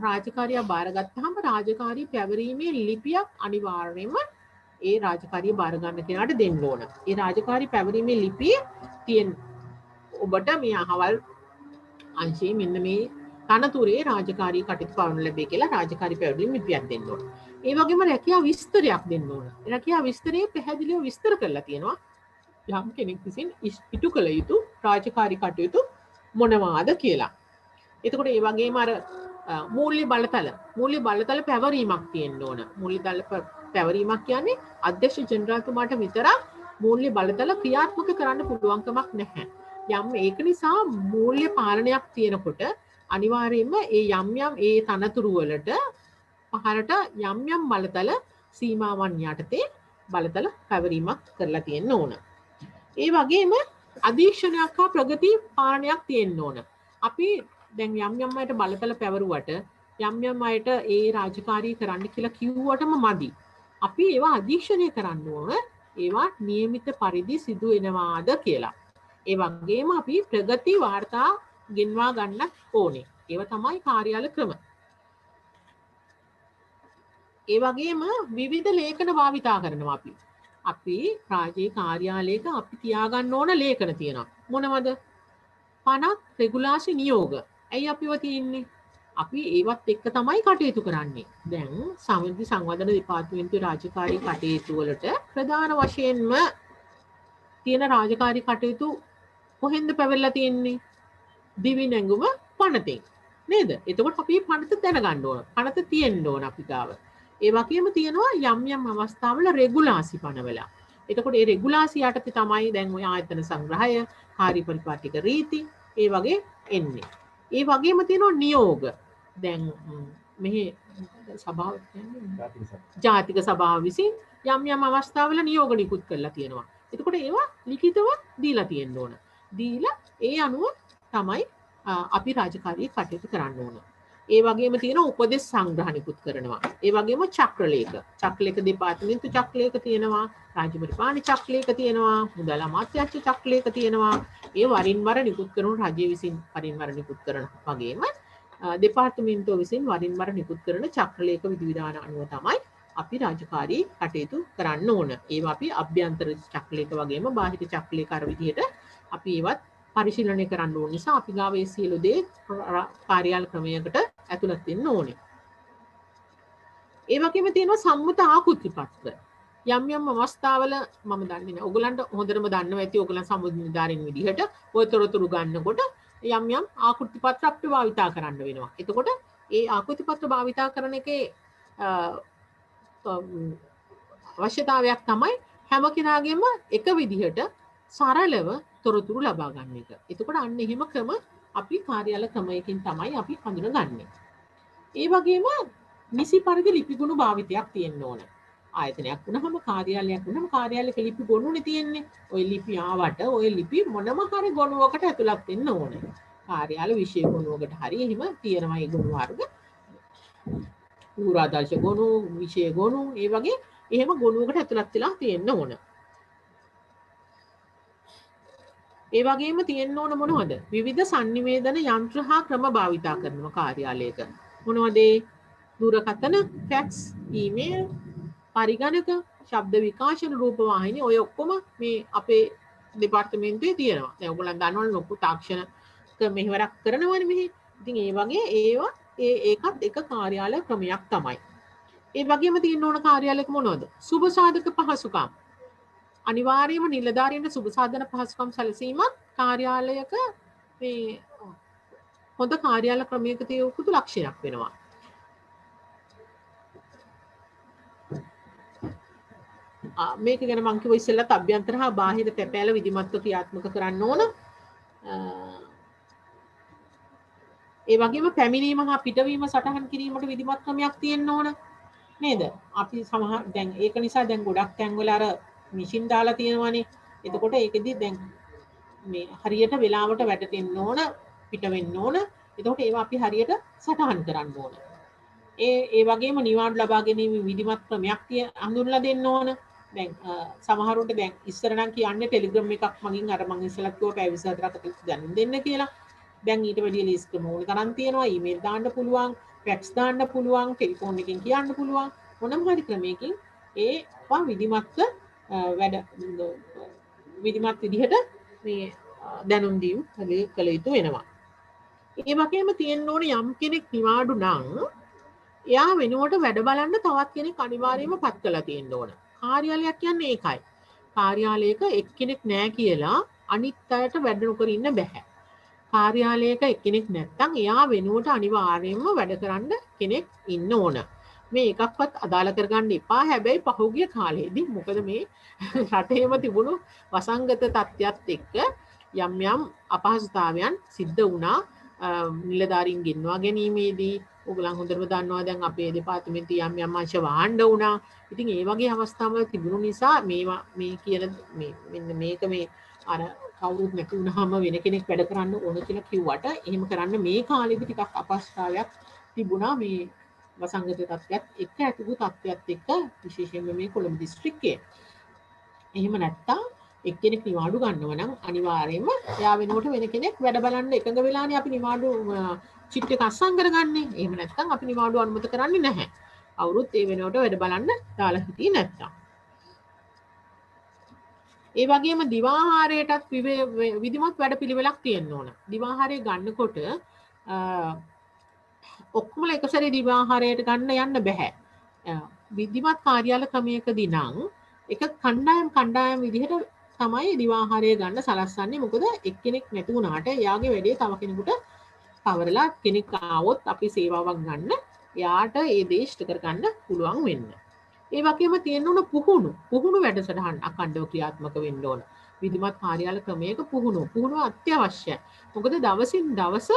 රාජකාරිය බාරගත්තාම රාජකාරී පැවරීමේ ලිපියක් අනිවාර්යයෙන්ම ඒ රාජකාරිය බාර ගන්න කෙනාට දෙන්න ඕන. ඒ රාජකාරී පැවරීමේ ලිපිය තියෙන ඔබට මේ අහවල් අංශයේ මෙන්න මේ තනතුරේ රාජකාරී කටයුතු පවරන ලැබේ කියලා රාජකාරී පැවරීමේ ලිපියක් දෙන්න ඕන. ඒ වගේම රැකියා විස්තරයක් දෙන්න ඕන. රැකියා විස්තරයේ පැහැදිලිව විස්තර කරලා තියෙනවා යම් කෙනෙක් විසින් ඉටු කළ යුතු රාජකාරී කටයුතු මොනවාද කියලා. එතකොට ඒ වගේම අර මූල්‍ය බලතල පැවරීමක් තියෙන්න ඕන. මූල්‍ය බලතල පැවරීමක් කියන්නේ අධ්‍යක්ෂ ජෙනරාල්තුමාට විතරක් මූල්‍ය බලතල ක්‍රියාත්මක කරන්න පුළුවන්කමක් නැහැ. යම් ඒක නිසා මූල්‍ය පාලනයක් තියෙනකොට අනිවාර්යයෙන්ම ඒ යම් ඒ තනතුරු වලට පහරට යම් බලතල සීමාවන් යටතේ බලතල පැවරීමක් කරලා තියෙන්න ඕන. ඒ වගේම අධීක්ෂණයක් හා ප්‍රගති පාලනයක් තියෙන්න ඕන. අපි දැන් යම් අයට බලතල පැවරුවට යම් අයට ඒ රාජකාරී කරන්න කියලා කිව්වටම මදි. අපි ඒවා අධීක්ෂණය කරන්න ඕන. ඒවා නියමිත පරිදි සිදු වෙනවාද කියලා. ඒ වගේම අපි ප්‍රගති වාර්තා ගෙන්වා ගන්න ඕනේ. ඒව තමයි කාර්යාල ක්‍රම. ඒ වගේම විවිධ ලේඛන භාවිතා කරනවා අපි. අපි රාජ්‍ය කාර්යාලයක අපි තියාගන්න ඕන ලේඛන තියෙනවා. මොනවද? පනත් රෙගුලාසි නියෝග. ඇයි අපිව තියෙන්නේ? අපි ඒවත් එක්ක තමයි කටයුතු කරන්නේ. දැන් සමිති සංවර්ධන දෙපාර්තමේන්තුවේ රාජකාරී කටයුතු වලට ප්‍රධාන වශයෙන්ම තියෙන රාජකාරී කටයුතු කොහෙන්ද පැවරලා තියෙන්නේ? දිවි නැංගුම පනතෙන්. නේද? එතකොට අපි පනත දැනගන්න ඕන. පනත තියෙන්න ඕන අපි ගාව. ඒ වගේම තියෙනවා යම් අවස්ථාවල රෙගුලාසි පනවලා. එතකොට ඒ රෙගුලාසි යටතේ තමයි දැන් ඔය ආයතන සංග්‍රහය, කාර්ය පරිපාටික රීති ඒ වගේ එන්නේ. ඒ වගේම තියෙනවා නියෝග. දැන් මෙහි සභාව ජාතික සභාව විසින් යම් අවස්ථාවල නියෝග නිකුත් කරලා තියෙනවා. එතකොට ඒවා ලිඛිතව දීලා තියෙන්න ඕන. දීලා ඒ අනුව තමයි අපි රාජකාරී කටයුතු කරන්න ඕන. ඒ වගේම තියෙන උපදෙස් සංග්‍රහ නිකුත් කරනවා. ඒ වගේම චක්‍රලේඛ දෙපාර්තමේන්තු චක්‍රලේඛ තියෙනවා, රාජ්‍ය පරිපාලන චක්‍රලේඛ තියෙනවා, මුදල් අමාත්‍යාංශ චක්‍රලේඛ තියෙනවා. ඒ වරින් වර නිකුත් කරන රජය විසින් වරින් වර නිකුත් කරන වගේම දෙපාර්තමේන්තුව විසින් වරින් වර නිකුත් කරන චක්‍රලේඛ විධිවිධාන අනුව තමයි අපි රාජකාරී කටයුතු කරන්න ඕන. ඒවා අපි අභ්‍යන්තර චක්‍රලේඛ වගේම බාහිර චක්‍රලේඛ අර විදිහට අපි ඒවත් පරිශීලනය කරන්න ඕන නිසා අපි ගාව ඒ සියලු දේ කාර්යාල ක්‍රමයකට ඇතුළත් වෙන්න ඕනේ. ඒ වගේම තියෙනවා සම්මත ආකෘති පත්‍ර. යම් අවස්ථාවල මම දන්නේ නැහැ. ඔයගලන්ට හොඳටම දන්නවා ඇති ඔයගලන් සමුද්‍ර නිලධාරීන් විදිහට ඔය තොරතුරු ගන්නකොට යම් ආකෘති පත්‍ර අපිට භාවිතා කරන්න වෙනවා. එතකොට ඒ ආකෘති පත්‍ර භාවිතා කරන එකේ අවශ්‍යතාවයක් තමයි හැම කෙනාගේම එක විදිහට සරලව තොරතුරු ලබා ගන්න එක. එතකොට අන්න එහෙම ක්‍රම අපි කාර්යාල ක්‍රමයකින් තමයි අපි හඳුනගන්නේ. ඒ වගේම නිසි පරිදි ලිපි ගුණ භාවිතයක් තියෙන්න ඕන. ආයතනයක් වුණාම කාර්යාලයක් වුණාම කාර්යාලයක ලිපි ගොනුනේ තියෙන්නේ. ওই ලිපි ආවට ওই ලිපි මොනම හරි ගොනුවකට ඇතුළත් වෙන්න ඕනේ. කාර්යාල විශේෂ ගොනුවකට හරි එහෙම තියෙනවා ඒ ගොනු වර්ග. පූර්වාදර්ශ ගොනු, විශේෂ ගොනු, ඒ වගේ එහෙම ගොනුවකට ඇතුළත් වෙලා තියෙන්න ඕන. ඒ වගේම තියෙන්න ඕන මොනවද? විවිධ sannivedana යන්ත්‍ර හා ක්‍රම භාවිතා කරනවා කාර්යාලයක. මොනවද? දුරකථන, ෆැක්ස්, ඊමේල්, පරිගණක, ශබ්ද විකාශන, රූප වාහිනී ඔය ඔක්කොම මේ අපේ දෙපාර්තමේන්තුවේ තියෙනවා. දැන් ඔයගොල්ලන් දන්නවනේ ලොකු තාක්ෂණික මෙහෙවරක් කරනවනේ මෙහි. ඉතින් ඒ වගේ ඒවා ඒකත් එක කාර්යාල ක්‍රමයක් තමයි. ඒ වගේම තියෙන්න ඕන කාර්යාලයක මොනවද? සුබ සාධක පහසුකම්. අනිවාර්යයෙන්ම නිලධාරීන්ට සුබ සාධන පහසුකම් සැලසීමක් කාර්යාලයක මේ හොඳ කාර්යාල ක්‍රමයක තියෙන උකුතු ලක්ෂණයක් වෙනවා. මේක ගැන මම කිව්ව ඉස්සෙල්ලත් අභ්‍යන්තර හා බාහිර තැපෑල විධිමත්ව ක්‍රියාත්මක කරන්න ඕන. ඒ වගේම පැමිණීම හා පිටවීම සටහන් කිරීමට විධිමත් ක්‍රමයක් තියෙන්න ඕන. නේද? අපි සමහර දැන් ඒක නිසා දැන් ගොඩක් තැන්වල අර මැෂින් දාලා තියෙනවානේ. එතකොට ඒකෙදි දැන් මේ හරියට වෙලාවට වැඩටෙන්න ඕන, පිට වෙන්න ඕන. එතකොට ඒවා අපි හරියට සටහන් කරන්න ඕන. ඒ වගේම නිවාඩු ලබා ගැනීම විධිමත් ක්‍රමයක් හඳුන්වලා දෙන්න ඕන. දැන් සමහරවිට දැන් ඉස්සර නම් කියන්නේ ටෙලිග්‍රෑම් එකක් මගින් අර මම ඉස්සලත් කිව්වා පැය 24කට දැනුම් දෙන්න කියලා. දැන් ඊට වැඩිය ලීස් ක්‍රම ඕන තරම් තියෙනවා. ඊමේල් දාන්න පුළුවන්, ෆැක්ස් දාන්න පුළුවන්, ටෙලිෆෝන් එකකින් කියන්න පුළුවන්. මොනම හරි ක්‍රමයකින් ඒවා විධිමත්ව වැඩ විධිමත් විදිහට මේ දැනුම් දීම් කළ යුතු වෙනවා. ඒ වගේම තියෙන්න ඕනේ යම් කෙනෙක් නිවාඩු නම් එයා වෙනුවට වැඩ බලන්න තවත් කෙනෙක් අනිවාර්යයෙන්ම පත් කරලා තියෙන්න ඕන. කාර්යාලයක් කියන්නේ ඒකයි. කාර්යාලයක එක්කෙනෙක් නැහැ කියලා අනිත් අයට වැඩ නොකර ඉන්න බෑ. කාර්යාලයක එක්කෙනෙක් නැත්තම් එයා වෙනුවට අනිවාර්යයෙන්ම වැඩ කරන්න කෙනෙක් ඉන්න ඕන. මේ එකක්වත් අදාළ කරගන්න එපා. හැබැයි පහුගිය කාලේදී මොකද මේ රටේම තිබුණු වසංගත තත්ත්වයක් එක්ක යම් අපහසුතාවයන් සිද්ධ වුණා. නිලධාරීන් ගෙන්වා ගැනීමේදී ඔයගොල්ලන් හොඳටම දන්නවා දැන් අපේ දෙපාර්තමේන්තුවේ යම් අංශ වහන්න වුණා. ඉතින් ඒ වගේ අවස්ථාවල් තිබුණු නිසා මේවා මේ කියන මෙන්න මේක මේ අර කවුරුත් නැති වුණාම වෙන කෙනෙක් වැඩ කරන්න ඕන කියලා කිව්වට එහෙම කරන්න මේ කාලෙදි ටිකක් අපහසුතාවයක් තිබුණා මේ වසංගත තත්ත්වයක් එක්ක ඇතිවූ තත්ත්වයක් එක්ක විශේෂයෙන්ම මේ කොළඹ දිස්ත්‍රික්කයේ. එහෙම නැත්තම් එක්කෙනෙක් නිවාඩු ගන්නව නම් අනිවාර්යයෙන්ම එයා වෙනුවට වෙන කෙනෙක් වැඩ බලන්න එකඟ වෙලානේ අපි නිවාඩු චිට් එක අස්සම් කරගන්නේ. එහෙම නැත්තම් අපි නිවාඩු අනුමත කරන්නේ නැහැ. අවුරුත් ඒ වෙනුවට වැඩ බලන්න දාලා හිටියේ නැත්තම්. ඒ වගේම දිවාහාරයටත් විධිමත් වැඩපිළිවෙලක් තියෙන්න ඕන. දිවාහාරය ගන්නකොට ඔක්කොම එක සැරේ දිවාහාරයට ගන්න යන්න බෑ. විධිමත් කාර්යාල ක්‍රමයකදී නම් එක කණ්ඩායම් විදිහට තමයි දිවාහාරය ගන්න සලස්සන්නේ. මොකද එක්කෙනෙක් නැති වුණාට එයාගේ වැඩේ තව කෙනෙකුට පවරලා කෙනෙක් ආවොත් අපි සේවාවක් ගන්න එයාට ඒ දේ ඉෂ්ට කරගන්න පුළුවන් වෙන්න. ඒ වගේම තියෙන්න ඕන පුහුණු වැඩසටහන් අඛණ්ඩව ක්‍රියාත්මක වෙන්න ඕන. විධිමත් කාර්යාල ක්‍රමයක පුහුණුව අත්‍යවශ්‍යයි. මොකද දවසින් දවස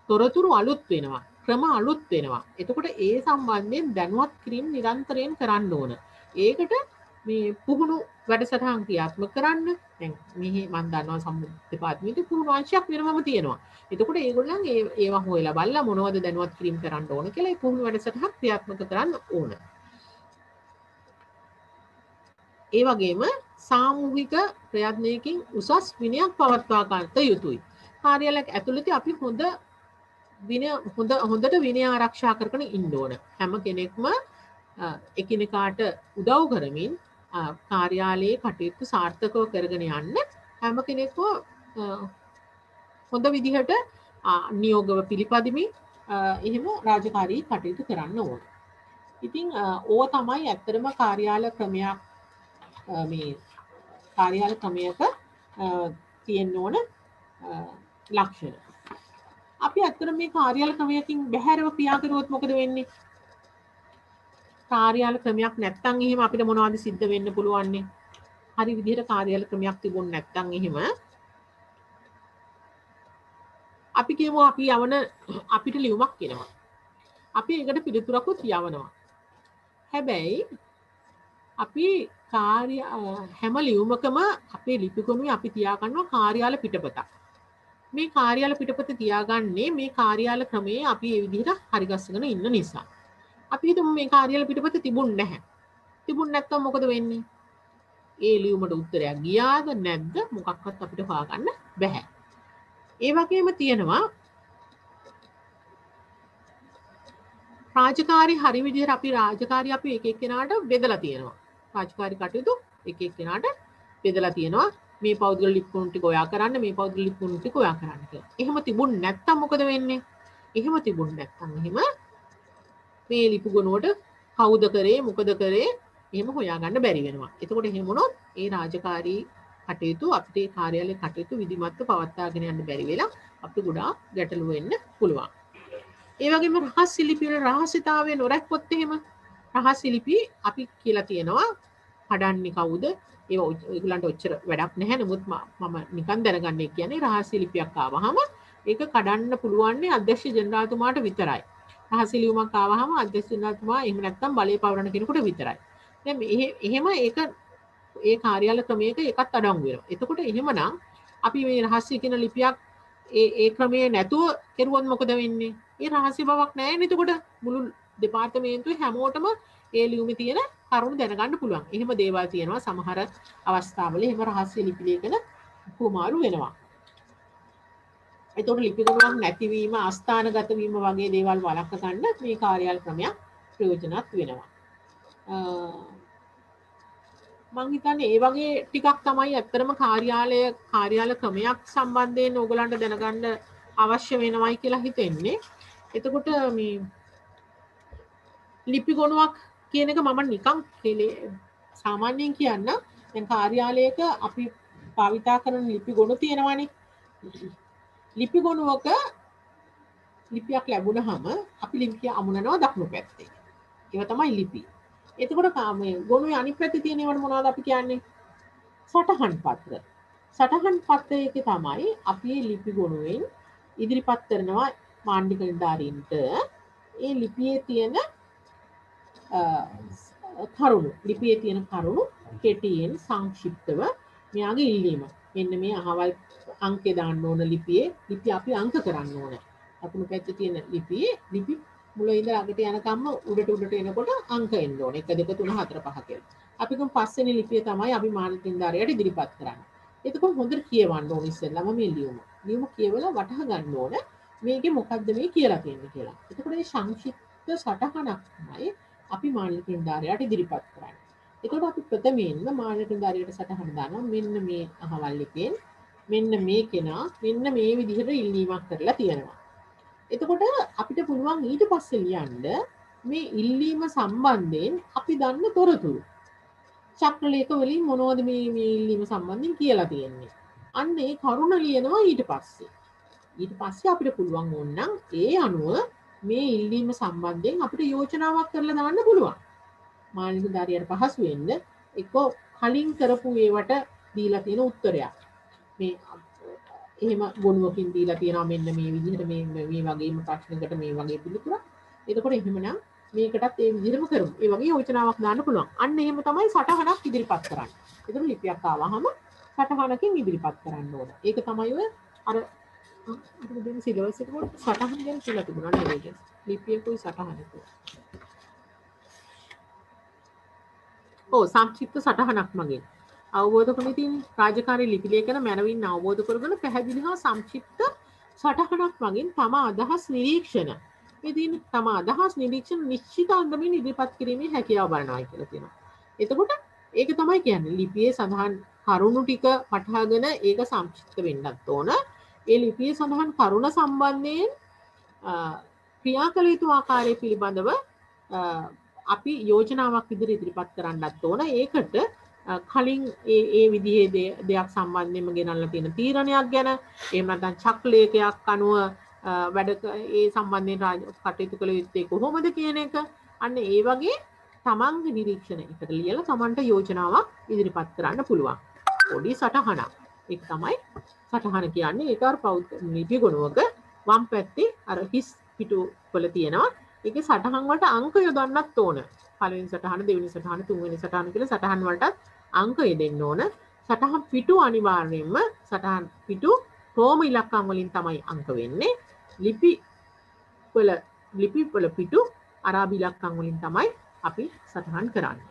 තොරතුරු අලුත් වෙනවා. ක්‍රම අලුත් වෙනවා. එතකොට ඒ සම්බන්ධයෙන් දැනුවත් කිරීම නිරන්තරයෙන් කරන්න ඕන. ඒකට මේ පුහුණු වැඩසටහන් ක්‍රියාත්මක කරන්න. දැන් මෙහි මම දන්නවා සම්මුති දෙපාර්තමේන්තුවේ පුහුණු අංශයක් වෙනමම තියෙනවා. එතකොට ඒගොල්ලන් ඒවා හොයලා බලලා මොනවද දැනුවත් කිරීම කරන්න ඕන කියලා ඒ පුහුණු වැඩසටහන් ක්‍රියාත්මක කරන්න ඕන. ඒ වගේම සාමූහික ප්‍රයත්නයකින් උසස් විනයක් පවත්වා ගන්නට යුතුයි. කාර්යාලයක් ඇතුළතදී අපි හොඳට විනය ආරක්ෂා කරගෙන ඉන්න ඕන. හැම කෙනෙක්ම එකිනෙකාට උදව් කරමින් කාර්යාලයේ කටයුතු සාර්ථකව කරගෙන යන්න හැම කෙනෙක්ම හොඳ විදිහට නියෝගව පිළිපදිමින් එහෙම රාජකාරී කටයුතු කරන්න ඕන. ඉතින් ඕව තමයි ඇත්තටම කාර්යාල ක්‍රමයක් මේ කාර්යාල ක්‍රමයක තියෙන්න ඕන ලක්ෂණ. අපි ඇත්තට මේ කාර්යාල ක්‍රමයකින් බැහැරව ක්‍රියා කරුවොත් මොකද වෙන්නේ? කාර්යාල ක්‍රමයක් නැත්තම් එහෙම අපිට මොනවද සිද්ධ වෙන්න පුළුවන්නේ? හරි විදිහට කාර්යාල ක්‍රමයක් තිබුණ නැත්තම් එහෙම අපි කියමු අපි යවන අපිට ලියුමක් එනවා. අපි ඒකට පිළිතුරකුත් යවනවා. හැබැයි අපි හැම ලියුමකම අපේ ලිපිගොනුවේ අපි තියාගන්නවා කාර්යාල පිටපතක්. මේ කාර්යාල පිටපත තියාගන්නේ මේ කාර්යාල ක්‍රමයේ අපි ඒ විදිහට හරිගස්සගෙන ඉන්න නිසා. අපි හිතමු මේ කාර්යාල පිටපත තිබුණ නැහැ. තිබුණ නැත්නම් මොකද වෙන්නේ? ඒ ලියුමට උත්තරයක් ගියාද නැද්ද මොකක්වත් අපිට හොයාගන්න බැහැ. ඒ වගේම තියෙනවා රාජකාරී හරි විදිහට අපි එක එක්කෙනාට බෙදලා තියෙනවා. රාජකාරී කටයුතු එක එක්කෙනාට බෙදලා තියෙනවා. මේ පෞද්ගල ලිපිගොනු ටික ඔයා කරන්න, මේ පෞද්ගල ලිපිගොනු ටික ඔයා කරන්න කියලා. එහෙම තිබුණ නැත්නම් මොකද වෙන්නේ? එහෙම තිබුණ නැත්නම් එහෙම මේ ලිපිගොනුවට කවුද කරේ, මොකද කරේ එහෙම හොයාගන්න බැරි වෙනවා. එතකොට එහෙම වුණොත් ඒ රාජකාරී කටයුතු අපිට කාර්යාලයේ කටයුතු විධිමත්ව පවත්වාගෙන යන්න බැරි වෙලා අපිට ගොඩාක් ගැටලු වෙන්න පුළුවන්. ඒ වගේම රහස් ලිපි වල රහස්‍යතාවය නොරැක්කොත් එහෙම රහස් ලිපි අපි කියලා තියෙනවා කඩන්නේ කවුද? ඒගොල්ලන්ට ඔච්චර වැඩක් නැහැ. නමුත් මම නිකන් දැනගන්නේ කියන්නේ රහස් ලිපියක් ආවහම ඒක කඩන්න පුළුවන් අධ්‍යක්ෂ ජනරාල්තුමාට විතරයි. රහස් ලියුමක් ආවහම අධ්‍යක්ෂ ජනරාල්තුමා එහෙම නැත්නම් බලය පවරන කෙනෙකුට විතරයි. දැන් එහෙම ඒක ඒ කාර්යාල ක්‍රමයක එකත් අඩංගු වෙනවා. එතකොට එහෙමනම් අපි මේ රහස්‍ය කියන ලිපියක් ඒ ක්‍රමයේ නැතුව කෙරුවොත් මොකද වෙන්නේ? ඒ රහස්‍ය බවක් නැහැ නේද? එතකොට මුළු දෙපාර්තමේන්තුවේ හැමෝටම ඒ ලියුමේ තියෙන කරුණු දැනගන්න පුළුවන්. එහෙම දේවල් තියෙනවා සමහර අවස්ථාවල එහෙම රහස්‍ය ලිපි ලේඛන කුමාරු වෙනවා. එතකොට ලිපිගොනුවක් නැතිවීම, ආස්ථානගත වීම වගේ දේවල් වළක්ව ගන්න මේ කාර්යාල ක්‍රමයක් ප්‍රයෝජනවත් වෙනවා. මං හිතන්නේ ඒ වගේ ටිකක් තමයි ඇත්තටම කාර්යාල ක්‍රමයක් සම්බන්ධයෙන් ඕගලන්ට දැනගන්න අවශ්‍ය වෙනවයි කියලා හිතෙන්නේ. එතකොට මේ ලිපිගොනුවක් කියන එක මම නිකන් සාමාන්‍යයෙන් කියන්න. දැන් කාර්යාලයක අපි භාවිතා කරන ලිපිගොනු තියෙනවානේ. ලිපිගොනුවක ලිපියක් ලැබුණාම අපි ලිපිය අමුණනවා දකුණු පැත්තේ. ඒව තමයි ලිපි. එතකොට මේ ගොනුවේ අනිත් පැත්තේ තියෙන ඒවට මොනවද අපි කියන්නේ? සටහන් පත්‍ර. සටහන් පත්‍රයේ තමයි අපි ලිපි ගොනුවෙන් ඉදිරිපත් කරනවා මාණ්ඩික නිලධාරීන්ට ඒ ලිපියේ තියෙන කරුණු කෙටියෙන් සංක්ෂිප්තව මෙයාගේ ඉල්ලීම. මෙන්න මේ අහවල් අංකේ දාන්න ඕන ලිපි අපි අංක කරන්න ඕන. අකුණු පැත්තේ තියෙන ලිපි මුල ඉඳලා අගට යනකම්ම උඩට එනකොට අංක එන්න ඕනේ 1 2 3 4 5 කියලා. අපි කොහොම පස්වෙනි ලිපිය තමයි අපි මානසික නිලධාරියට ඉදිරිපත් කරන්නේ. එතකොට හොඳට කියවන්න ඕනේ ඉස්සෙල්ලාම මේ ලියුම කියවලා වටහා ගන්න ඕන මේකේ මොකද්ද මේ කියලා තියෙන්නේ කියලා. එතකොට මේ සංක්ෂිප්ත සටහනක් තමයි අපි මානසික නිලධාරියට ඉදිරිපත් කරන්නේ. එතකොට අපි ප්‍රථමයෙන්ම මානසික නිලධාරියට සටහන දානවා මෙන්න මේ අහවල් ලිපියෙන් මෙන්න මේ කෙනා මෙන්න මේ විදිහට ඉල්ලීමක් කරලා තියෙනවා. එතකොට අපිට පුළුවන් ඊට පස්සේ ලියන්න මේ ඉල්ලීම සම්බන්ධයෙන් අපි දන්න තොරතුරු. චක්‍රලේඛ වලින් මොනවද මේ ඉල්ලීම සම්බන්ධයෙන් කියලා තියෙන්නේ. අන්න ඒ කරුණ ලියනවා ඊට පස්සේ. ඊට පස්සේ අපිට පුළුවන් ඕනනම් ඒ අනුව මේ ඉල්ලීම සම්බන්ධයෙන් අපිට යෝජනාවක් කරලා දාන්න පුළුවන්. මානසික නිලධාරියට පහසු වෙන්න එක්ක කලින් කරපු ඒවට දීලා තියෙන උත්තරයක්. මේ එහෙම ගොනුවකින් දීලා තියෙනවා මෙන්න මේ විදිහට මේ වගේම ප්‍රශ්නකට මේ වගේ පිළිතුරක්. එතකොට එහෙමනම් මේකටත් ඒ විදිහටම කරමු. ඒ වගේ යෝජනාවක් දාන්න පුළුවන්. අන්න එහෙම තමයි සටහනක් ඉදිරිපත් කරන්නේ. එතකොට ලිපියක් ආවහම සටහනකින් ඉදිරිපත් කරන්න ඕන. ඒක තමයි ඔය අර අපිට දෙන සිලබස් එක පොඩ්ඩක් සටහන් ගැන කියලා තිබුණා නේද? ලිපියකුයි සටහනකුයි. ඔව් සංක්ෂිප්ත සටහනක් මගින් අවබෝධ කරගන්න තියෙන රාජකාරී ලිපි ලේඛන මනවින් අවබෝධ කරගෙන පැහැදිලි හා සංක්ෂිප්ත සටහනක් මගින් තම අදහස් නිරීක්ෂණ මේ තියෙන තම අදහස් නිරීක්ෂණ නිශ්චිත අන්දමින් ඉදිරිපත් කිරීමේ හැකියාව බලනවා කියලා තියෙනවා. එතකොට ඒක තමයි කියන්නේ ලිපියේ සඳහන් කරුණු ටික වටහාගෙන ඒක සංක්ෂිප්ත වෙන්නත් ඕන. ඒ ලිපියේ සඳහන් කරුණ සම්බන්ධයෙන් ක්‍රියා කළ යුතු ආකාරය පිළිබඳව අපි යෝජනාවක් ඉදිරිපත් කරන්නත් ඕන. ඒකට කලින් ඒ විදිහේ දෙයක් සම්බන්ධයෙන්ම ගෙනල්ලා තියෙන තීරණයක් ගැන එහෙම නැත්නම් චක්‍රලේඛයක් අනුව වැඩ ඒ සම්බන්ධයෙන් කටයුතු කළ යුත්තේ කොහොමද කියන එක අන්න ඒ වගේ තමන්ගේ නිරීක්ෂණ එකට ලියලා තමන්ට යෝජනාවක් ඉදිරිපත් කරන්න පුළුවන්. පොඩි සටහනක්. ඒක තමයි සටහන කියන්නේ. ඒක අර ලිපි ගොනුවක වම් පැත්තේ අර හිස් පිටු වල තියෙනවා. ඒකේ සටහන් වලට අංක යොදන්නත් ඕන. පළවෙනි සටහන, දෙවෙනි සටහන, තුන්වෙනි සටහන කියලා සටහන් වලට අංක යොදන්න ඕන. සටහන් පිටු අනිවාර්යයෙන්ම සටහන් පිටු රෝම ඉලක්කම් වලින් තමයි අංක වෙන්නේ. ලිපි වල පිටු අරාබි ඉලක්කම් වලින් තමයි අපි සටහන් කරන්නේ.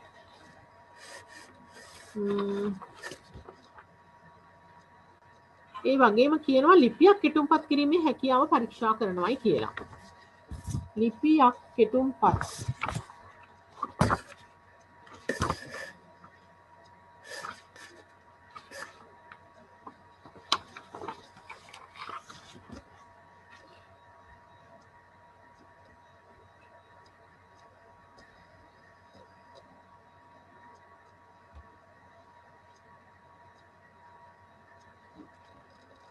ඒ වගේම කියනවා ලිපියක් කෙටුම්පත් කිරීමේ හැකියාව පරීක්ෂා කරනවායි කියලා. ලිපියක් කෙටුම්පත්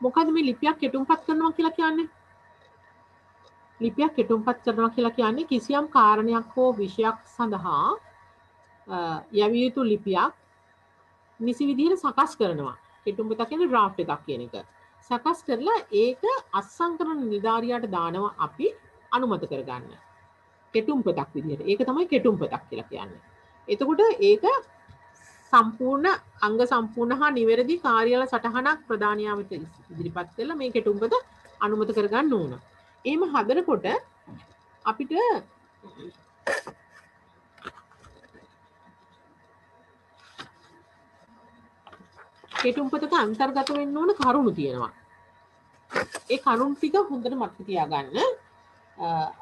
මොකද මේ ලිපියක් කෙටුම්පත් කරනවා කියලා කියන්නේ? ලිපියක් කෙටුම්පත් කරනවා කියලා කියන්නේ කිසියම් කාරණයක් හෝ විෂයක් සඳහා යවිය යුතු ලිපියක් නිසි විදිහට සකස් කරනවා. කෙටුම්පත කියන්නේ ඩ්‍රාෆ්ට් එකක් කියන එක. සකස් කරලා ඒක අත්සන් කරන නිලධාරියාට දානවා අපි අනුමත කරගන්න. කෙටුම්පතක් විදිහට. ඒක තමයි කෙටුම්පතක් කියලා කියන්නේ. එතකොට ඒක සම්පූර්ණ අංග සම්පූර්ණ හා නිවැරදි කාර්යාල සටහනක් ප්‍රධානියා වෙත ඉදිරිපත් කරලා මේ කෙටුම්පත අනුමත කරගන්න ඕන. එහෙම හදනකොට අපිට කෙටුම්පතක අන්තර්ගත වෙන්න ඕන කරුණු තියෙනවා. ඒ කරුණු ටික හොඳට මතක තියාගන්න.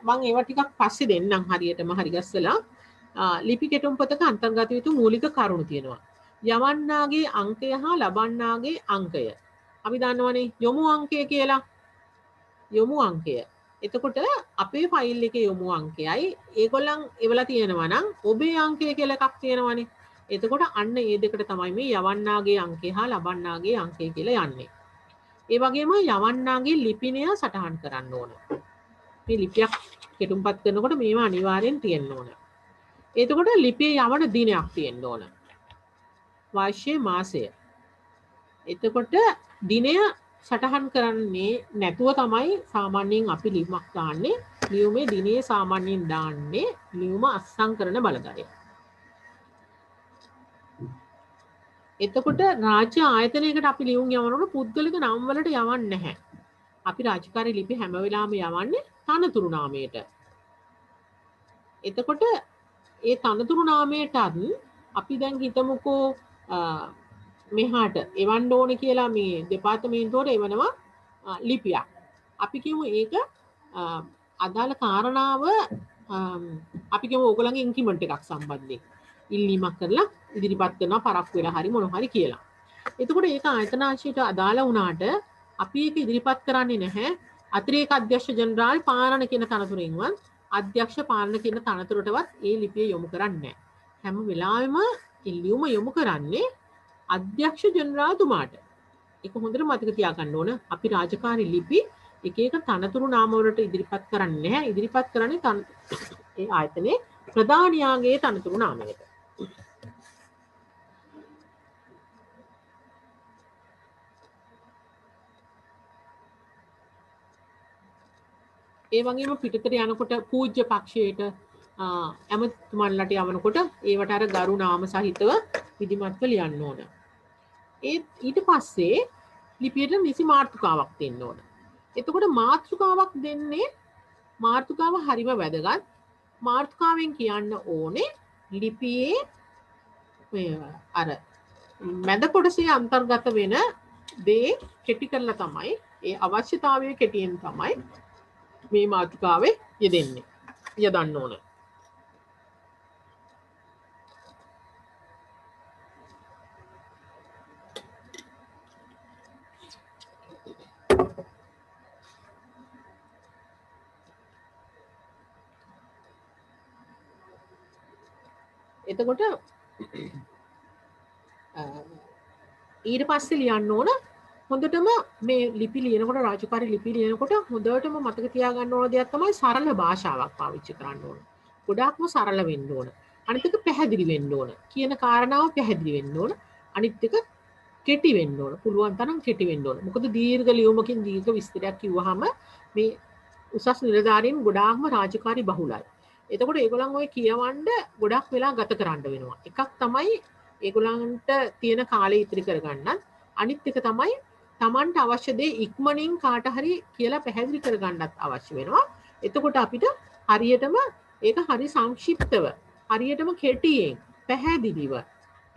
මම ඒවා ටිකක් පස්සේ දෙන්නම් හරියටම හරි ගස්සලා. ලිපි කෙටුම්පතක අන්තර්ගත යුතු මූලික කරුණු තියෙනවා. යවන්නාගේ අංකය හා ලබන්නාගේ අංකය. අපි දන්නවනේ යොමු අංකය කියලා. යොමු අංකය. එතකොට අපේ ෆයිල් එකේ යොමු අංකයයි ඒගොල්ලන් එවලා තියෙනවා නම් ඔබේ අංකය කියලා එකක් තියෙනවනේ. එතකොට අන්න ඒ දෙකට තමයි මේ යවන්නාගේ අංකය හා ලබන්නාගේ අංකය කියලා යන්නේ. ඒ වගේම යවන්නාගේ ලිපිනය සටහන් කරන්න ඕන. මේ ලිපියක් කෙටුම්පත් කරනකොට මේවා අනිවාර්යෙන් තියෙන්න ඕන. එතකොට ලිපියේ යවන දිනයක් තියෙන්න ඕන. වර්ෂයේ මාසය. එතකොට දිනය සටහන් කරන්නේ නැතුව තමයි සාමාන්‍යයෙන් අපි ලියුමක් දාන්නේ. ලියුමේ දිනේ සාමාන්‍යයෙන් දාන්නේ ලියුම අත්සන් කරන බලධාරිය. එතකොට රාජ්‍ය ආයතනයකට අපි ලියුම් යවනකොට පුද්ගලික නම් වලට යවන්නේ නැහැ. අපි රාජකාරී ලිපි හැම වෙලාවෙම යවන්නේ තනතුරු නාමයට. එතකොට ඒ තනතුරු නාමයටත් අපි දැන් හිතමුකෝ මෙහාට එවන්න ඕනේ කියලා මේ දෙපාර්තමේන්තුවට එවනවා ලිපියක්. අපි කියමු ඒක අදාළ කාරණාව අපි කියමු ඕගොල්ලන්ගේ ඉන්ක්‍රිමන්ට් එකක් සම්බන්ධයෙන් ඉල්ලීමක් කරලා ඉදිරිපත් කරනවා පරක්කු වෙලා හරි මොන හරි කියලා. එතකොට ඒක ආයතනාංශයට අදාළ වුණාට අපි ඒක ඉදිරිපත් කරන්නේ නැහැ. අතිරේක අධ්‍යක්ෂ ජෙනරාල් පාලන කියන තනතුරින්වත් අධ්‍යක්ෂ පාලන කියන තනතුරටවත් ඒ ලිපිය යොමු කරන්නේ නැහැ. හැම වෙලාවෙම ඉල්ලීම යොමු කරන්නේ අධ්‍යක්ෂ ජෙනරාල්තුමාට. ඒක හොඳට මතක තියාගන්න ඕන. අපි රාජකාරී ලිපි එක එක තනතුරු නාම වලට ඉදිරිපත් කරන්නේ නැහැ. ඉදිරිපත් කරන්නේ ඒ ආයතනයේ ප්‍රධානියාගේ තනතුරු නාමයට. ඒ වගේම පිටතට යනකොට පූජ්‍ය පක්ෂයට ඇමතුමන්ලට යවනකොට ඒවට අර ගරු නාම සහිතව විධිමත්ව ලියන්න ඕන. ඊට පස්සේ ලිපියට නිසි මාතෘකාවක් දෙන්න ඕන. එතකොට මාතෘකාවක් දෙන්නේ මාතෘකාව හරිම වැදගත්. මාතෘකාවෙන් කියන්න ඕනේ ලිපියේ අර මැද කොටසේ අන්තර්ගත වෙන දේ කෙටි කරලා තමයි ඒ අවශ්‍යතාවය කෙටියෙන් තමයි මේ මාතෘකාවේ යදන්න ඕන. එතකොට ඊට පස්සේ ලියන්න ඕන හොඳටම මේ ලිපි ලියනකොට රාජකාරී ලිපි ලියනකොට හොඳටම මතක තියාගන්න ඕන දෙයක් තමයි සරල භාෂාවක් පාවිච්චි කරන්න ඕන. ගොඩාක්ම සරල වෙන්න ඕන. අනිත් එක පැහැදිලි වෙන්න ඕන. කියන කාරණාව පැහැදිලි වෙන්න ඕන. අනිත් එක කෙටි වෙන්න ඕන. පුළුවන් තරම් කෙටි වෙන්න ඕන. මොකද දීර්ඝ ලියුමකින් දීර්ඝ විස්තරයක් කිව්වහම මේ උසස් නිලධාරීන් ගොඩාක්ම රාජකාරී බහුලයි. එතකොට ඒගොල්ලන් ඔය කියවන්න ගොඩක් වෙලා ගත කරන්න වෙනවා. එකක් තමයි ඒගොල්ලන්ට තියෙන කාලය ඉතිරි කරගන්නත්. අනිත් එක තමයි Tamanට අවශ්‍ය දේ ඉක්මනින් කාට හරි කියලා පැහැදිලි කරගන්නත් අවශ්‍ය වෙනවා. එතකොට අපිට හරියටම ඒක හරි සංක්ෂිප්තව හරියටම කෙටියෙන් පැහැදිලිව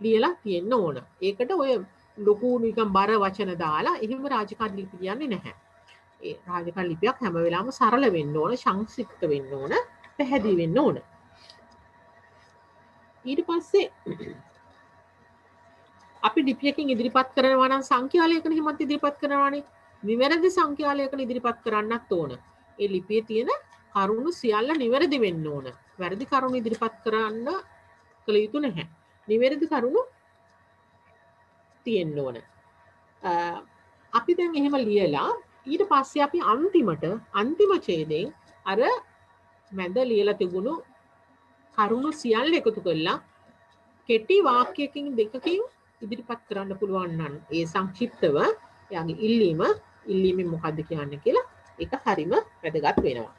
ලියලා තියෙන්න ඕන. ඒකට ඔය ලොකු නිකන් බර වචන දාලා එහෙම රාජකාරී ලිපි කියන්නේ නැහැ. ඒ රාජකාරී ලිපියක් හැම වෙලාවෙම සරල වෙන්න ඕන, සංක්ෂිප්ත වෙන්න ඕන, පැහැදිලි වෙන්න ඕන. ඊට පස්සේ අපි ලිපියකින් ඉදිරිපත් කරනවා නම් සංඛ්‍යාලයකන හිමත් ඉදිරිපත් කරනවානේ. නිවැරදි සංඛ්‍යාලයකන ඉදිරිපත් කරන්නත් ඕන. ඒ ලිපියේ තියෙන කරුණු සියල්ල නිවැරදි වෙන්න ඕන. වැරදි කරුණු ඉදිරිපත් කරන්න කළ යුතු නැහැ. නිවැරදි කරුණු තියෙන්න ඕන. අපි දැන් එහෙම ලියලා ඊට පස්සේ අපි අන්තිම ඡේදයෙන් අර මැද ලියලා තිබුණු කරුණු සියල්ල එකතු කරලා කෙටි වාක්‍යයකින් දෙකකින් ඉදිරිපත් කරන්න පුළුවන් නම් ඒ සංක්ෂිප්තව එයාගේ ඉල්ලීමෙන් මොකද්ද කියන්නේ කියලා ඒක හරිම වැදගත් වෙනවා.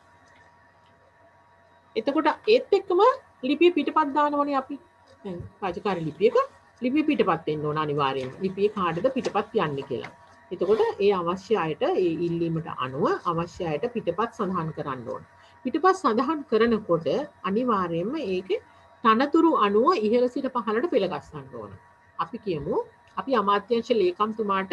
එතකොට ඒත් එක්කම ලිපිය පිටපත් දානවනේ අපි. දැන් රාජකාරී ලිපියක ලිපිය පිටපත් වෙන්න ඕන අනිවාර්යයෙන්ම. ලිපියේ කාටද පිටපත් යන්නේ කියලා. එතකොට ඒ අවශ්‍ය අයට ඒ ඉල්ලීමට අනුව අවශ්‍ය අයට පිටපත් සඳහන් කරන්න ඕන. පිටපත් සඳහන් කරනකොට අනිවාර්යයෙන්ම ඒකේ තනතුරු අනුව ඉහළ සිට පහළට පෙළ ගස්සන්න ඕන. අපි කියමු අපි අමාත්‍යාංශ ලේකම්තුමාට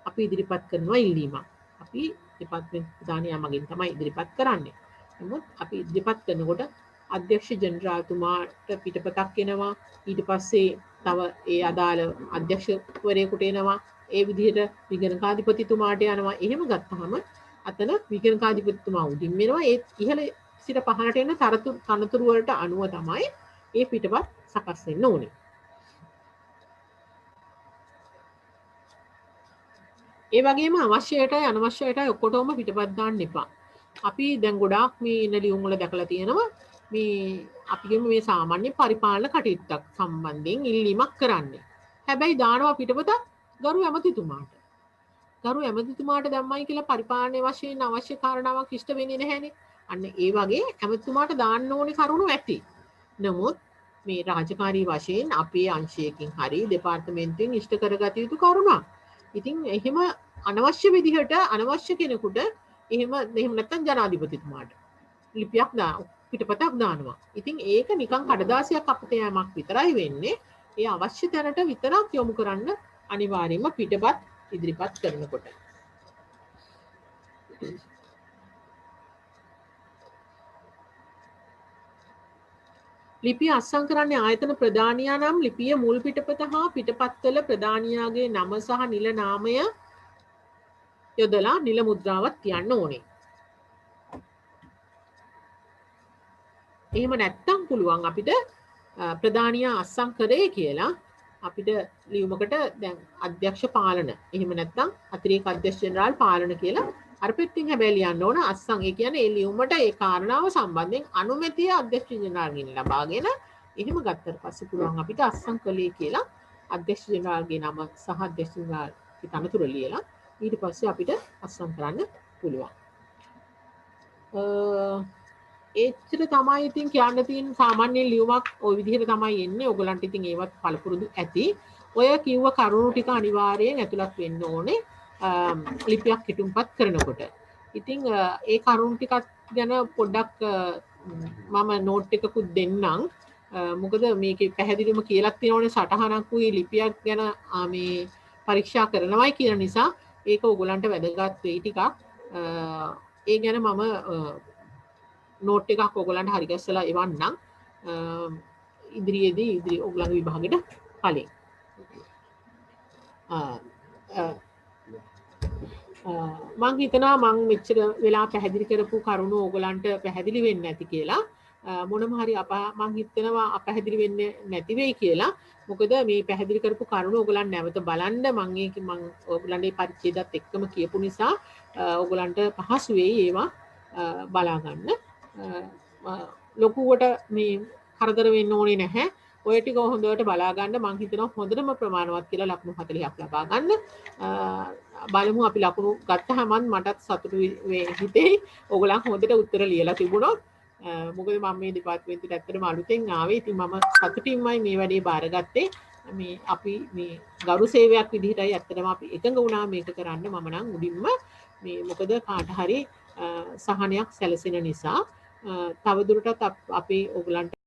අපි ඉදිරිපත් කරනවා ඉල්ලීමක්. අපි දෙපාර්තමේන්තු ප්‍රධානියා මගින් තමයි ඉදිරිපත් කරන්නේ. නමුත් අපි ඉදිරිපත් කරනකොට අධ්‍යක්ෂ ජෙනරාල්තුමාට පිටපතක් එනවා. ඊට පස්සේ තව ඒ අදාළ අධ්‍යක්ෂවරයෙකුට එනවා. ඒ විදිහට විගණකාධිපතිතුමාට යනවා. එහෙම ගත්තාම අතන විගණකාධිපතිතුමා උඩින් වෙනවා. ඒ ඉහළ සිට පහළට එන තනතුරු වලට අනුව තමයි ඒ පිටපත් සකස් වෙන්න ඕනේ. ඒ වගේම අවශ්‍යයටයි අනවශ්‍යයටයි ඔක්කොටම පිටපත් දාන්න එපා. අපි දැන් ගොඩාක් මේ ඉන්න ලියුම් වල දැකලා තියෙනවා මේ අපි කියමු මේ සාමාන්‍ය පරිපාලන කටයුත්තක් සම්බන්ධයෙන් ඉල්ලීමක් කරන්නේ. හැබැයි දානවා පිටපතක් ගරු ඇමතිතුමාට. ගරු ඇමතිතුමාට දැම්මයි කියලා පරිපාලනයේ වශයෙන් අවශ්‍ය කාරණාවක් ඉෂ්ට වෙන්නේ නැහැනේ. අන්න ඒ වගේ ඇමතිතුමාට දාන්න ඕනේ කරුණු ඇති. නමුත් මේ රාජකාරී වශයෙන් අපේ අංශයකින් හරි දෙපාර්තමේන්තුවෙන් ඉෂ්ට කරගත යුතු කරුණක්. ඉතින් එහෙම අනවශ්‍ය විදිහට අනවශ්‍ය කෙනෙකුට එහෙම නැත්නම් ජනාධිපතිතුමාට ලිපියක් පිටපතක් දානවා. ඉතින් ඒක නිකන් කඩදාසියක් අපිට යමක් විතරයි වෙන්නේ. ඒ අවශ්‍ය තැනට විතරක් යොමු කරන්න අනිවාර්යයෙන්ම පිටපත් ඉදිරිපත් කරනකොට. ලිපිය අත්සන් කරන්නේ ආයතන ප්‍රධානියා නම් ලිපිය මුල් පිටපත හා පිටපත්වල ප්‍රධානියාගේ නම සහ නිල නාමය යොදලා නිල මුද්‍රාවක් තියන්න ඕනේ. එහෙම නැත්තම් පුළුවන් අපිට ප්‍රධානියා අත්සන් කරේ කියලා අපිට ලියුමකට දැන් අධ්‍යක්ෂ පාලන එහෙම නැත්තම් අතිරේක අධ්‍යක්ෂ ජෙනරාල් පාලන කියලා අර පෙත්තින් හැබැයි ලියන්න ඕන අත්සන්. ඒ කියන්නේ ඒ ලියුමට ඒ කාරණාව සම්බන්ධයෙන් අනුමැතිය අධ්‍යක්ෂ ජෙනරාල්ගෙන් ලබාගෙන එහෙම ගත්තට පස්සේ පුළුවන් අපිට අත්සන් කළේ කියලා අධ්‍යක්ෂ ජෙනරාල්ගේ නම සහ අධ්‍යක්ෂ ජෙනරාල්ගේ තනතුර ලියලා ඊට පස්සේ අපිට අත්සන් කරන්න පුළුවන්. එච්චර තමයි ඉතින් කියන්න තියෙන සාමාන්‍යයෙන් ලියුමක් ওই විදිහට තමයි එන්නේ. ඔයගලන්ට ඉතින් ඒවත් පළපුරුදු ඇති. ඔය කිව්ව කරුණු ටික අනිවාර්යයෙන් ඇතුළත් වෙන්න ඕනේ ලිපියක් හිටුම්පත් කරනකොට. ඉතින් ඒ කරුණු ටිකක් ගැන පොඩ්ඩක් මම නෝට් එකකුත් දෙන්නම්. මොකද මේකේ පැහැදිලිවම කියලා තියෙනවනේ සටහනක් වූ ලිපියක් ගැන මේ පරීක්ෂා කරනවායි කියන නිසා ඒක ඔයගලන්ට වැදගත් වෙයි ටිකක්. ඒ ගැන මම නෝට් එකක් ඔයගලන්ට හරි ගැස්සලා එවන්නම් ඉදිරියේදී ඔයගලගේ විභාගෙට කලින්. මං හිතනවා මං මෙච්චර වෙලා පැහැදිලි කරපු කරුණු ඔයගලන්ට පැහැදිලි වෙන්නේ නැති කියලා. මොනම හරි මං හිතනවා අපැහැදිලි වෙන්නේ නැති වෙයි කියලා. මොකද මේ පැහැදිලි කරපු කරුණු ඔයගලන් නැවත බලන්න මං ඔයගලන්ගේ පරිච්ඡේදات එක්කම කියපු නිසා ඔයගලන්ට පහසු වෙයි ඒවා බලා ගන්න. ලොකුවට මේ කරදර වෙන්න ඕනේ නැහැ. ඔය ටික හොඳට බලා ගන්න. මං හිතනවා හොඳටම ප්‍රමාණවත් කියලා ලකුණු 40ක් ලබා ගන්න. බලමු අපි ලකුණු ගත්තහම මටත් සතුටු හිතෙයි. ඔයගලන් හොඳට උත්තර ලියලා තිබුණොත්. මොකද මම මේ දෙපාර්තමේන්තුවට ඇත්තටම අලුතෙන් ආවේ. ඉතින් මම සතුටින්මයි මේ වැඩේ බාරගත්තේ. මේ අපි මේ ගරු සේවයක් විදිහටයි ඇත්තටම අපි එකඟ වුණා මේක කරන්න. මම නම් මුලින්ම මේ මොකද කාට හරි සහනයක් සැලසෙන නිසා තවදුරටත් අපේ ඔයගලන්ට